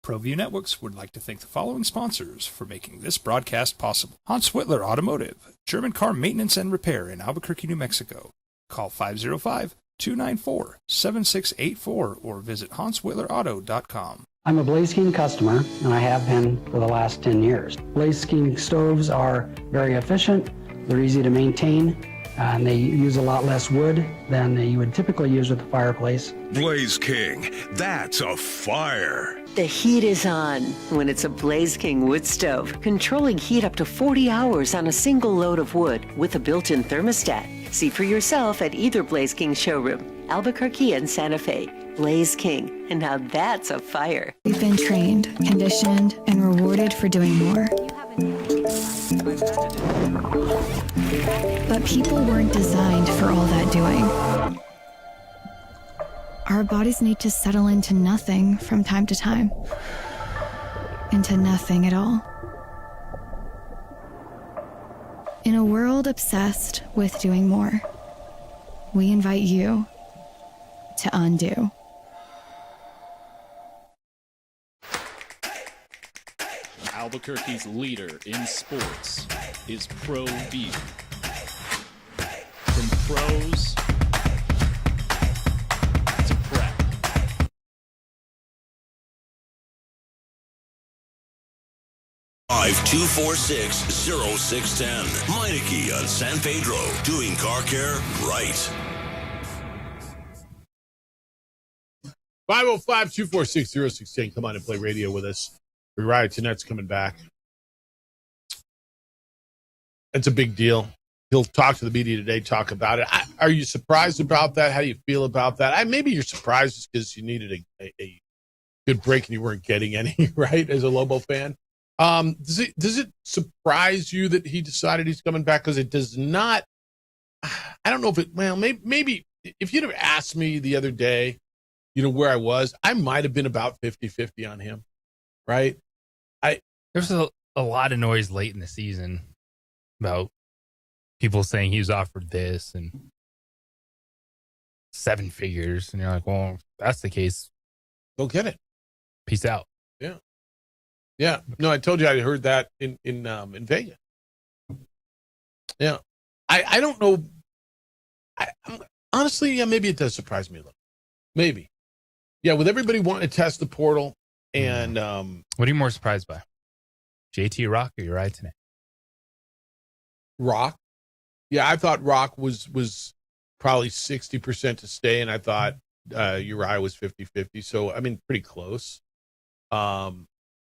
ProView Networks would like to thank the following sponsors for making this broadcast possible. Hans Whitler Automotive, German car maintenance and repair in Albuquerque, New Mexico. Call 505-294-7684 or visit HansWhitlerAuto.com. I'm a Blaze King customer, and I have been for the last 10 years. Blaze King stoves are very efficient, they're easy to maintain, and they use a lot less wood than you would typically use with a fireplace. Blaze King, that's a fire. The heat is on when it's a Blaze King wood stove, controlling heat up to 40 hours on a single load of wood with a built-in thermostat. See for yourself at either Blaze King showroom, Albuquerque and Santa Fe. Blaze King, and now that's a fire. We've been trained, conditioned, and rewarded for doing more. But people weren't designed for all that doing. Our bodies need to settle into nothing from time to time. Into nothing at all. In a world obsessed with doing more, we invite you to undo. Albuquerque's leader in sports is ProView. From pros to prep. 5-246-0610. Meineke on San Pedro. Doing car care right. 505-246-0610. Come on and play radio with us. Uriah Tenette's coming back. It's a big deal. He'll talk to the media today, talk about it. Are you surprised about that? How do you feel about that? Maybe you're surprised just because you needed a good break and you weren't getting any, right, as a Lobo fan. Does it surprise you that he decided he's coming back? Because it does not. I don't know if it. Well, maybe if you'd have asked me the other day, where I was, I might have been about 50-50 on him, right? There's a lot of noise late in the season about people saying he was offered this and 7 figures, and you're like, well, if that's the case, go get it. Peace out. Yeah. No, I told you I heard that in Vegas. Yeah, I don't know. Honestly, yeah, maybe it does surprise me a little. Maybe. Yeah, with everybody wanting to test the portal and what are you more surprised by? JT Rock or Uriah Tenette? Rock. Yeah, I thought Rock was probably 60% to stay, and I thought Uriah was 50-50. So, I mean, pretty close.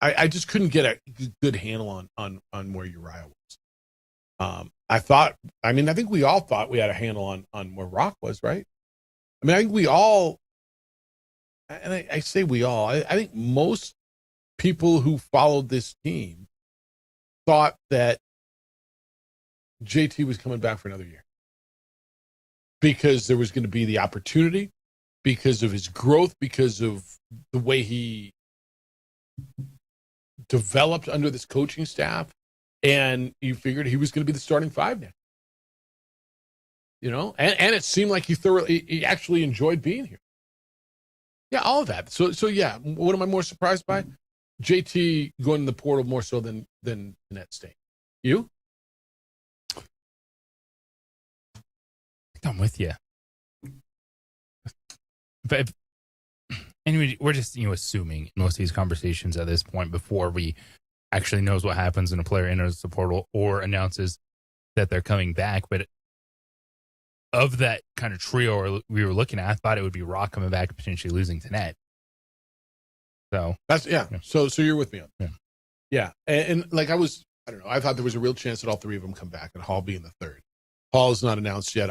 I just couldn't get a good handle on where Uriah was. I think we all thought we had a handle on where Rock was, right? I mean, I think we all, and I say we all, I think most people who followed this team thought that JT was coming back for another year because there was going to be the opportunity, because of his growth, because of the way he developed under this coaching staff, and you figured he was going to be the starting five now. You know, and it seemed like he actually enjoyed being here. Yeah, all of that. So yeah, what am I more surprised by? JT going in the portal more so than Net State. You? I'm with you. But anyway, we're just assuming most of these conversations at this point before we actually knows what happens when a player enters the portal or announces that they're coming back. But of that kind of trio we were looking at, I thought it would be Rock coming back and potentially losing to Net. So that's So you're with me on that. Yeah. And like I don't know, I thought there was a real chance that all three of them come back and Hall being the third. Hall is not announced yet.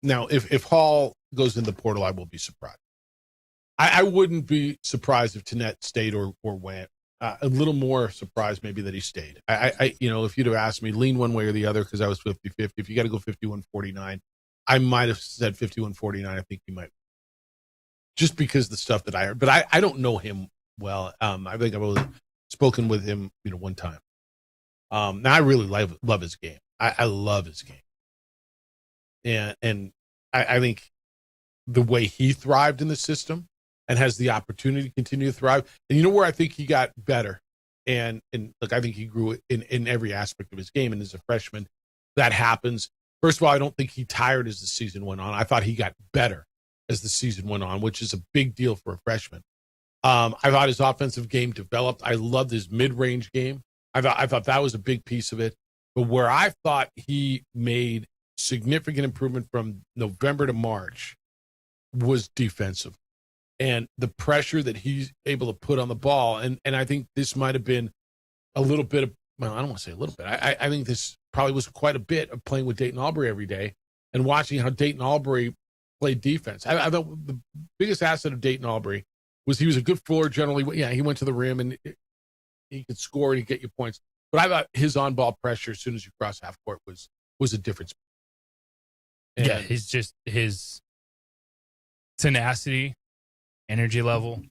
Now if Hall goes in the portal, I will be surprised. I wouldn't be surprised if Tenet stayed or went. A little more surprised maybe that he stayed. If you'd have asked me, lean one way or the other, because I was 50-50. If you got to go 51-49, I might have said 51-49. I think he might, just because of the stuff that I heard. But I don't know him well. I think I've only spoken with him, one time. Now I really love his game. I love his game, and I think the way he thrived in the system and has the opportunity to continue to thrive. And you know where I think he got better, and look, I think he grew in every aspect of his game. And as a freshman, that happens. First of all, I don't think he tired as the season went on. I thought he got better as the season went on, which is a big deal for a freshman. I thought his offensive game developed. I loved his mid-range game. I thought that was a big piece of it. But where I thought he made significant improvement from November to March was defensive, and the pressure that he's able to put on the ball. And I think this might have been a little bit of, well, I don't want to say a little bit. I think this probably was quite a bit of playing with Dayton Albury every day and watching how Dayton Albury played defense. I thought the biggest asset of Dayton Albury was he was a good floor generally. Yeah, he went to the rim and he could score and he'd get you points. But I thought his on-ball pressure as soon as you cross half court was a difference. And yeah, his tenacity, energy level,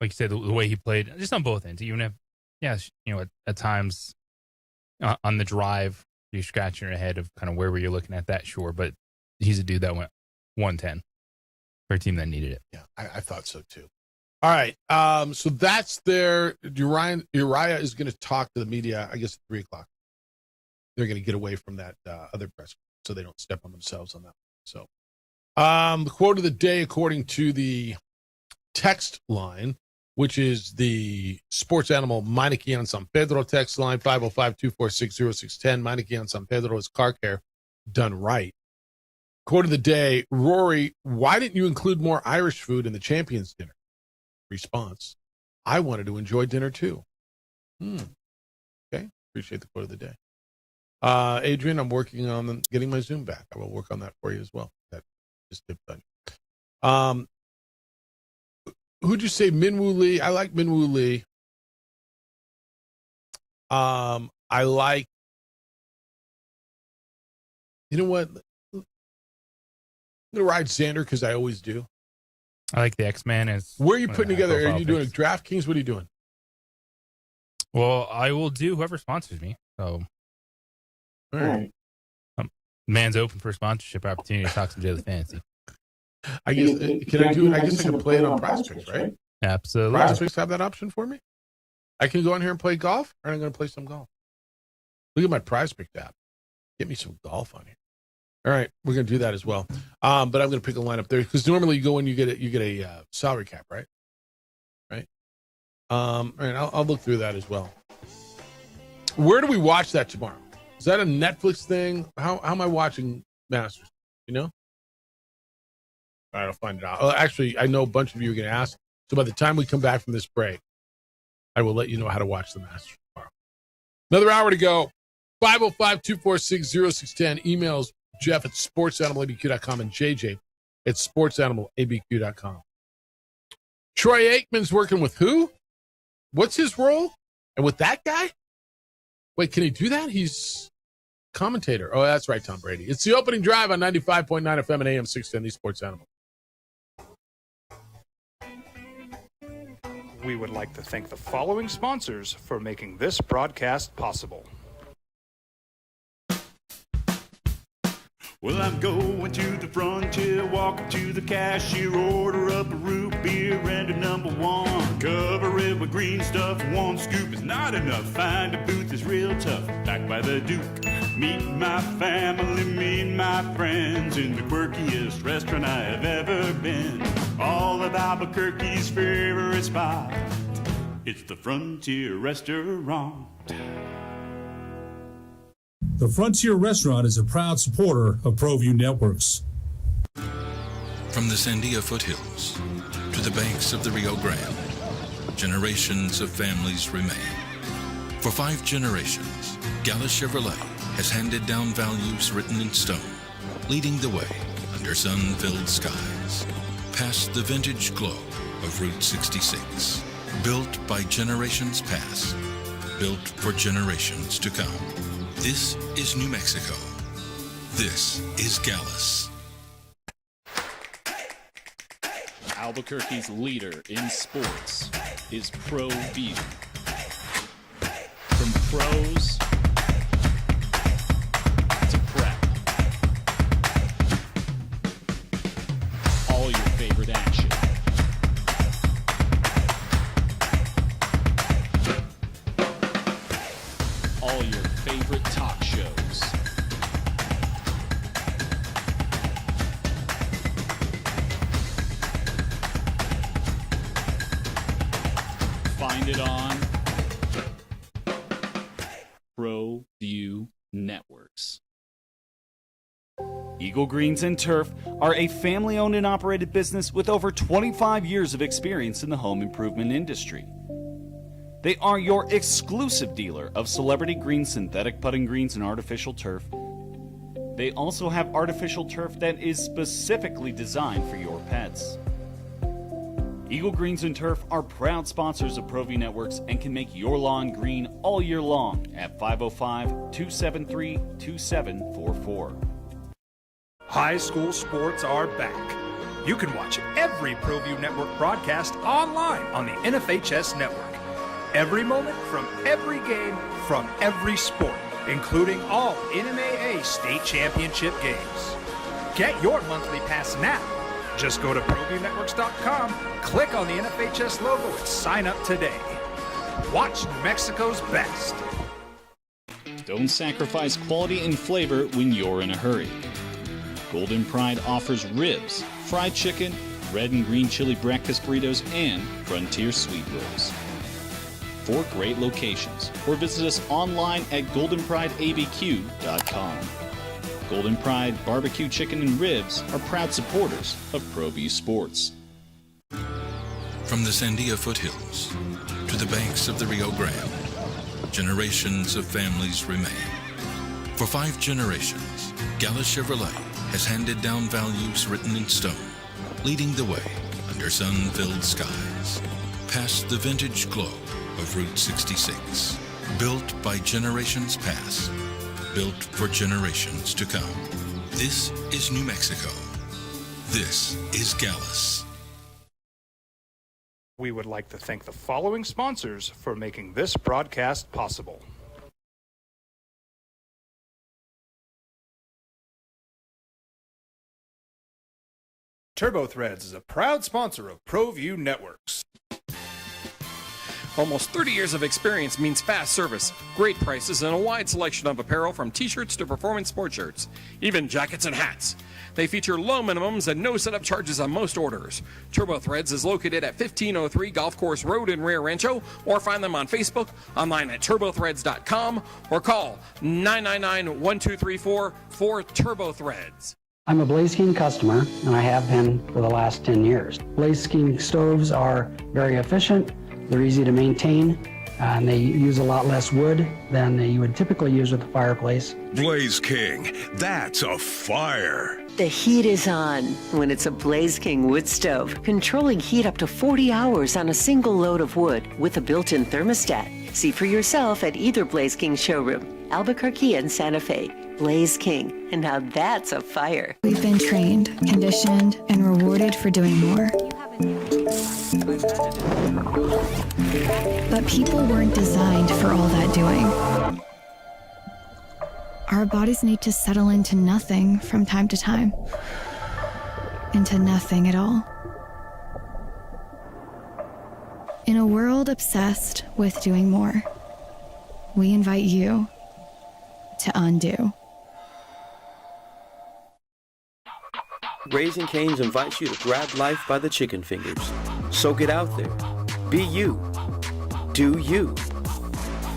like you said, the way he played, just on both ends. Even if, at times on the drive, you're scratching your head of kind of where were you looking at that, sure. But he's a dude that went 110 for a team that needed it. Yeah, I thought so too. All right, so that's there. Uriah is going to talk to the media, I guess, at 3:00. They're going to get away from that other press so they don't step on themselves on that. So the quote of the day, according to the text line, which is the Sports Animal Meineke on San Pedro text line, 505-246-0610. Meineke on San Pedro is car care done right. Quote of the day, Rory, why didn't you include more Irish food in the Champions Dinner? Response, I wanted to enjoy dinner too. Okay, appreciate the quote of the day. Adrian, I'm working on getting my Zoom back. I will work on that for you as well. That is tip done. Who'd you say? Minwoo Lee. I like Minwoo Lee. I like, you know what? I'm going to ride Xander because I always do. I like the X-Man. Where are you putting together? Are you doing a DraftKings? What are you doing? Well, I will do whoever sponsors me. So, all right. Man's open for sponsorship opportunity to talk some daily fantasy. I guess I can play it on PrizePicks, right? Absolutely. PrizePicks have that option for me. I can go in here and play golf, or I'm going to play some golf. Look at my PrizePicks app. Get me some golf on here. All right, we're going to do that as well. But I'm going to pick a lineup there because normally you go in, you get a salary cap, right? Right. All right, I'll look through that as well. Where do we watch that tomorrow? Is that a Netflix thing? How am I watching Masters? You know? All right, I'll find it out. Actually, I know a bunch of you are going to ask. So by the time we come back from this break, I will let you know how to watch the Masters tomorrow. Another hour to go. 505-246-0610. Emails Jeff at sportsanimalabq.com and JJ at sportsanimalabq.com. Troy Aikman's working with who? What's his role? And with that guy? Wait, can he do that? He's commentator. Oh, that's right, Tom Brady. It's the opening drive on 95.9 FM and AM 610, the Sports Animal. We would like to thank the following sponsors for making this broadcast possible. Well, I'm going to the frontier, walk up to the cashier, order up a root beer and a number one. Cover it with green stuff, one scoop is not enough. Find a booth is real tough, back by the Duke. Meet my family, meet my friends in the quirkiest restaurant I have ever been. All of Albuquerque's favorite spot, it's the Frontier Restaurant. The Frontier Restaurant is a proud supporter of ProView Networks. From the Sandia foothills to the banks of the Rio Grande, generations of families remain. For 5 generations, Gala Chevrolet has handed down values written in stone, leading the way under sun-filled skies, past the vintage glow of Route 66. Built by generations past, built for generations to come. This is New Mexico. This is Gallus. Albuquerque's leader in sports is ProView. From pros to prep, all your favorite action. All your favorite talk shows. Find it on ProView Networks. Eagle Greens and Turf are a family-owned and operated business with over 25 years of experience in the home improvement industry. They are your exclusive dealer of celebrity green, synthetic putting greens, and artificial turf. They also have artificial turf that is specifically designed for your pets. Eagle Greens and Turf are proud sponsors of ProView Networks and can make your lawn green all year long at 505-273-2744. High school sports are back. You can watch every ProView Network broadcast online on the NFHS network. Every moment from every game from every sport, including all NMAA state championship games. Get your monthly pass now. Just go to ProViewNetworks.com, click on the NFHS logo, and sign up today. Watch New Mexico's best. Don't sacrifice quality and flavor when you're in a hurry. Golden Pride offers ribs, fried chicken, red and green chili breakfast burritos, and Frontier sweet rolls. 4 great locations, or visit us online at goldenprideabq.com. Golden Pride Barbecue Chicken and Ribs are proud supporters of ProView Sports. From the Sandia foothills to the banks of the Rio Grande, generations of families remain. For 5 generations, Gala Chevrolet has handed down values written in stone, leading the way under sun-filled skies, past the vintage glow of Route 66. Built by generations past, built for generations to come. This is New Mexico. This is Gallus. We would like to thank the following sponsors for making this broadcast possible. TurboThreads is a proud sponsor of ProView Networks. Almost 30 years of experience means fast service, great prices, and a wide selection of apparel from t-shirts to performance sport shirts, even jackets and hats. They feature low minimums and no setup charges on most orders. TurboThreads is located at 1503 Golf Course Road in Rio Rancho, or find them on Facebook, online at turbothreads.com, or call 999-1234 for TurboThreads. I'm a Blaze King customer, and I have been for the last 10 years. Blaze King stoves are very efficient. They're easy to maintain, and they use a lot less wood than you would typically use with a fireplace. Blaze King, that's a fire. The heat is on when it's a Blaze King wood stove, controlling heat up to 40 hours on a single load of wood with a built-in thermostat. See for yourself at either Blaze King showroom, Albuquerque and Santa Fe. Blaze King, and now that's a fire. We've been trained, conditioned, and rewarded for doing more. But people weren't designed for all that doing. Our bodies need to settle into nothing from time to time. Into nothing at all. In a world obsessed with doing more, we invite you to undo. Raising Cane's invites you to grab life by the chicken fingers. So get out there. Be you. Do you.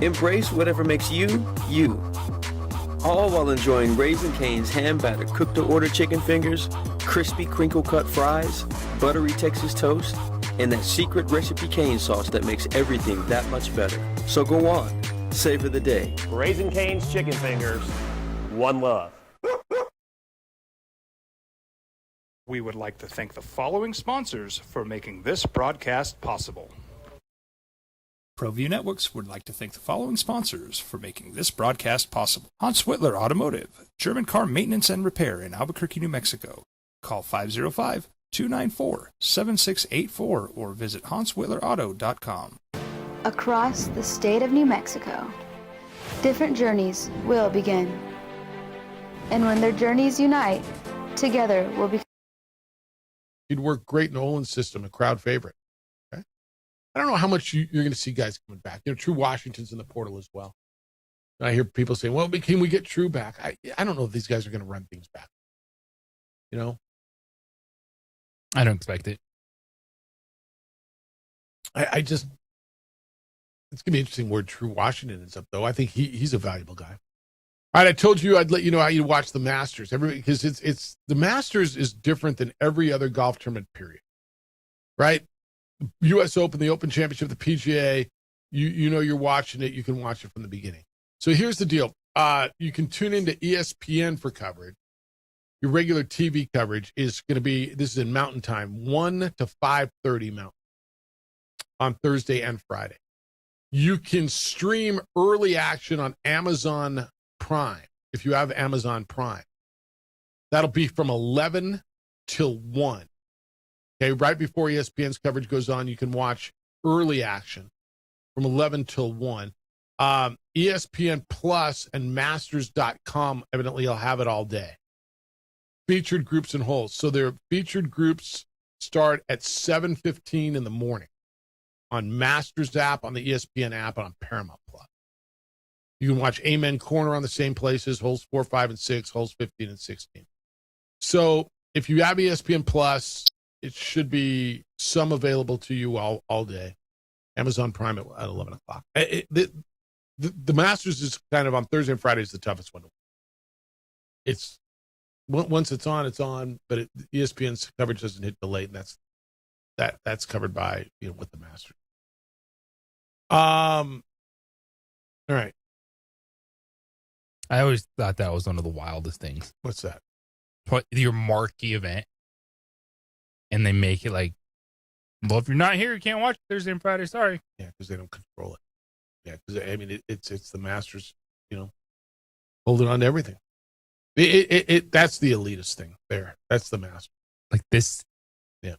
Embrace whatever makes you, you. All while enjoying Raising Cane's hand-battered cooked-to-order chicken fingers, crispy crinkle-cut fries, buttery Texas toast, and that secret recipe cane sauce that makes everything that much better. So go on. Savor the day. Raising Cane's chicken fingers, one love. We would like to thank the following sponsors for making this broadcast possible. ProView Networks would like to thank the following sponsors for making this broadcast possible. Hans Whitler Automotive, German car maintenance and repair in Albuquerque, New Mexico. Call 505-294-7684 or visit hanswhitlerauto.com. Across the state of New Mexico, different journeys will begin. And when their journeys unite, together will become. He'd work great in Olin's system, a crowd favorite. Okay? I don't know how much you're going to see guys coming back. True Washington's in the portal as well. And I hear people saying, well, can we get True back? I don't know if these guys are going to run things back. I don't expect it. I just, it's going to be interesting where True Washington ends up, though. I think he's a valuable guy. All right, I told you I'd let you know how you watch the Masters. Because it's the Masters is different than every other golf tournament, period. Right? U.S. Open, the Open Championship, the PGA, you know you're watching it. You can watch it from the beginning. So here's the deal. You can tune into ESPN for coverage. Your regular TV coverage is going to be, this is in Mountain Time, 1 to 5:30 Mountain on Thursday and Friday. You can stream early action on Amazon Prime, if you have Amazon Prime. That'll be from 11 till 1. Okay, right before ESPN's coverage goes on, you can watch early action from 11 till 1. ESPN Plus and Masters.com, evidently, will have it all day. Featured groups and holes. So their featured groups start at 7:15 in the morning on Masters app, on the ESPN app, and on Paramount Plus. You can watch Amen Corner on the same places, holes 4, 5, and 6, holes 15 and 16. So if you have ESPN Plus, it should be some available to you all day. Amazon Prime at 11 o'clock. The Masters is kind of on Thursday and Friday is the toughest one. It's once it's on, but ESPN's coverage doesn't hit till late, and that's covered by with the Masters. All right. I always thought that was one of the wildest things. What's that? Your marquee event, and they make it like, well, if you're not here, you can't watch Thursday and Friday. Sorry. Yeah, because they don't control it. Yeah, because I mean, it's the Masters, holding on to everything. That's the elitist thing there. That's the Masters. Like this. Yeah.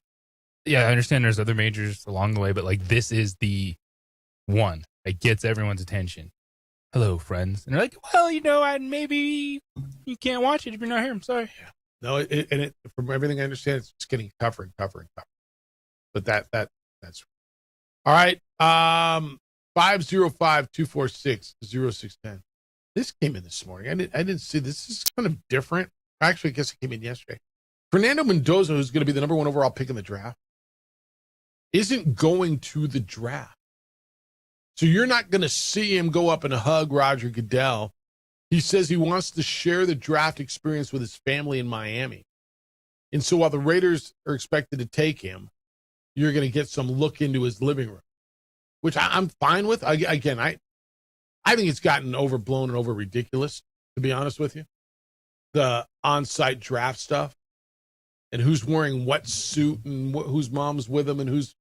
Yeah, I understand there's other majors along the way, but like this is the one that gets everyone's attention. Hello, friends. And they're like, well, maybe you can't watch it if you're not here. I'm sorry. Yeah. No, from everything I understand, it's just getting tougher and tougher and tougher. But that's all right. 505-246-0610. This came in this morning. I didn't see this. This is kind of different. Actually, I guess it came in yesterday. Fernando Mendoza, who's going to be the number 1 overall pick in the draft, isn't going to the draft. So you're not going to see him go up and hug Roger Goodell. He says he wants to share the draft experience with his family in Miami. And so while the Raiders are expected to take him, you're going to get some look into his living room. which I'm fine with. I think it's gotten overblown and over ridiculous, to be honest with you. The on-site draft stuff and who's wearing what suit and whose mom's with them and who's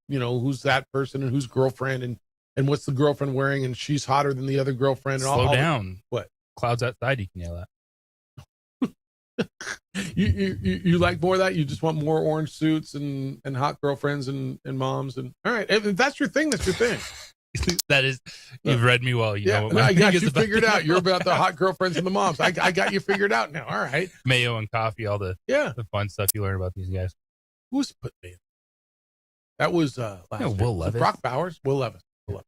that person and whose girlfriend and what's the girlfriend wearing and she's hotter than the other girlfriend. And Slow down. What? Clouds outside, you can yell that. You like more of that? You just want more orange suits and hot girlfriends and moms and all right. If that's your thing, that's your thing. That is, you've read me well. You know what I got you figured out. You're about the hot girlfriends and the moms. I got you figured out now. All right. Mayo and coffee, all the fun stuff you learn about these guys. Who's put me in? That was Will Levis. Brock Bowers. Will Levis. All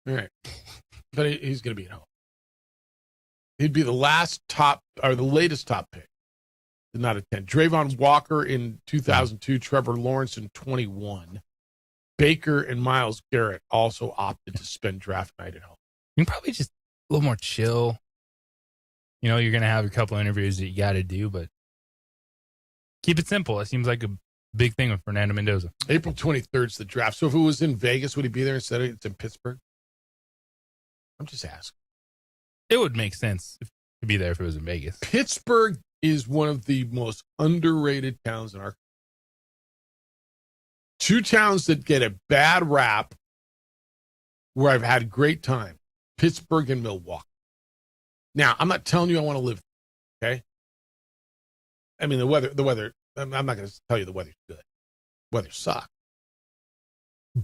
right. But he's going to be at home. He'd be the latest top pick. Did not attend. Drayvon Walker in 2002, Trevor Lawrence in 21. Baker and Myles Garrett also opted to spend draft night at home. You can probably just a little more chill. You know, you're going to have a couple interviews that you got to do, but keep it simple. It seems like a big thing with Fernando Mendoza. April 23rd is the draft. So if it was in Vegas, would he be there instead of it's in Pittsburgh? I'm just asking. It would make sense to be there if it was in Vegas. Pittsburgh is one of the most underrated towns in our country. Two towns that get a bad rap where I've had a great time, Pittsburgh and Milwaukee. Now, I'm not telling you I want to live there, okay? I mean, the weather, I'm not going to tell you the weather's good. Weather sucks.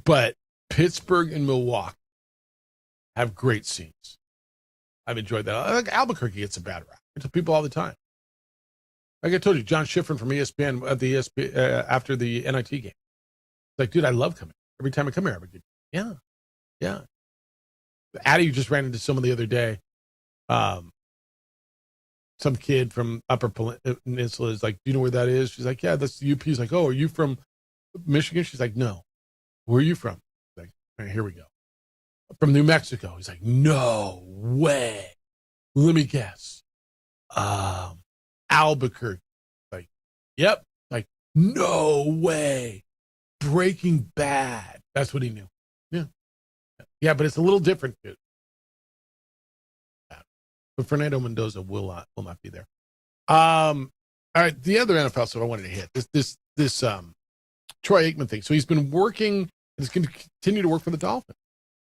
But Pittsburgh and Milwaukee have great scenes. I've enjoyed that. Like Albuquerque gets a bad rap. I tell people all the time. Like I told you, John Schifrin from ESPN at the after the NIT game. It's like, dude, I love coming. Every time I come here, I have a good time. Yeah. Addie just ran into someone the other day. Some kid from Upper Peninsula is like, do you know where that is? She's like, yeah, that's the UP. He's like, oh, are you from Michigan? She's like, no. Where are you from? Like, all right, here we go. From New Mexico. He's like, no way. Let me guess. Albuquerque. Like, yep. Like, no way. Breaking Bad. That's what he knew. Yeah, but it's a little different, dude. But Fernando Mendoza will not be there. All right, the other NFL stuff I wanted to hit. This Troy Aikman thing. So he's been working and he's going to continue to work for the Dolphins.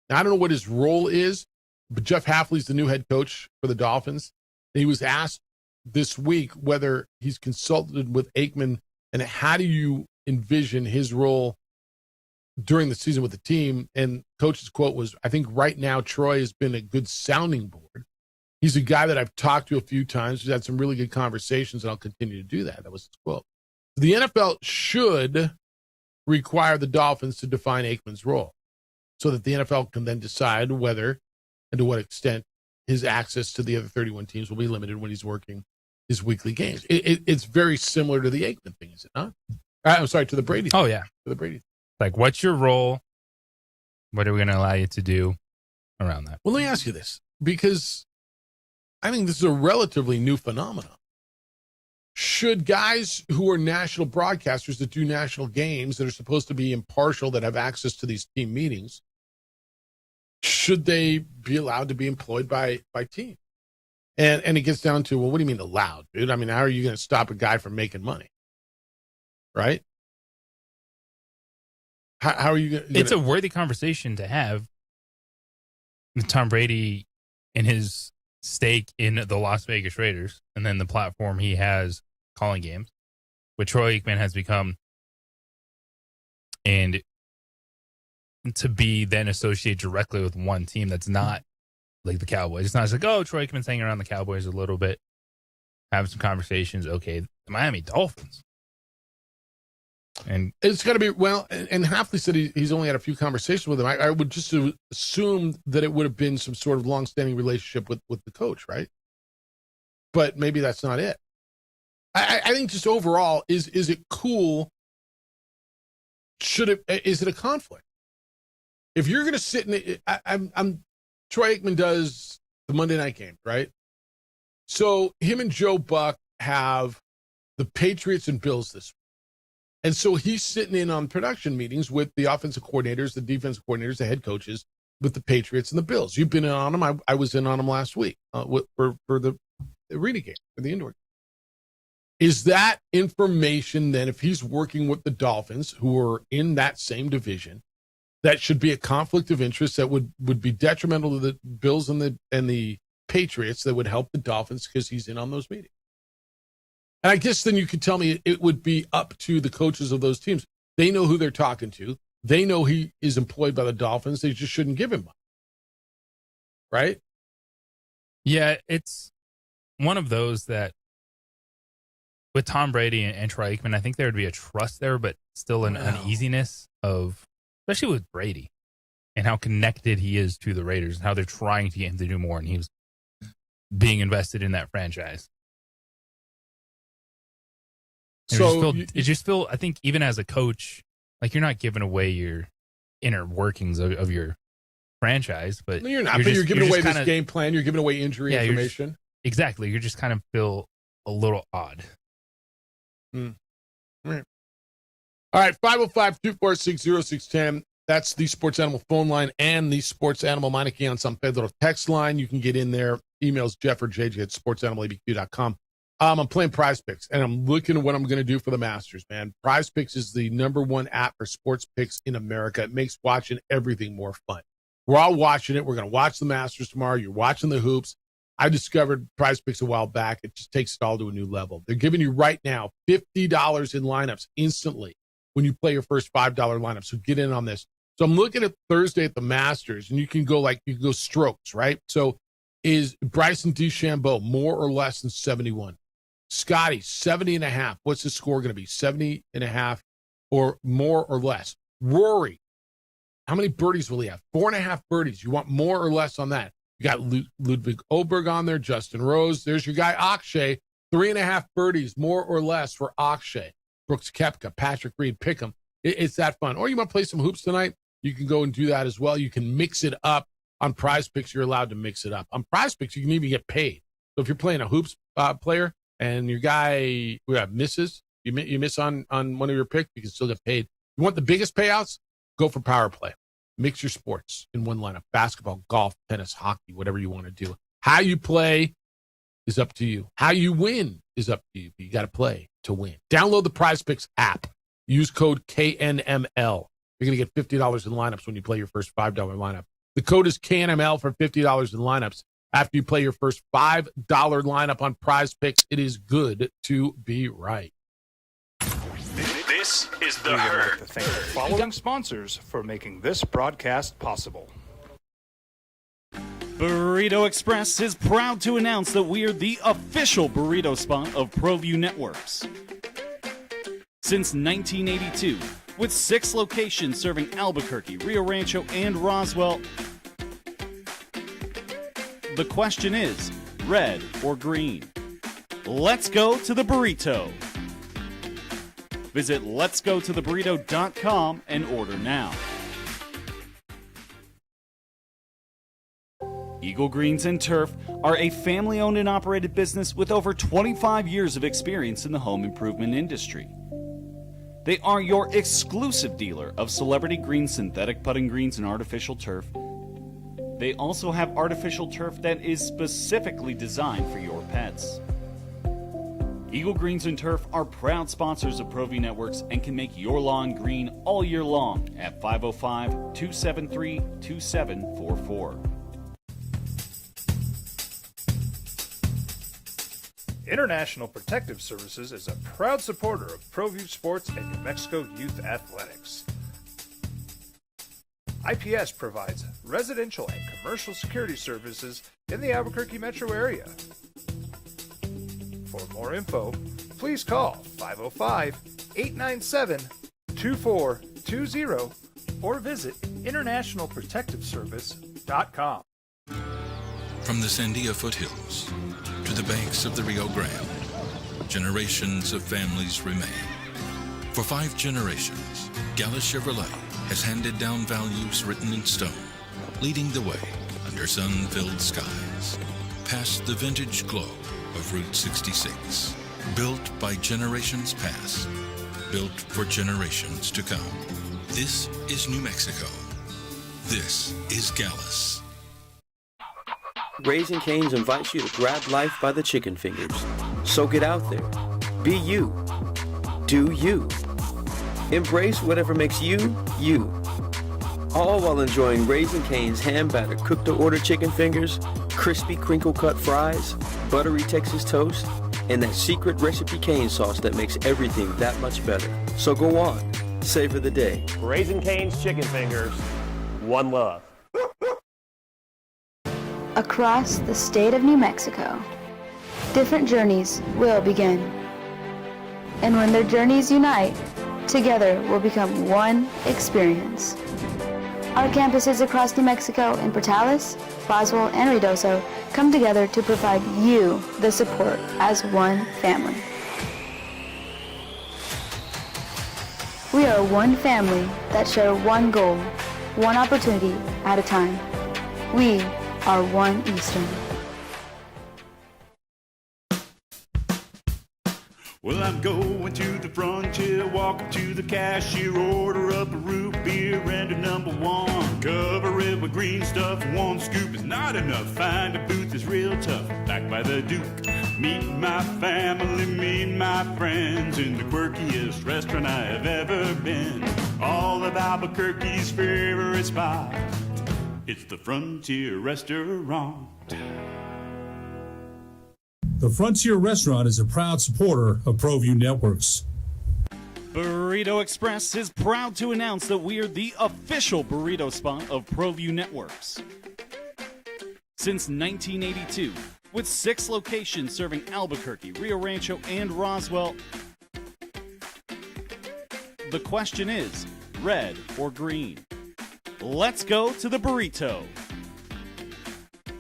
Now, I don't know what his role is, but Jeff Hafley's the new head coach for the Dolphins. And he was asked this week whether he's consulted with Aikman and how do you envision his role during the season with the team. And coach's quote was, I think right now Troy has been a good sounding board. He's a guy that I've talked to a few times. We've had some really good conversations, and I'll continue to do that. That was his quote. The NFL should require the Dolphins to define Aikman's role so that the NFL can then decide whether and to what extent his access to the other 31 teams will be limited when he's working his weekly games. It's very similar to the Aikman thing, is it not? I'm sorry, to the Brady thing. Oh, yeah. To the Brady thing. Like, what's your role? What are we going to allow you to do around that? Well, let me ask you this, because I think this is a relatively new phenomenon. Should guys who are national broadcasters that do national games that are supposed to be impartial, that have access to these team meetings, should they be allowed to be employed by team? And it gets down to, well, what do you mean allowed, dude? I mean, how are you going to stop a guy from making money? Right? How are you going to... It's a worthy conversation to have with Tom Brady and his stake in the Las Vegas Raiders, and then the platform he has calling games, which Troy Aikman has become, and to be then associated directly with one team that's not like the Cowboys. It's not just like, oh, Troy Aikman's hanging around the Cowboys a little bit, having some conversations. Okay, the Miami Dolphins. And it's got to be, well, and Hafley said he's only had a few conversations with him. I would just assume that it would have been some sort of longstanding relationship with the coach, right? But maybe that's not it. I think just overall, is it cool? Is it a conflict? If you're going to sit in it, Troy Aikman does the Monday night game, right? So him and Joe Buck have the Patriots and Bills this week. And so he's sitting in on production meetings with the offensive coordinators, the defensive coordinators, the head coaches with the Patriots and the Bills. You've been in on them. I was in on them last week for the arena game, for the indoor game. Is that information then, if he's working with the Dolphins, who are in that same division, that should be a conflict of interest that would be detrimental to the Bills and the Patriots, that would help the Dolphins because he's in on those meetings? And I guess then you could tell me it would be up to the coaches of those teams. They know who they're talking to. They know he is employed by the Dolphins. They just shouldn't give him money. Right? Yeah, it's one of those that with Tom Brady and Troy Aikman, I think there would be a trust there, but still an uneasiness of, especially with Brady and how connected he is to the Raiders and how they're trying to get him to do more. And he was being invested in that franchise. It just feel, I think even as a coach, like you're not giving away your inner workings of your franchise, but no, you're not. You're giving away this game plan. You're giving away injury information. Exactly. You're just kind of feel a little odd. All right. 505-246-0610. That's the Sports Animal phone line and the Sports Animal Meineke on San Pedro text line. You can get in there. Emails Jeff or JJ at sportsanimalabq.com. I'm playing Prize Picks, and I'm looking at what I'm going to do for the Masters, man. Prize Picks is the #1 app for sports picks in America. It makes watching everything more fun. We're all watching it. We're going to watch the Masters tomorrow. You're watching the hoops. I discovered Prize Picks a while back. It just takes it all to a new level. They're giving you right now $50 in lineups instantly when you play your first $5 lineup. So get in on this. So I'm looking at Thursday at the Masters, and you can go strokes, right? So is Bryson DeChambeau more or less than 71? Scotty, 70.5. What's the score going to be? 70.5 or more or less? Rory, how many birdies will he have? 4.5 birdies. You want more or less on that? You got Ludwig Oberg on there, Justin Rose. There's your guy, Akshay. 3.5 birdies, more or less for Akshay. Brooks Koepka, Patrick Reed, pick them. It's that fun. Or you want to play some hoops tonight? You can go and do that as well. You can mix it up. On Prize Picks, you're allowed to mix it up. On Prize Picks, you can even get paid. So if you're playing a hoops player, and your guy misses, you miss on one of your picks, you can still get paid. You want the biggest payouts? Go for Power Play. Mix your sports in one lineup. Basketball, golf, tennis, hockey, whatever you want to do. How you play is up to you. How you win is up to you. But you got to play to win. Download the Prize Picks app. Use code KNML. You're going to get $50 in lineups when you play your first $5 lineup. The code is KNML for $50 in lineups. After you play your first $5 lineup on Prize Picks, it is good to be right. This is The We would Herd. like to thank the following sponsors for making this broadcast possible. Burrito Express is proud to announce that we are the official burrito spot of ProView Networks. Since 1982, with 6 locations serving Albuquerque, Rio Rancho, and Roswell, the question is, red or green? Let's go to the burrito. Visit letsgototheburrito.com and order now. Eagle Greens and Turf are a family-owned and operated business with over 25 years of experience in the home improvement industry. They are your exclusive dealer of celebrity green, synthetic putting greens, and artificial turf. They also have artificial turf that is specifically designed for your pets. Eagle Greens and Turf are proud sponsors of ProView Networks and can make your lawn green all year long at 505-273-2744. International Protective Services is a proud supporter of ProView Sports and New Mexico Youth Athletics. IPS provides residential and commercial security services in the Albuquerque metro area. For more info, please call 505-897-2420 or visit internationalprotectiveservice.com. From the Sandia foothills to the banks of the Rio Grande, generations of families remain. For 5 generations, Gala Chevrolet has handed down values written in stone, leading the way under sun-filled skies, past the vintage glow of Route 66, built by generations past, built for generations to come. This is New Mexico. This is Gallus. Raising Cane's invites you to grab life by the chicken fingers. So get out there. Be you. Do you. Embrace whatever makes you, you. All while enjoying Raising Cane's hand-battered cooked-to-order chicken fingers, crispy crinkle-cut fries, buttery Texas toast, and that secret recipe cane sauce that makes everything that much better. So go on. Savor the day. Raising Cane's chicken fingers. One love. Across the state of New Mexico, different journeys will begin. And when their journeys unite, together will become one experience. Our campuses across New Mexico in Portales, Boswell, and Ruidoso come together to provide you the support as one family. We are one family that share one goal, one opportunity at a time. We are one Eastern. Well, I'm going to the frontier, walking to the cashier, order up a root beer and a number one. Cover it with green stuff, one scoop is not enough. Find a booth is real tough, back by the Duke. Meet my family, meet my friends in the quirkiest restaurant I have ever been. All of Albuquerque's favorite spot, it's the Frontier Restaurant. The Frontier Restaurant is a proud supporter of ProView Networks. Burrito Express is proud to announce that we are the official burrito spot of ProView Networks. Since 1982, with 6 locations serving Albuquerque, Rio Rancho, and Roswell, the question is, red or green? Let's go to the burrito.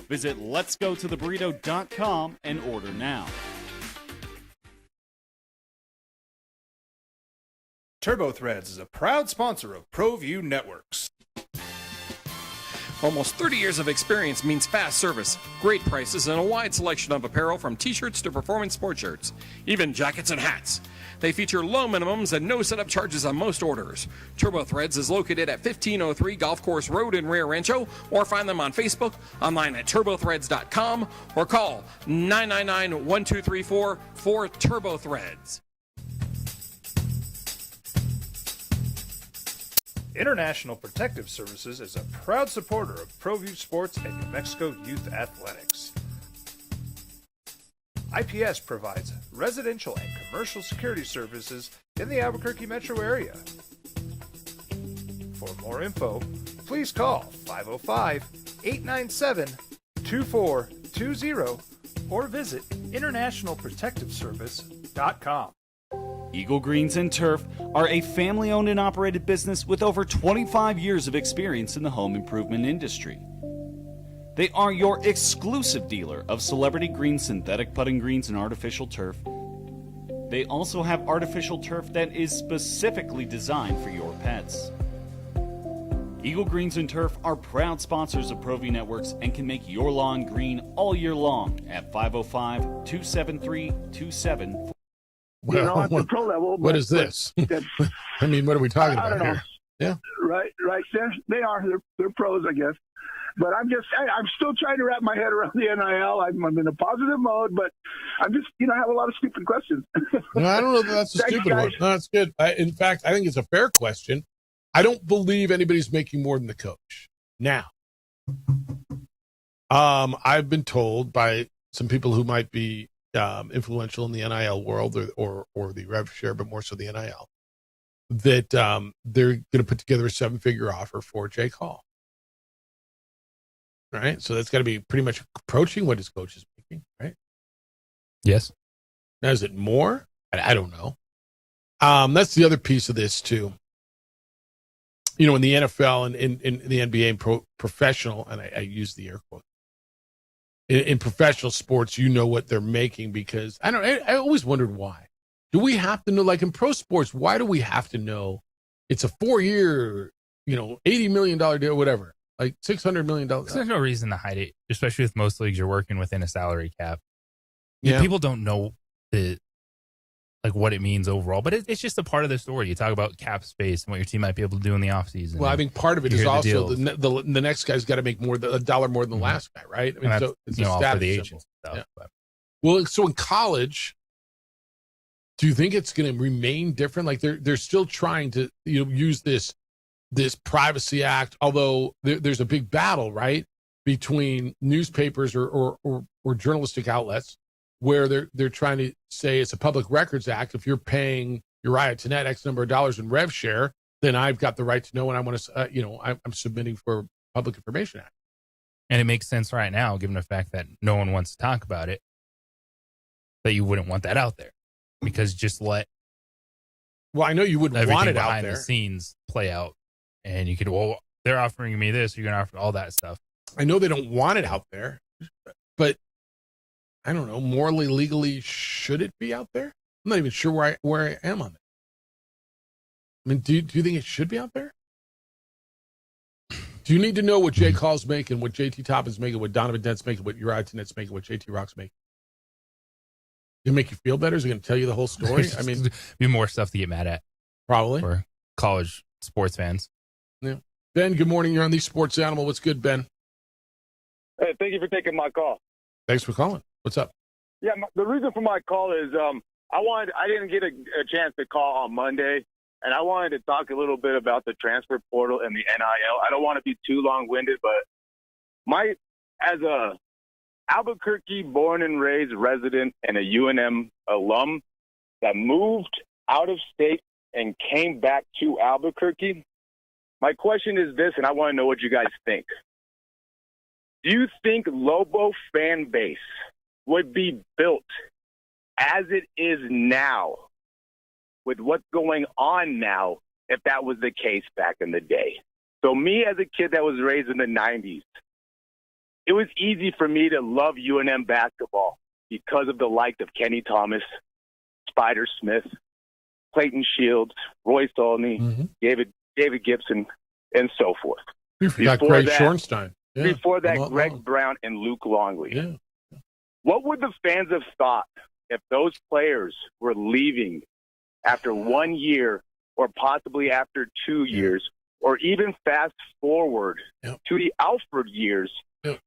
Visit letsgototheburrito.com and order now. TurboThreads is a proud sponsor of ProView Networks. Almost 30 years of experience means fast service, great prices, and a wide selection of apparel from t-shirts to performance sport shirts, even jackets and hats. They feature low minimums and no setup charges on most orders. TurboThreads is located at 1503 Golf Course Road in Rio Rancho, or find them on Facebook, online at turbothreads.com, or call 999-1234 for TurboThreads. International Protective Services is a proud supporter of ProView Sports and New Mexico Youth Athletics. IPS provides residential and commercial security services in the Albuquerque metro area. For more info, please call 505-897-2420 or visit internationalprotectiveservice.com. Eagle Greens and Turf are a family-owned and operated business with over 25 years of experience in the home improvement industry. They are your exclusive dealer of celebrity green, synthetic putting greens, and artificial turf. They also have artificial turf that is specifically designed for your pets. Eagle Greens and Turf are proud sponsors of ProView Networks and can make your lawn green all year long at 505-273-2744. Well, at the pro level. What is this? I mean, what are we talking I about don't know. here? Yeah. Right. They are. They're pros, I guess. But I'm still trying to wrap my head around the NIL. I'm in a positive mode, but I'm just, I have a lot of stupid questions. No, I don't know that that's a Thanks, stupid guys. one. No, that's good. In fact, I think it's a fair question. I don't believe anybody's making more than the coach. Now, I've been told by some people who might be influential in the NIL world or the rev share, but more so the NIL, that they're going to put together a 7-figure offer for Jake Hall. Right? So that's got to be pretty much approaching what his coach is making, right? Yes. Now, is it more? I don't know. That's the other piece of this, too. In the NFL and in the NBA and professional, and I use the air quotes, in professional sports, what they're making because I always wondered why. Do we have to know, like in pro sports, why do we have to know it's a 4-year, $80 million deal, whatever, like $600 million? There's no reason to hide it, especially with most leagues you're working within a salary cap. Yeah. People don't know the like what it means overall. But it's just a part of the story. You talk about cap space and what your team might be able to do in the offseason. Well, I think part of it is also the next guy's got to make $1 more than the last guy, right? I mean, so it's a status for the symbol. agents stuff. Yeah. But. Well, so in college, do you think it's going to remain different? Like they're still trying to use this Privacy Act, although there's a big battle, right, between newspapers or journalistic outlets where they're trying to say it's a Public Records Act. If you're paying Uriah Tenet X number of dollars in rev share, then I've got the right to know when I want to, I'm submitting for Public Information Act. And it makes sense right now, given the fact that no one wants to talk about it, that you wouldn't want that out there, because just let. Well, I know you wouldn't want it out behind there. The scenes play out, and you could. Well, they're offering me this. You're going to offer all that stuff. I know they don't want it out there, but I don't know. Morally, legally, should it be out there? I'm not even sure where I am on it. I mean, do you think it should be out there? Do you need to know what Jay Call's making, what JT Toppin's making, what Donovan Dent's making, what Uriah Tenet's making, what JT Rock's making? Gonna make you feel better? Is it gonna tell you the whole story? I mean, be more stuff to get mad at, probably, for college sports fans. Yeah. Ben, good morning. You're on the Sports Animal. What's good, Ben? Hey, thank you for taking my call. Thanks for calling. What's up? Yeah, the reason for my call is I didn't get a chance to call on Monday, and I wanted to talk a little bit about the transfer portal and the NIL. I don't want to be too long-winded, but as a Albuquerque born and raised resident and a UNM alum that moved out of state and came back to Albuquerque, my question is this, and I want to know what you guys think. Do you think Lobo fan base would be built as it is now with what's going on now if that was the case back in the day? So me as a kid that was raised in the 90s, it was easy for me to love UNM basketball because of the likes of Kenny Thomas, Spider Smith, Clayton Shields, Roy Solney, David Gibson, and so forth. You forgot Greg Schornstein. Yeah. Before that, Greg Brown and Luke Longley. Yeah. What would the fans have thought if those players were leaving after 1 year or possibly after 2 years, or even fast forward to the Alford years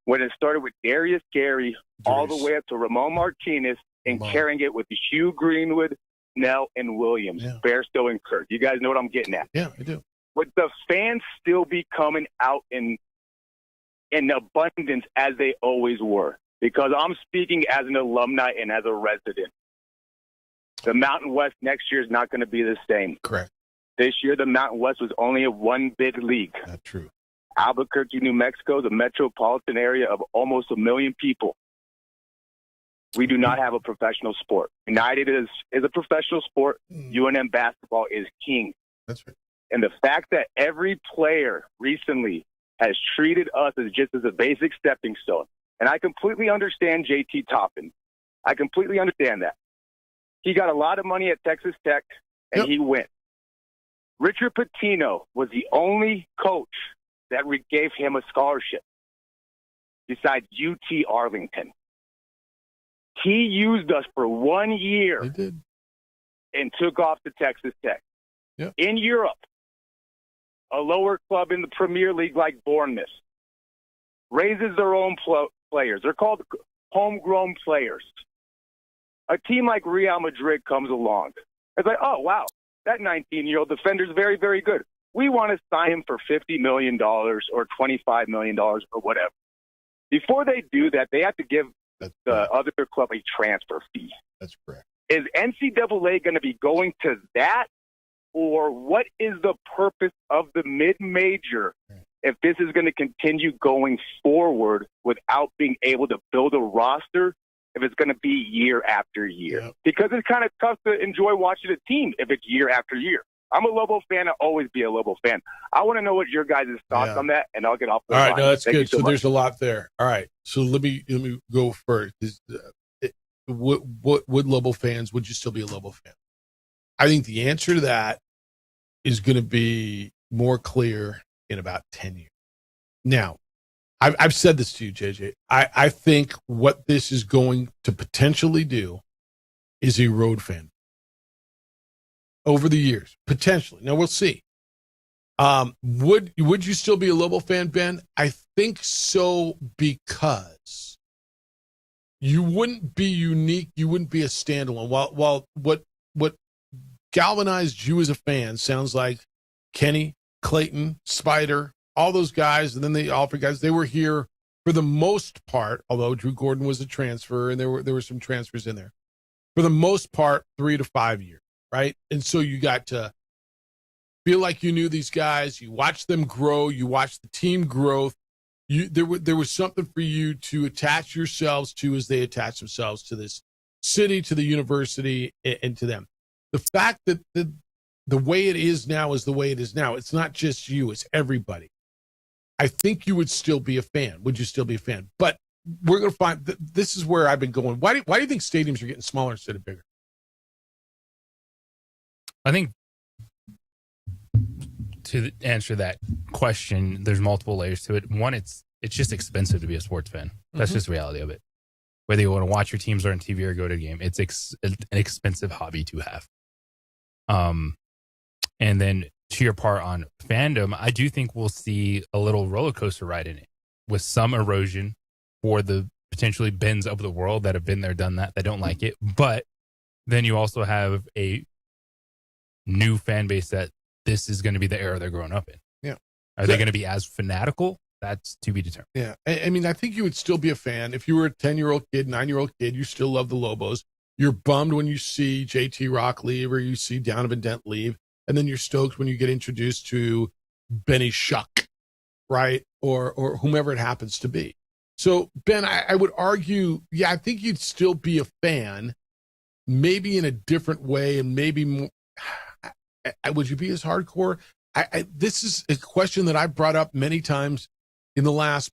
when it started with Darius Gary all the way up to Ramon Martinez and carrying it with Hugh Greenwood, Snell, and Williams, Bairstow, and Kirk. You guys know what I'm getting at. Yeah, I do. Would the fans still be coming out in abundance as they always were? Because I'm speaking as an alumni and as a resident. The Mountain West next year is not going to be the same. Correct. This year, the Mountain West was only a one big league. That's true. Albuquerque, New Mexico, the metropolitan area of almost 1 million people. We do not have a professional sport. United is a professional sport. UNM basketball is king. That's right. And the fact that every player recently has treated us as a basic stepping stone. And I completely understand JT Toppin. I completely understand that. He got a lot of money at Texas Tech, and he went. Richard Pitino was the only coach that gave him a scholarship besides UT Arlington. He used us for 1 year and took off to Texas Tech. In Europe, a lower club in the Premier League like Bournemouth raises their own players. They're called homegrown players. A team like Real Madrid comes along. It's like, oh, wow, that 19-year-old defender is very, very good. We want to sign him for $50 million or $25 million or whatever. Before they do that, they have to give the other club a transfer fee. That's correct. Is NCAA going to be going to that? Or what is the purpose of the mid-major if this is going to continue going forward without being able to build a roster, if it's going to be year after year? Because it's kind of tough to enjoy watching a team if it's year after year. I'm a Lobo fan. I'll always be a Lobo fan. I want to know what your guys' thoughts on that, and I'll get off the line. All right, no, that's good. So much. there's a lot there. All right, so let me go first. Would Lobo fans, would you still be a Lobo fan? I think the answer to that is going to be more clear in about 10 years. Now, I've said this to you, JJ. I think what this is going to potentially do is erode fan. over the years, potentially. Now we'll see. Would you still be a Lobo fan, Ben? I think so, because you wouldn't be unique. You wouldn't be a standalone. While what galvanized you as a fan sounds like Kenny, Clayton, Spider, all those guys, and then the Alfred guys, they were here for the most part, although Drew Gordon was a transfer and there were some transfers in there. For the most part, 3 to 5 years, right? And so you got to feel like you knew these guys, you watched them grow, you watched the team growth. There was something for you to attach yourselves to as they attach themselves to this city, to the university, and to them. The fact that the way it is now is the way it is now. It's not just you, it's everybody. I think you would still be a fan. Would you still be a fan? But we're going to find this is where I've been going. Why do you think stadiums are getting smaller instead of bigger? I think to answer that question, there's multiple layers to it. One, it's just expensive to be a sports fan. That's just the reality of it. Whether you want to watch your teams on TV or go to a game, it's an expensive hobby to have. And then to your part on fandom, I do think we'll see a little roller coaster ride in it with some erosion for the potentially Bens of the world that have been there, done that don't like it. But then you also have a new fan base that this is going to be the era they're growing up in. Yeah. Are they going to be as fanatical? That's to be determined. Yeah. I mean, I think you would still be a fan. If you were a 10-year-old kid, 9-year-old kid, you still love the Lobos. You're bummed when you see JT Rock leave or you see Donovan Dent leave. And then you're stoked when you get introduced to Benny Shuck, right? Or whomever it happens to be. So, Ben, I would argue, yeah, I think you'd still be a fan, maybe in a different way and maybe more. Would you be as hardcore? This is a question that I've brought up many times in the last,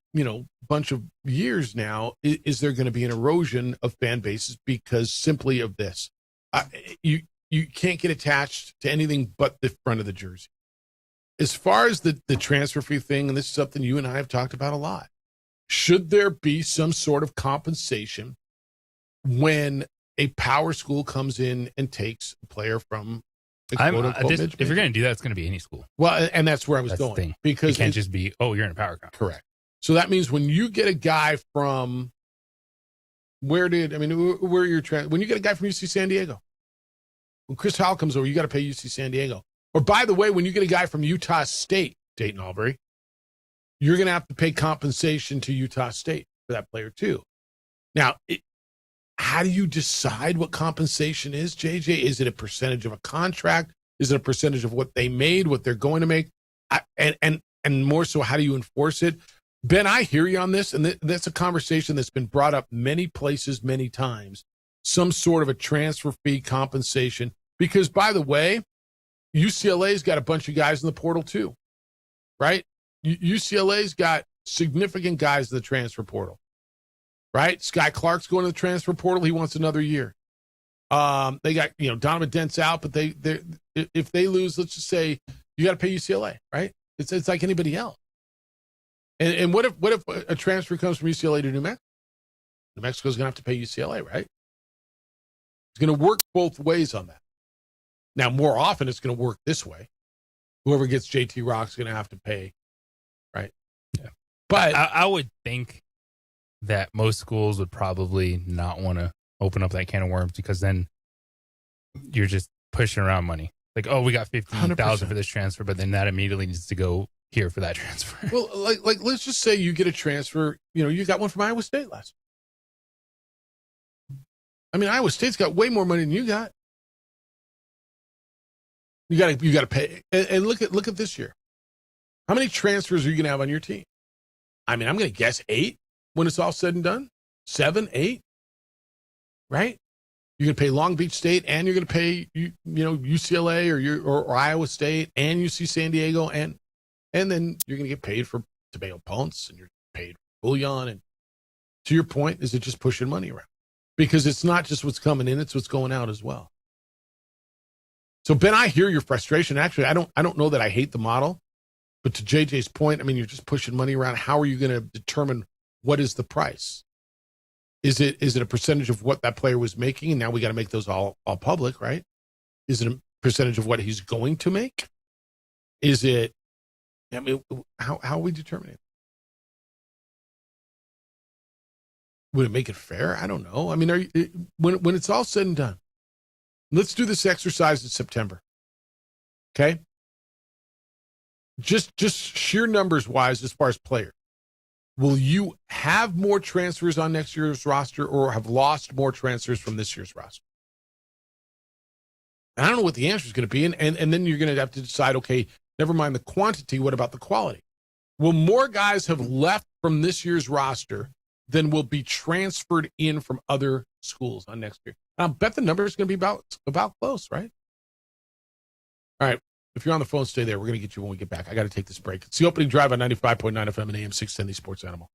bunch of years now. Is there going to be an erosion of fan bases because simply of this? You can't get attached to anything but the front of the jersey. As far as the transfer fee thing, and this is something you and I have talked about a lot, should there be some sort of compensation when a power school comes in and takes a player from a quote-unquote if you're going to do that, it's going to be any school. Well, and that's where I was That's going. the thing. Because it can't just be, you're in a power conference. Correct. So that means when you get a guy from when you get a guy from UC San Diego, when Chris Howell comes over, you got to pay UC San Diego. Or by the way, when you get a guy from Utah State, Dayton Albury, you're going to have to pay compensation to Utah State for that player too. Now, how do you decide what compensation is, JJ? Is it a percentage of a contract? Is it a percentage of what they made, what they're going to make? And more so, how do you enforce it? Ben, I hear you on this, and that's a conversation that's been brought up many places, many times. Some sort of a transfer fee compensation. Because, by the way, UCLA's got a bunch of guys in the portal too, right? UCLA's got significant guys in the transfer portal, right? Sky Clark's going to the transfer portal. He wants another year. They got, Donovan Dent's out, but if they lose, let's just say you got to pay UCLA, right? It's like anybody else. And what if a transfer comes from UCLA to New Mexico? New Mexico's going to have to pay UCLA, right? It's going to work both ways on that. Now, more often, it's going to work this way. Whoever gets JT Rock's going to have to pay, right? Yeah. But I would think that most schools would probably not want to open up that can of worms, because then you're just pushing around money. Like, we got $15,000 for this transfer, but then that immediately needs to go here for that transfer. Well, like let's just say you get a transfer. You got one from Iowa State last. I mean, Iowa State's got way more money than you got. You got to pay. And look at this year. How many transfers are you going to have on your team? I mean, I'm going to guess 8 when it's all said and done. 7, 8, right? You're going to pay Long Beach State, and you're going to pay UCLA or Iowa State and UC San Diego, and then you're going to get paid for Tobeo Ponce, and you're paid for Bullion. And to your point, is it just pushing money around? Because it's not just what's coming in; it's what's going out as well. So, Ben, I hear your frustration. Actually, I don't know that I hate the model, but to JJ's point, I mean, you're just pushing money around. How are you going to determine what is the price? Is it a percentage of what that player was making, and now we got to make those all public, right? Is it percentage of what he's going to make? Is it, I mean, how are we determining? Would it make it fair? I don't know. I mean, when it's all said and done, let's do this exercise in September. Okay? Just sheer numbers wise, as far as players, will you have more transfers on next year's roster or have lost more transfers from this year's roster? And I don't know what the answer is going to be. And then you're going to have to decide, okay, never mind the quantity. What about the quality? Will more guys have left from this year's roster than will be transferred in from other schools on next year? I'll bet the number is going to be about close, right? All right. If you're on the phone, stay there. We're going to get you when we get back. I got to take this break. It's the opening drive on 95.9 FM and AM 610, the Sports Animal.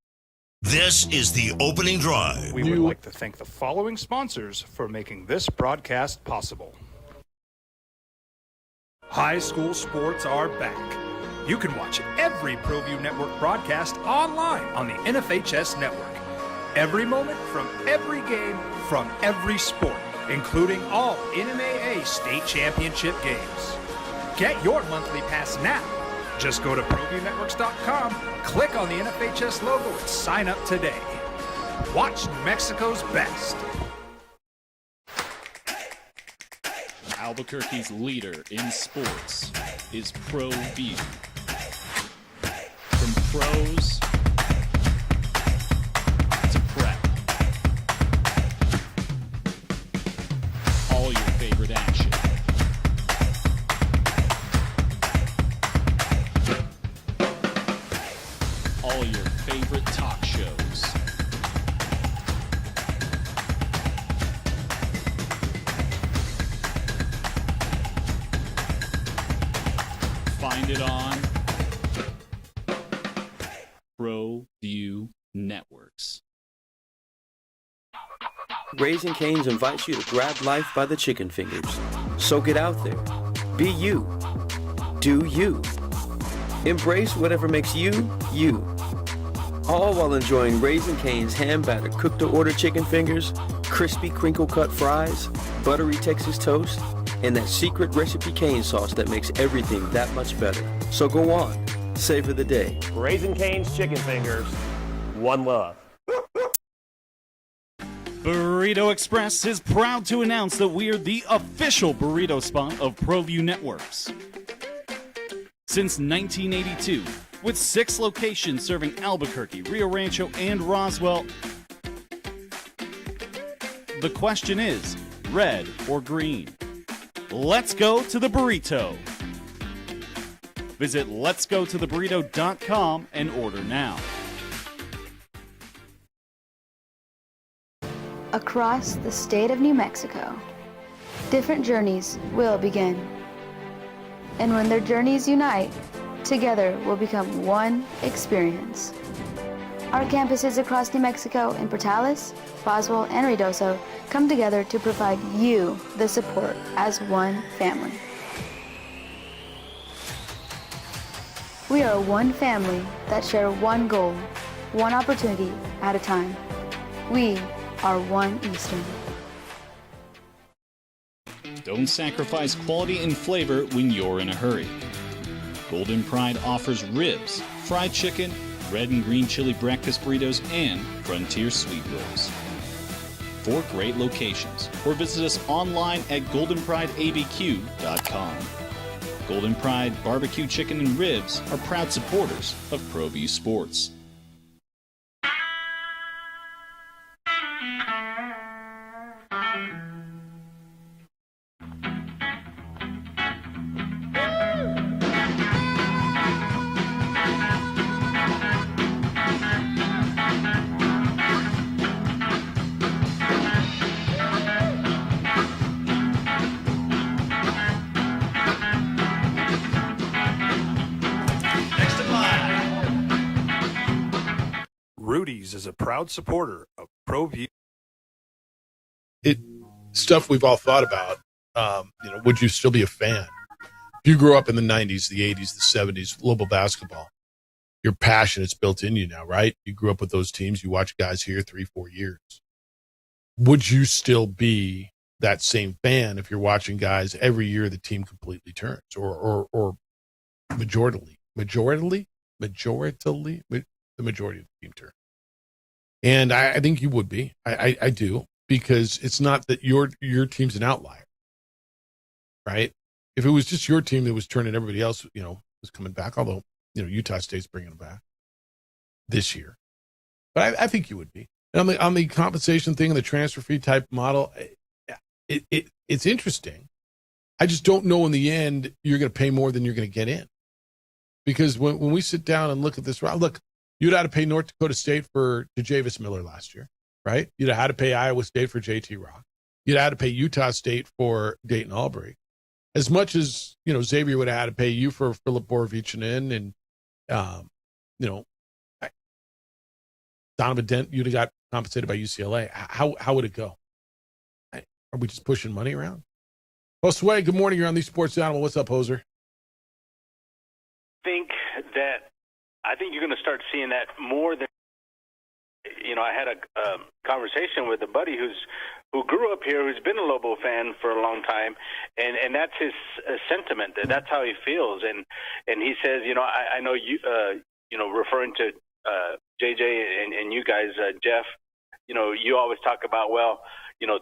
This is the opening drive. We would like to thank the following sponsors for making this broadcast possible. High school sports are back. You can watch every ProView Network broadcast online on the NFHS network. Every moment from every game from every sport, including all NMAA state championship games. Get your monthly pass now. Just go to ProViewNetworks.com, click on the NFHS logo, and sign up today. Watch New Mexico's best. Albuquerque's leader in sports is ProView. From pros to prep. All your favorite action. All your favorite talk shows. Find it on ProView Networks. Raising Cane's invites you to grab life by the chicken fingers. So get out there. Be you. Do you. Embrace whatever makes you, you. All while enjoying Raising Cane's hand-battered cooked-to-order chicken fingers, crispy crinkle-cut fries, buttery Texas toast, and that secret recipe cane sauce that makes everything that much better. So go on. Savor the day. Raising Cane's chicken fingers. One love. Burrito Express is proud to announce that we are the official burrito spot of ProView Networks. Since 1982, with 6 locations serving Albuquerque, Rio Rancho, and Roswell, the question is, red or green? Let's go to the burrito. Visit letsgototheburrito.com and order now. Across the state of New Mexico, different journeys will begin. And when their journeys unite, together will become one experience. Our campuses across New Mexico in Portales, Boswell, and Ruidoso come together to provide you the support as one family. We are one family that share one goal, one opportunity at a time. We are one Eastern. Don't sacrifice quality and flavor when you're in a hurry. Golden Pride offers ribs, fried chicken, red and green chili breakfast burritos, and Frontier sweet rolls. 4 great locations, or visit us online at goldenprideabq.com. Golden Pride barbecue chicken and ribs are proud supporters of ProView Sports. Rudy's is a proud supporter of ProView. Stuff we've all thought about. Would you still be a fan? If you grew up in the 90s, the 80s, the 70s, global basketball, your passion is built in you now, right? You grew up with those teams. You watch guys here 3-4 years. Would you still be that same fan if you're watching guys every year the team completely turns or majority the majority of the team turn. And I think you would be. I do, because it's not that your team's an outlier, right? If it was just your team that was turning, everybody else, was coming back, although, Utah State's bringing them back this year. But I think you would be. And on the compensation thing and the transfer fee type model, it's interesting. I just don't know in the end you're going to pay more than you're going to get in. Because when we sit down and look at this, look, you'd have to pay North Dakota State for DeJavis Miller last year, right? You'd have had to pay Iowa State for JT Rock. You'd have had to pay Utah State for Dayton Albury. As much as, Xavier would have had to pay you for Philip Borovichinen and, Donovan Dent, you'd have got compensated by UCLA. How would it go? Are we just pushing money around? Josue, good morning. You're on the Sports Animal. What's up, Hoser? I think you're going to start seeing that more than, I had a conversation with a buddy who grew up here, who's been a Lobo fan for a long time, and that's his sentiment. That's how he feels. And he says, I know you, referring to JJ and you guys, Jeff, you always talk about,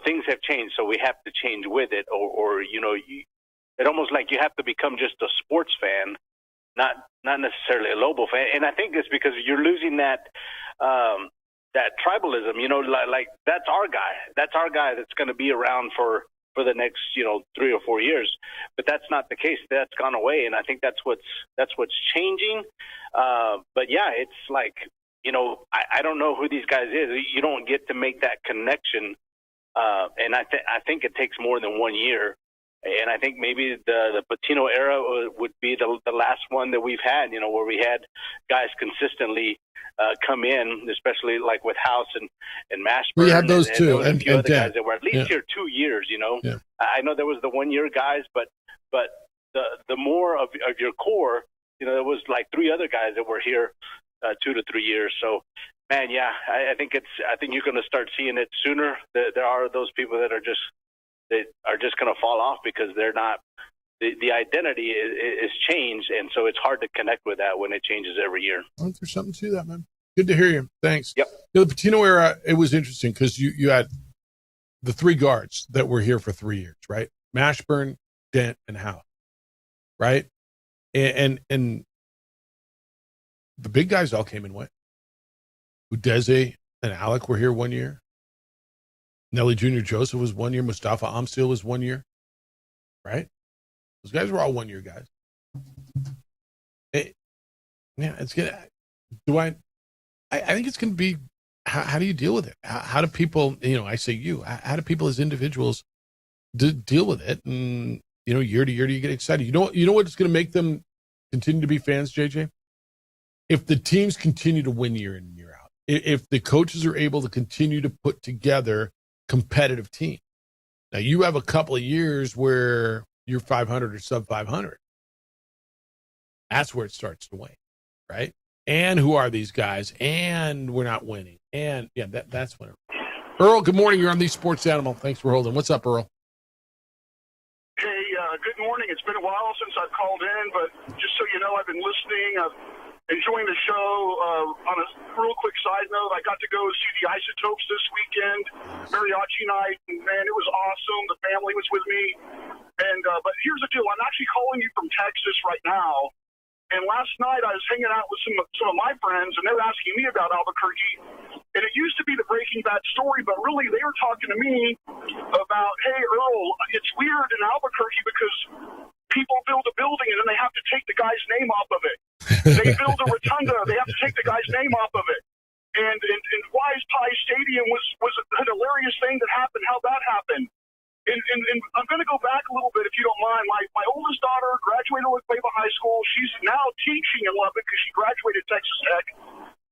things have changed, so we have to change with it, or it almost like you have to become just a sports fan, not necessarily a Lobo fan. And I think it's because you're losing that tribalism, like that's our guy. That's our guy that's going to be around for the next, 3 or 4 years. But that's not the case. That's gone away. And I think that's what's changing. But yeah, it's like, I don't know who these guys is. You don't get to make that connection. And I think it takes more than 1 year. And I think maybe the Pitino era would be the last one that we've had, where we had guys consistently come in, especially like with House and Mashburn. We had those too, and a few other guys Dent. that were at least here 2 years. Yeah. I know there was the 1 year guys, but the more of your core, there was like 3 other guys that were here 2 to 3 years. So, man, yeah, I think you're going to start seeing it sooner. There are those people that are just going to fall off because they're not. The identity is changed, and so it's hard to connect with that when it changes every year. I think there's something to that, man. Good to hear you. Thanks. Yep. The Pitino era, it was interesting because you had the 3 guards that were here for 3 years, right? Mashburn, Dent, and Howe, right? And the big guys all came and went. Udeze and Alec were here 1 year. Nelly Jr. Joseph was 1 year. Mustafa Amsil was 1 year, right? Those guys were all 1 year guys. It's gonna. I think it's gonna be. How do you deal with it? How do people? I say you. How do people as individuals deal with it? And year to year, do you get excited? You know what's going to make them continue to be fans, JJ? If the teams continue to win year in and year out, if the coaches are able to continue to put together competitive teams. Now you have a couple of years where you're 500 or sub 500. That's where it starts to wane, right? And who are these guys? And we're not winning. And yeah, that's when. Earl, good morning. You're on the Sports Animal. Thanks for holding. What's up, Earl? Hey, good morning. It's been a while since I've called in, but just so you know, I've been listening. I've enjoying the show. On a real quick side note, I got to go see the Isotopes this weekend, mariachi night, and man, it was awesome. The family was with me, and but here's the deal: I'm actually calling you from Texas right now. And last night I was hanging out with some of my friends, and they were asking me about Albuquerque. And it used to be the Breaking Bad story, but really they were talking to me about, hey, Earl, it's weird in Albuquerque because people build a building and then they have to take the guy's name off of it. They build a rotunda, they have to take the guy's name off of it. And Wise Pie Stadium was a hilarious thing that happened. How'd that happen? And I'm going to go back a little bit, if you don't mind. My oldest daughter graduated La Cueva High School. She's now teaching in Lubbock because she graduated Texas Tech.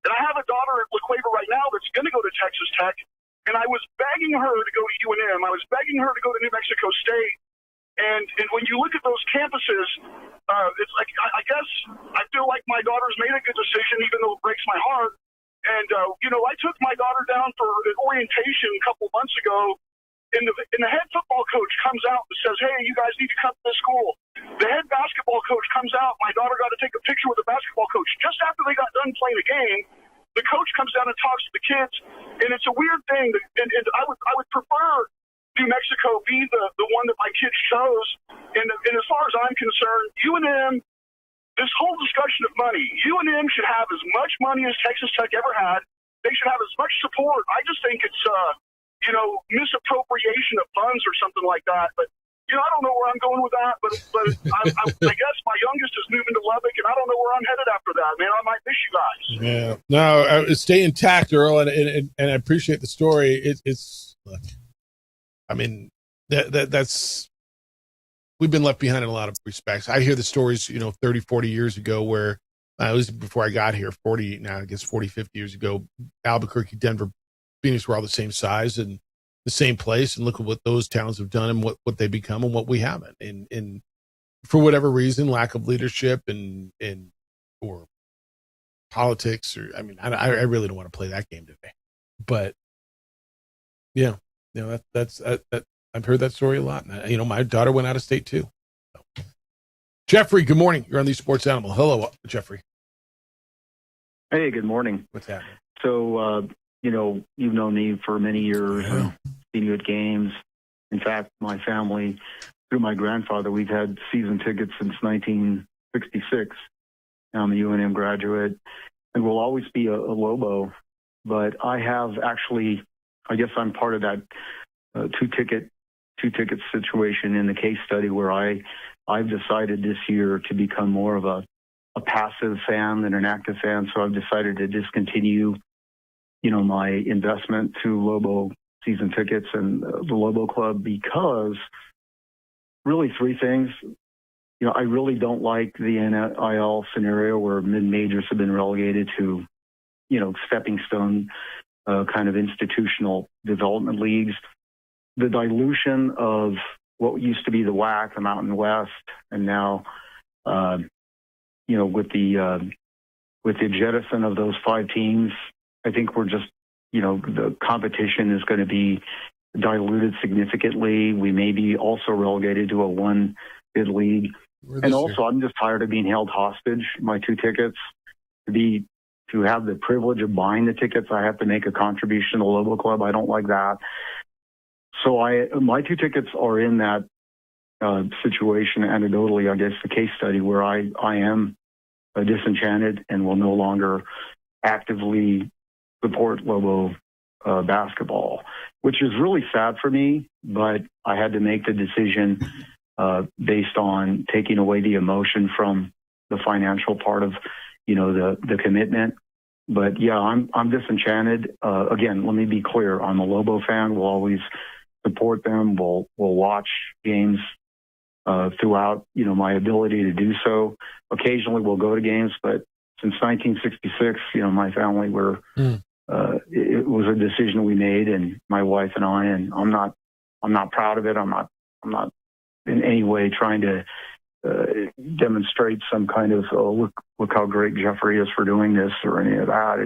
And I have a daughter at La Cueva right now that's going to go to Texas Tech. And I was begging her to go to UNM. I was begging her to go to New Mexico State. And when you look at those campuses, it's like I guess I feel like my daughter's made a good decision, even though it breaks my heart. And I took my daughter down for an orientation a couple months ago. and the head football coach comes out and says, hey, you guys need to come to the school. The head basketball coach comes out. My daughter got to take a picture with the basketball coach. Just after they got done playing a game, the coach comes down and talks to the kids, and it's a weird thing. And I would prefer New Mexico be the one that my kids chose. And as far as I'm concerned, UNM, this whole discussion of money, UNM should have as much money as Texas Tech ever had. They should have as much support. I just think it's, misappropriation of funds or something like that. But, I don't know where I'm going with that. But I guess my youngest is moving to Lubbock, and I don't know where I'm headed after that, man. I might miss you guys. Yeah. No, stay intact, Earl, and I appreciate the story. It's look, I mean, that's we've been left behind in a lot of respects. I hear the stories, 30, 40 years ago where it was before I got here, 40, 50 years ago, Albuquerque, Denver, Phoenix were all the same size and the same place. And look at what those towns have done and what they become and what we haven't. And for whatever reason, lack of leadership or politics, I really don't want to play that game today. But yeah, that's I've heard that story a lot. And, my daughter went out of state too. So. Jeffrey, good morning. You're on the Sports Animal. Hello, Jeffrey. Hey, good morning. What's happening? So, you've known me for many years, seen you at games. In fact, my family, through my grandfather, we've had season tickets since 1966. I'm a UNM graduate, and will always be a Lobo. But I have actually, I guess I'm part of that two ticket situation in the case study where I've decided this year to become more of a passive fan than an active fan. So I've decided to discontinue, my investment to Lobo season tickets and the Lobo Club because really three things. I really don't like the NIL scenario where mid-majors have been relegated to, stepping stone kind of institutional development leagues. The dilution of what used to be the WAC, the Mountain West, and now, with the jettison of those 5 teams, I think we're just, the competition is going to be diluted significantly. We may be also relegated to a 1-bid league. And also, I'm just tired of being held hostage. My 2 tickets, to have the privilege of buying the tickets, I have to make a contribution to the Lobo Club. I don't like that. So my 2 tickets are in that situation, anecdotally, I guess, the case study where I am disenchanted and will no longer actively support Lobo basketball, which is really sad for me, but I had to make the decision based on taking away the emotion from the financial part of, the commitment. But yeah, I'm disenchanted. Again, let me be clear. I'm a Lobo fan. We'll always support them. We'll watch games throughout, my ability to do so. Occasionally we'll go to games, but since 1966, my family it was a decision we made, and my wife and I, and I'm not proud of it. I'm not in any way trying to demonstrate some kind of look how great Jeffrey is for doing this or any of that.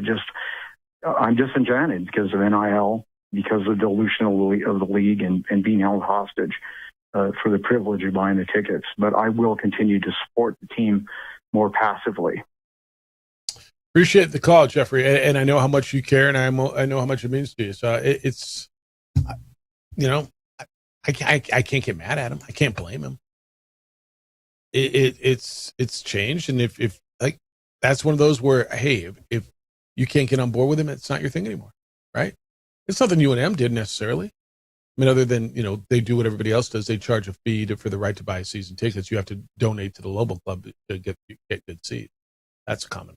I'm disenchanted because of NIL, because of the dilution of the league and being held hostage for the privilege of buying the tickets. But I will continue to support the team more passively. Appreciate the call, Jeffrey, and I know how much you care, and I know how much it means to you. So it's, I can't get mad at him. I can't blame him. It's changed, and if like that's one of those where, hey, if you can't get on board with him, it's not your thing anymore, right? It's nothing UNM did necessarily. I mean, other than they do what everybody else does. They charge a fee for the right to buy season tickets. You have to donate to the Lobo Club to get good seats. That's common.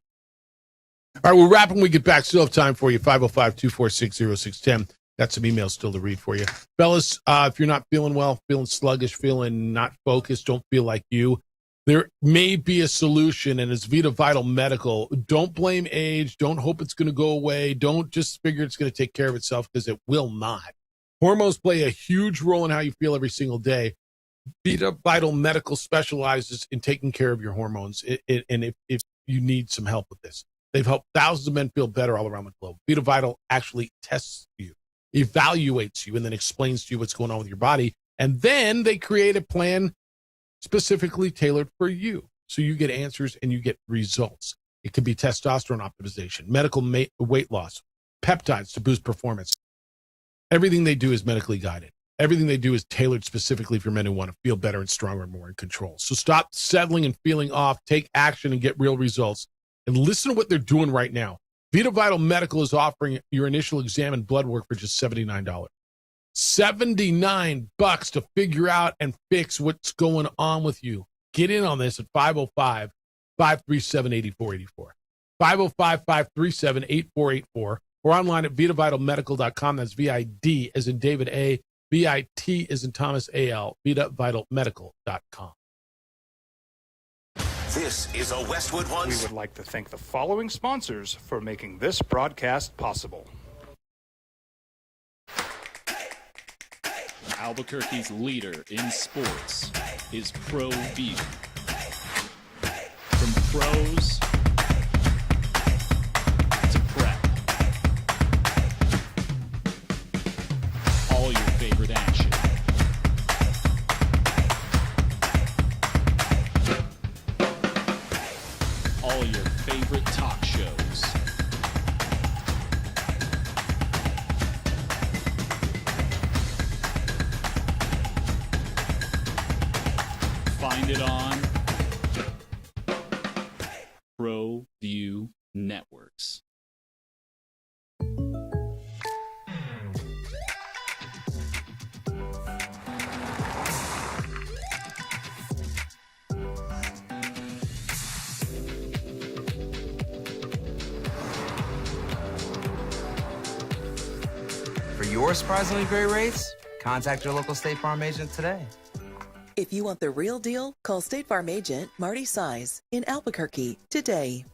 All right, we're wrapping. We get back. Still have time for you. 505-246-0610. Got some emails still to read for you. Fellas, if you're not feeling well, feeling sluggish, feeling not focused, don't feel like you, there may be a solution, and it's Vita Vital Medical. Don't blame age. Don't hope it's going to go away. Don't just figure it's going to take care of itself, because it will not. Hormones play a huge role in how you feel every single day. Vita Vital Medical specializes in taking care of your hormones, and if you need some help with this. They've helped thousands of men feel better all around the globe. Vita Vital actually tests you evaluates you and then explains to you what's going on with your body. And then they create a plan specifically tailored for you. So you get answers and you get results. It could be testosterone optimization, medical weight loss, peptides to boost performance. Everything they do is medically guided. Everything they do is tailored specifically for men who want to feel better and stronger and more in control. So stop settling and feeling off. Take action and get real results. And listen to what they're doing right now. Vita Vital Medical is offering your initial exam and blood work for just $79. $79 to figure out and fix what's going on with you. Get in on this at 505-537-8484. 505-537-8484 or online at VitaVitalMedical.com. That's VID as in David A, VIT as in Thomas AL, VitaVitalMedical.com. This is a Westwood One. We would like to thank the following sponsors for making this broadcast possible. Albuquerque's leader in sports is ProView. From pros to prep, all your favorite action. All your favorite talk shows. Find it on ProView Networks. For your surprisingly great rates, contact your local State Farm agent today. If you want the real deal, call State Farm agent Marty Size in Albuquerque today.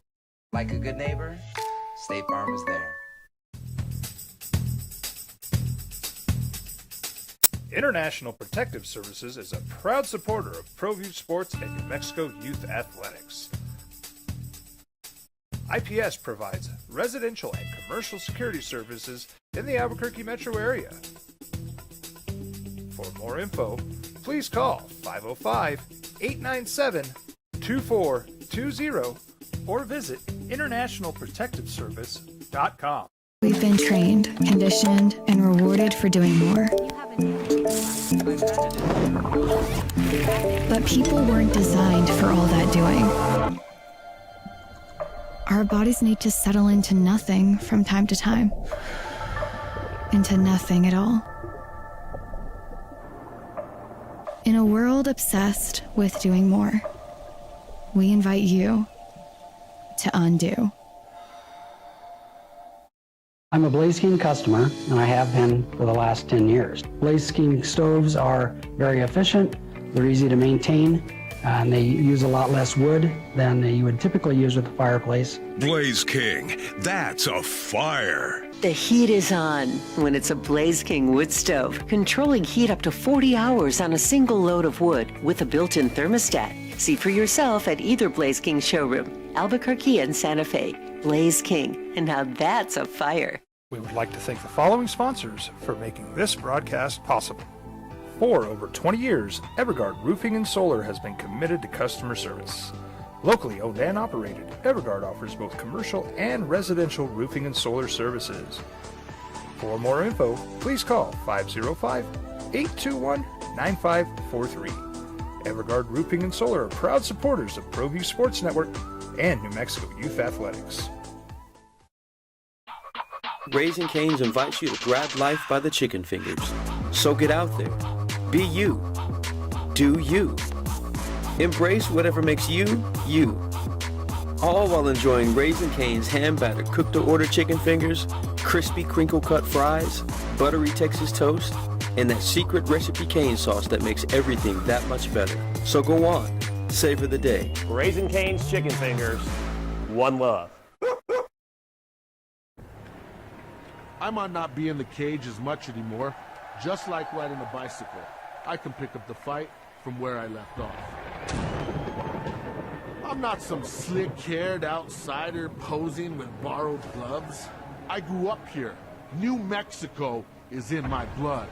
Like a good neighbor, State Farm is there. International Protective Services is a proud supporter of ProView Sports and New Mexico Youth Athletics. IPS provides residential and commercial security services in the Albuquerque metro area. For more info, please call 505-897-2420 or visit internationalprotectiveservice.com. We've been trained, conditioned, and rewarded for doing more. But people weren't designed for all that doing. Our bodies need to settle into nothing from time to time. Into nothing at all. In a world obsessed with doing more, we invite you to undo. I'm a Blaze King customer, and I have been for the last 10 years. Blaze King stoves are very efficient, they're easy to maintain, and they use a lot less wood than you would typically use with a fireplace. Blaze King, that's a fire. The heat is on when it's a Blaze King wood stove, controlling heat up to 40 hours on a single load of wood with a built-in thermostat. See for yourself at either Blaze King showroom, Albuquerque and Santa Fe. Blaze King, and now that's a fire. We would like to thank the following sponsors for making this broadcast possible. For over 20 years, Evergard Roofing and Solar has been committed to customer service. Locally owned and operated, Evergard offers both commercial and residential roofing and solar services. For more info, please call 505-821-9543. Evergard Roofing and Solar are proud supporters of ProView Sports Network and New Mexico Youth Athletics. Raising Cane's invites you to grab life by the chicken fingers. So get out there. Be you. Do you. Embrace whatever makes you, you. All while enjoying Raising Cane's hand-battered cooked-to-order chicken fingers, crispy crinkle-cut fries, buttery Texas toast, and that secret recipe cane sauce that makes everything that much better. So go on. Savor the day. Raising Cane's chicken fingers. One love. I might not be in the cage as much anymore. Just like riding a bicycle, I can pick up the fight from where I left off. I'm not some slick-haired outsider posing with borrowed gloves. I grew up here, New Mexico, is in my blood.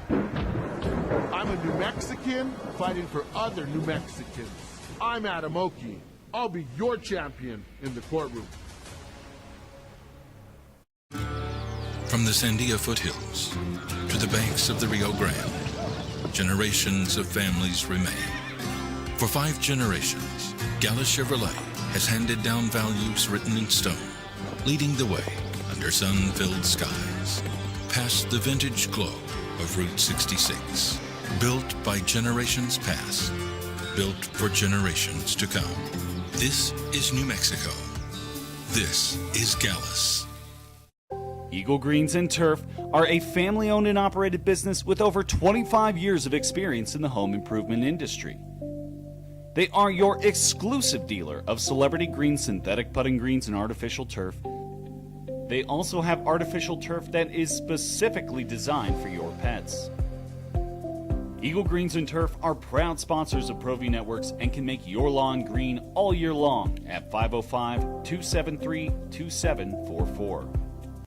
I'm a New Mexican fighting for other New Mexicans. I'm Adam Oki. I'll be your champion in the courtroom. From the Sandia foothills to the banks of the Rio Grande, generations of families remain. For 5 generations, Gallus Chevrolet has handed down values written in stone, leading the way under sun-filled skies, past the vintage glow of Route 66. Built by generations past, built for generations to come. This is New Mexico. This is Gallus. Eagle Greens and Turf are a family-owned and operated business with over 25 years of experience in the home improvement industry. They are your exclusive dealer of celebrity green, synthetic putting greens, and artificial turf. They also have artificial turf that is specifically designed for your pets. Eagle Greens and Turf are proud sponsors of ProView Networks and can make your lawn green all year long at 505-273-2744.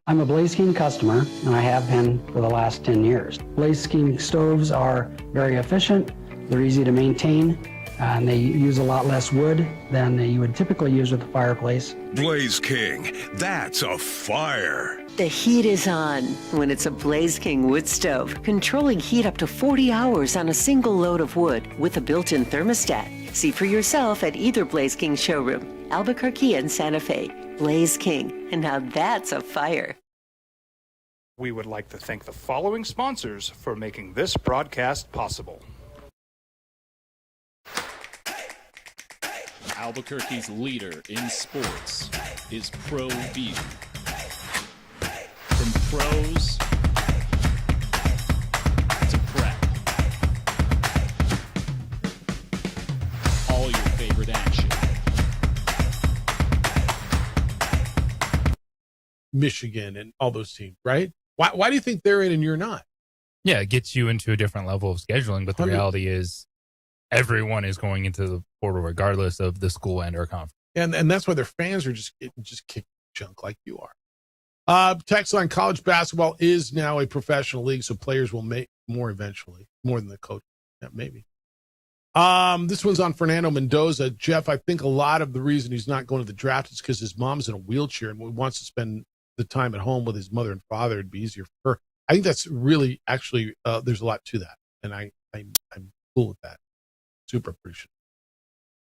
I'm a Blaze King customer, and I have been for the last 10 years. Blaze King stoves are very efficient, they're easy to maintain, and they use a lot less wood than you would typically use with a fireplace. Blaze King, that's a fire. The heat is on when it's a Blaze King wood stove, controlling heat up to 40 hours on a single load of wood with a built-in thermostat. See for yourself at either Blaze King showroom, Albuquerque and Santa Fe. Blaze King, and now that's a fire. We would like to thank the following sponsors for making this broadcast possible. Albuquerque's leader in sports is ProView. From pros to prep, all your favorite action. Michigan and all those teams, right? Why do you think they're in and you're not? Yeah, it gets you into a different level of scheduling, but the reality is everyone is going into the portal regardless of the school and or conference. And that's why their fans are just kicking junk like you are. Text line, college basketball is now a professional league, so players will make more eventually, more than the coach. Yeah, maybe. This one's on Fernando Mendoza. Jeff, I think a lot of the reason he's not going to the draft is because his mom's in a wheelchair and wants to spend the time at home with his mother and father. It'd be easier for her. I think that's really, actually, there's a lot to that. And I'm cool with that. Super appreciative.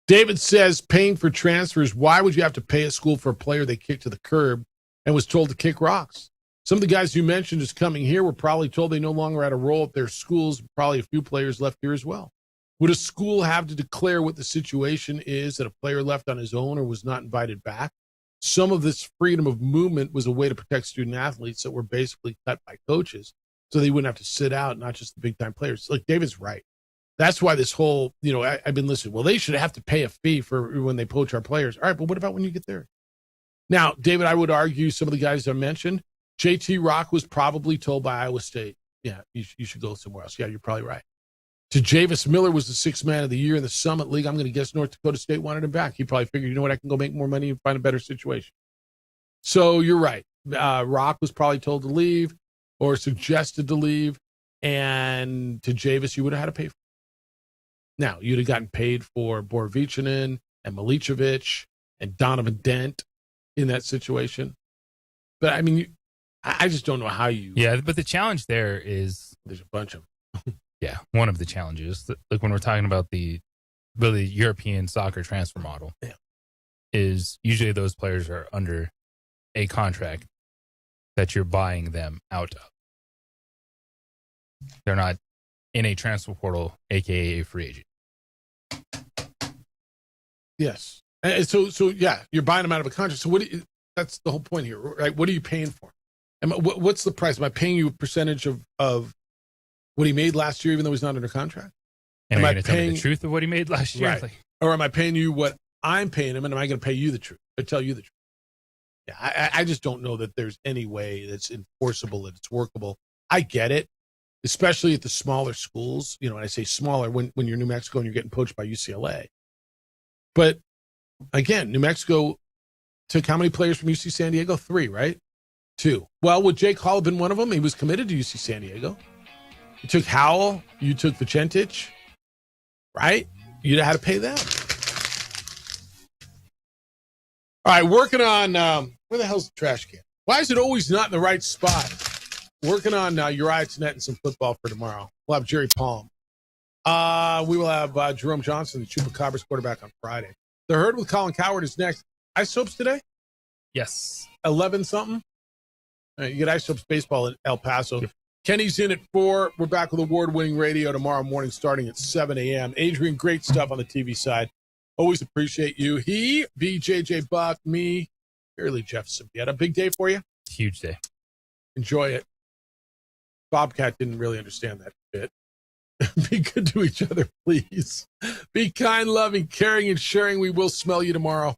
David says, paying for transfers, why would you have to pay a school for a player they kicked to the curb and was told to kick rocks? Some of the guys you mentioned is coming here were probably told they no longer had a role at their schools. Probably a few players left here as well. Would a school have to declare what the situation is that a player left on his own or was not invited back? Some of this freedom of movement was a way to protect student athletes that were basically cut by coaches so they wouldn't have to sit out, not just the big-time players. Like, David's right. That's why this whole, I've been listening. Well, they should have to pay a fee for when they poach our players. All right, but what about when you get there? Now, David, I would argue some of the guys I mentioned, JT Rock was probably told by Iowa State, yeah, you should go somewhere else. Yeah, you're probably right. To Javis Miller was the 6th man of the year in the Summit League. I'm going to guess North Dakota State wanted him back. He probably figured, you know what, I can go make more money and find a better situation. So you're right. Rock was probably told to leave or suggested to leave. And to Javis, you would have had to pay for it. Now, you'd have gotten paid for Borovichinen and Milicevic and Donovan Dent in that situation. But, I mean, I just don't know how you... Yeah, but the challenge there is... There's a bunch of them. Yeah, one of the challenges, like when we're talking about the really European soccer transfer model, is usually those players are under a contract that you're buying them out of. They're not in a transfer portal, aka a free agent. Yes. And so yeah, you're buying them out of a contract. So that's the whole point here, right? What are you paying for? What's the price? Am I paying you a percentage of what he made last year, even though he's not under contract? And are you going to tell me the truth of what he made last year? Right. Or am I paying you what I'm paying him, and am I going to pay you the truth? Or tell you the truth? Yeah, I just don't know that there's any way that's enforceable, that it's workable. I get it, especially at the smaller schools. And I say smaller when you're New Mexico and you're getting poached by UCLA. But again, New Mexico took how many players from UC San Diego? 3, right? 2. Well, would Jake Hall have been one of them? He was committed to UC San Diego. You took Howell. You took Vicentich. Right? You'd have had to pay them. All right, working on, where the hell's the trash can? Why is it always not in the right spot? Working on Uriah Tenet and some football for tomorrow. We'll have Jerry Palm. We will have Jerome Johnson, the Chupacabras quarterback, on Friday. The Herd with Colin Cowherd is next. Ice Soaps today? Yes. 11-something? All right, you get Ice Soaps baseball in El Paso. Kenny's in at 4. We're back with award-winning radio tomorrow morning starting at 7 a.m. Adrian, great stuff on the TV side. Always appreciate you. He, BJJ Buck, me, Fairly Jefferson. You had a big day for you? Huge day. Enjoy it. Bobcat didn't really understand that bit. Be good to each other, please. Be kind, loving, caring, and sharing. We will smell you tomorrow.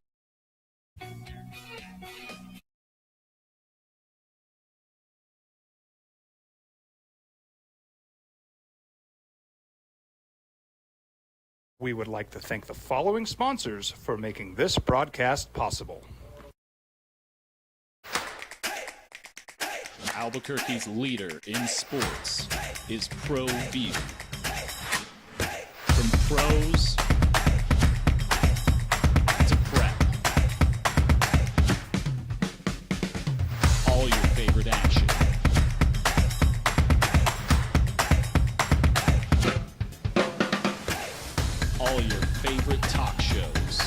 We would like to thank the following sponsors for making this broadcast possible. Albuquerque's leader in sports is ProView. From pros to prep, all your favorite action. All your favorite talk shows.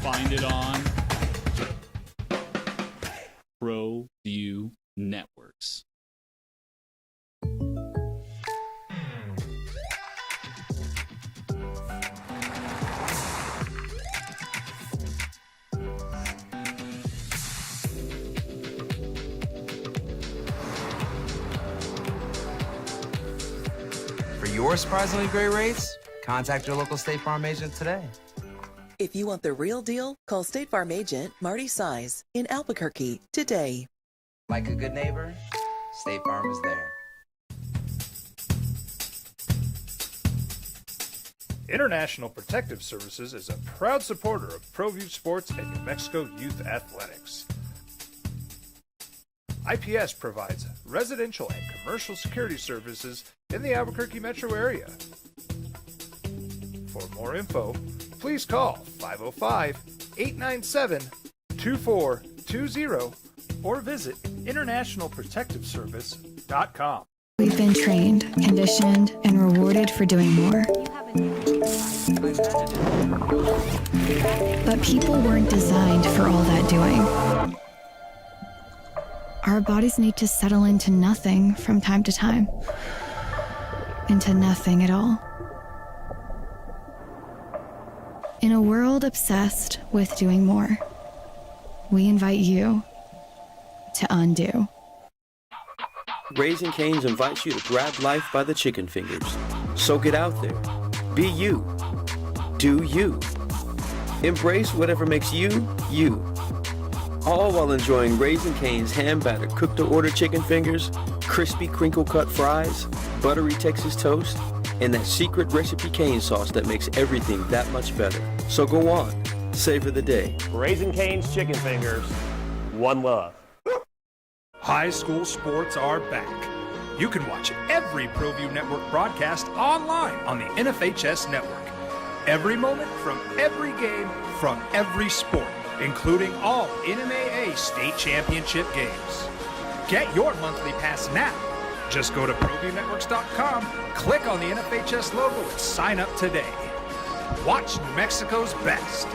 Find it on ProView Networks. For your surprisingly great rates, contact your local State Farm agent today. If you want the real deal, call State Farm agent Marty Size in Albuquerque today. Like a good neighbor, State Farm is there. International Protective Services is a proud supporter of ProView Sports and New Mexico Youth Athletics. IPS provides residential and commercial security services in the Albuquerque metro area. For more info, please call 505-897-2420 or visit internationalprotectiveservice.com. We've been trained, conditioned, and rewarded for doing more. But people weren't designed for all that doing. Our bodies need to settle into nothing from time to time. Into nothing at all. In a world obsessed with doing more, we invite you to undo. Raising Cane's invites you to grab life by the chicken fingers. So get out there. Be you. Do you. Embrace whatever makes you, you. All while enjoying Raising Cane's hand-battered cooked-to-order chicken fingers, crispy crinkle-cut fries, buttery Texas toast, and that secret recipe cane sauce that makes everything that much better. So go on. Savor the day. Raising Cane's chicken fingers. One love. High school sports are back. You can watch every ProView Network broadcast online on the NFHS network. Every moment from every game from every sport, including all NMAA state championship games. Get your monthly pass now. Just go to ProViewNetworks.com, click on the NFHS logo, and sign up today. Watch New Mexico's best.